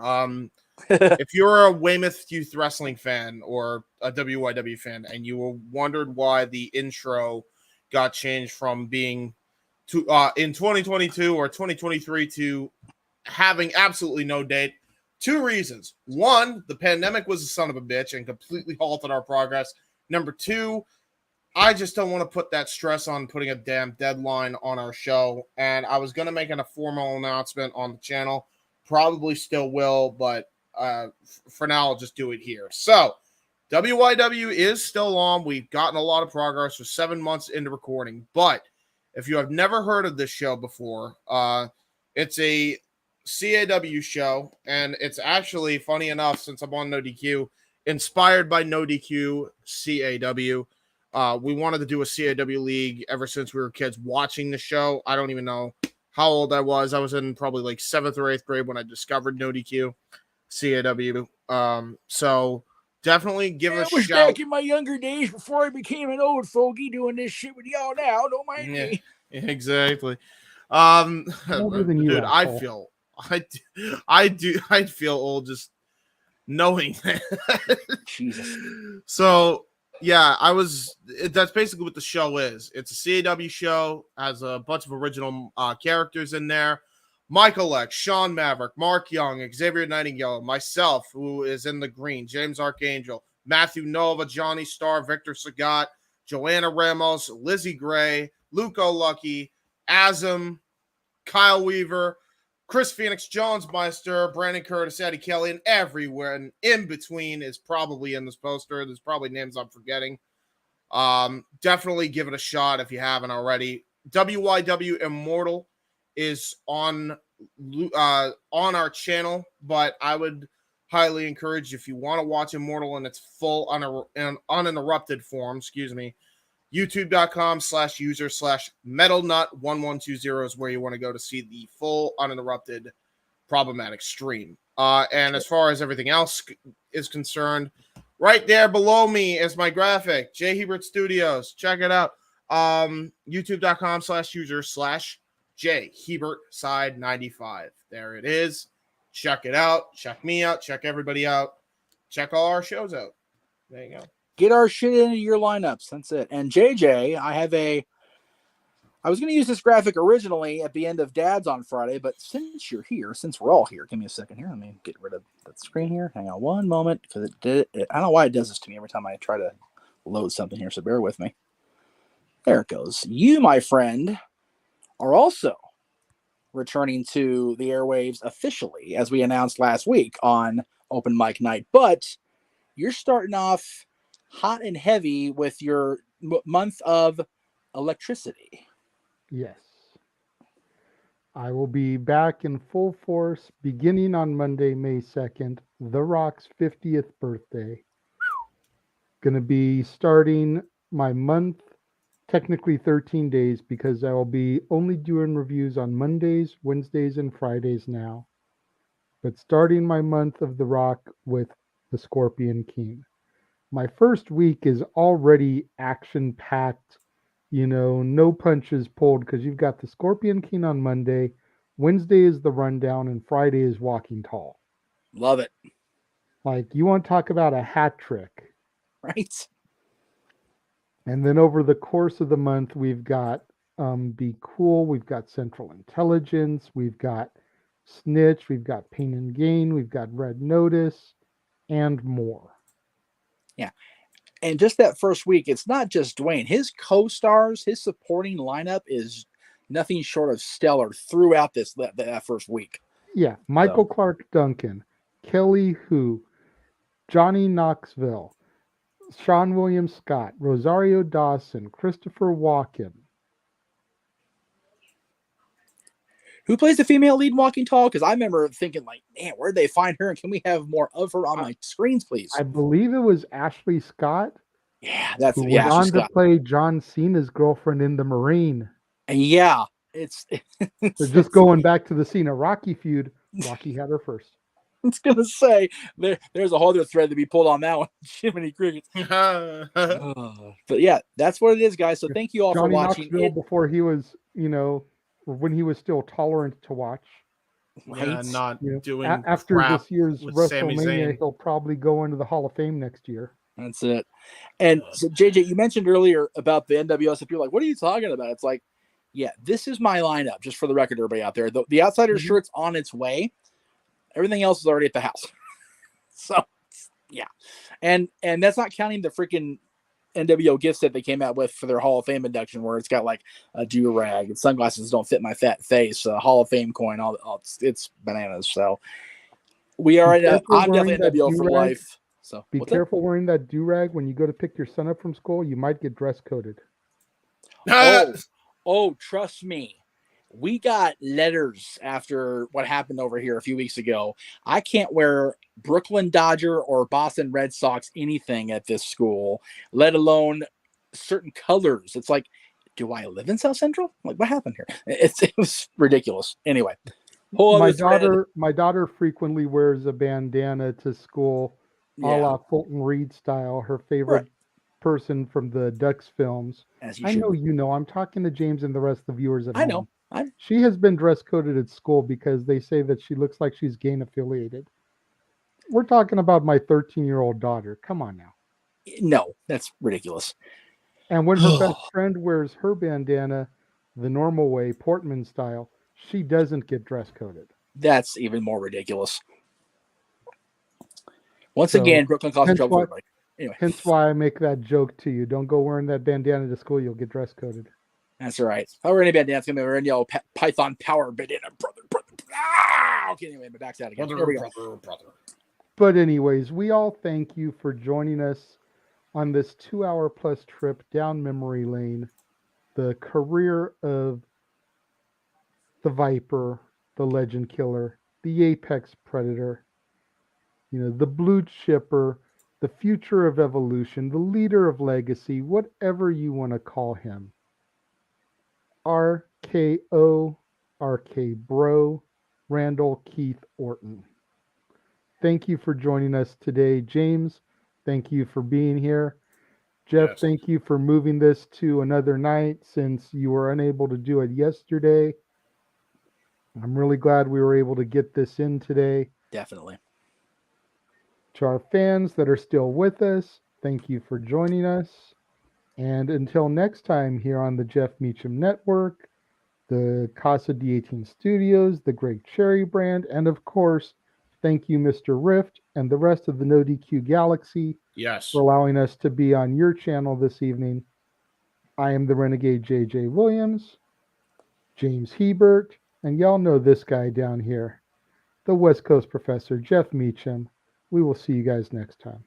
if you're a Weymouth Youth Wrestling fan or a WYW fan, and you wondered why the intro got changed from being to in 2022 or 2023 to having absolutely no date, 2 reasons. 1, the pandemic was a son of a bitch and completely halted our progress. Number 2, I just don't want to put that stress on putting a damn deadline on our show. And I was going to make a formal announcement on the channel. Probably still will, but for now, I'll just do it here. So, WYW is still on. We've gotten a lot of progress. We're 7 months into recording. But if you have never heard of this show before, it's a CAW show. And it's actually, funny enough, since I'm on No DQ, inspired by No DQ CAW. We wanted to do a CAW league ever since we were kids watching the show. I don't even know how old I was. I was in probably like 7th or 8th grade when I discovered No DQ CAW. So definitely give a shout. I was back in my younger days before I became an old fogey doing this shit with y'all now. Don't mind me. Exactly. Dude, I feel old just knowing that. Jesus. So yeah, that's basically what the show is. It's a CAW show, has a bunch of original characters in there. Michael X, Sean Maverick, Mark Young, Xavier Nightingale, myself, who is in the green, James Archangel, Matthew Nova, Johnny Starr, Victor Sagat, Joanna Ramos, Lizzie Gray, Luke O'Lucky, Azam, Kyle Weaver, Chris Phoenix, Jones Meister, Brandon Curtis, Eddie Kelly, and everywhere and in between is probably in this poster. There's probably names I'm forgetting. Definitely give it a shot if you haven't already. WYW Immortal is on our channel, but I would highly encourage, if you want to watch Immortal in its full uninterrupted form, youtube.com/user/metalnut1120 is where you want to go to see the full uninterrupted problematic stream. And as far as everything else is concerned, right there below me is my graphic, J Hebert Studios. Check it out. youtube.com/user/J Hebert Side 95. There it is. Check it out. Check me out. Check everybody out. Check all our shows out. There you go. Get our shit into your lineups. That's it. And JJ, I was going to use this graphic originally at the end of Dad's on Friday, but since you're here, since we're all here, give me a second here. Let me get rid of that screen here. Hang on one moment, because I don't know why it does this to me every time I try to load something here, so bear with me. There it goes. You, my friend, are also returning to the airwaves officially, as we announced last week on Open Mic Night, but you're starting off hot and heavy with your month of electricity. Yes. I will be back in full force beginning on Monday, May 2nd, The Rock's 50th birthday. Going to be starting my month, technically 13 days, because I will be only doing reviews on Mondays, Wednesdays, and Fridays now. But starting my month of The Rock with the Scorpion King. My first week is already action-packed, no punches pulled, because you've got the Scorpion King on Monday, Wednesday is the rundown, and Friday is Walking Tall. Love it. Like, you want to talk about a hat trick. Right. And then over the course of the month, we've got Be Cool, we've got Central Intelligence, we've got Snitch, we've got Pain and Gain, we've got Red Notice, and more. Yeah. And just that first week, it's not just Dwayne. His co-stars, his supporting lineup is nothing short of stellar throughout that first week. Yeah. Michael Clark Duncan, Kelly Hu, Johnny Knoxville, Sean William Scott, Rosario Dawson, Christopher Walken. Who plays the female lead in Walking Tall? Because I remember thinking, like, man, where'd they find her? And can we have more of her on my screens, please? I believe it was Ashley Scott. Yeah, that's who went on to play John Cena's girlfriend in The Marine. And yeah, so just going back to the Cena Rocky feud, Rocky had her first. I was gonna say there's a whole other thread to be pulled on that one. Jiminy Crickets. But yeah, that's what it is, guys. So thank you all Johnny for watching. Knoxville before he was, when he was still tolerant to watch. Right? Yeah, not doing after crap this year's WrestleMania, he'll probably go into the Hall of Fame next year. That's it. And so JJ, you mentioned earlier about the NWS. If you're like, what are you talking about? It's like, yeah, this is my lineup. Just for the record, everybody out there, the Outsider shirt's on its way. Everything else is already at the house. So, yeah. And that's not counting the freaking NWO gift set they came out with for their Hall of Fame induction, where it's got like a do-rag and sunglasses don't fit my fat face, a Hall of Fame coin, all it's bananas. So we are I'm definitely NWO for life. So be careful wearing that do-rag when you go to pick your son up from school. You might get dress coded. Oh, trust me. We got letters after what happened over here a few weeks ago. I can't wear Brooklyn Dodger or Boston Red Sox anything at this school, let alone certain colors. It's like, do I live in South Central? Like, what happened here? It was ridiculous. Anyway, my daughter frequently wears a bandana to school, a la Fulton Reed style. Her favorite person from the Ducks films. I know you know. I'm talking to James and the rest of the viewers at home. I know. She has been dress coded at school because they say that she looks like she's gang affiliated. We're talking about my 13-year-old daughter. Come on now. No, that's ridiculous. And when her best friend wears her bandana the normal way, Portman style, she doesn't get dress coded. That's even more ridiculous. Once again, Brooklyn causing trouble for everybody. Anyway. Hence why I make that joke to you. Don't go wearing that bandana to school. You'll get dress coded. That's all right. If I wear any bandana, it's going to be wearing yellow Python power bandana. Brother. Okay, anyway, my back's out again. Brother. But anyways, we all thank you for joining us on this 2-hour-plus trip down memory lane. The career of the Viper, the Legend Killer, the Apex Predator, the Blue Chipper, the future of evolution, the leader of legacy, whatever you want to call him. RKO, RK Bro, Randall Keith Orton. Thank you for joining us today. James, thank you for being here. Jeff, thank you for moving this to another night since you were unable to do it yesterday. I'm really glad we were able to get this in today. Definitely. To our fans that are still with us, thank you for joining us. And until next time here on the Jeff Meacham Network, the Casa D18 Studios, the Greg Cherry brand, and of course, thank you, Mr. Rift, and the rest of the No DQ Galaxy for allowing us to be on your channel this evening. I am the Renegade JJ Williams, James Hebert, and y'all know this guy down here, the West Coast Professor, Jeff Meacham. We will see you guys next time.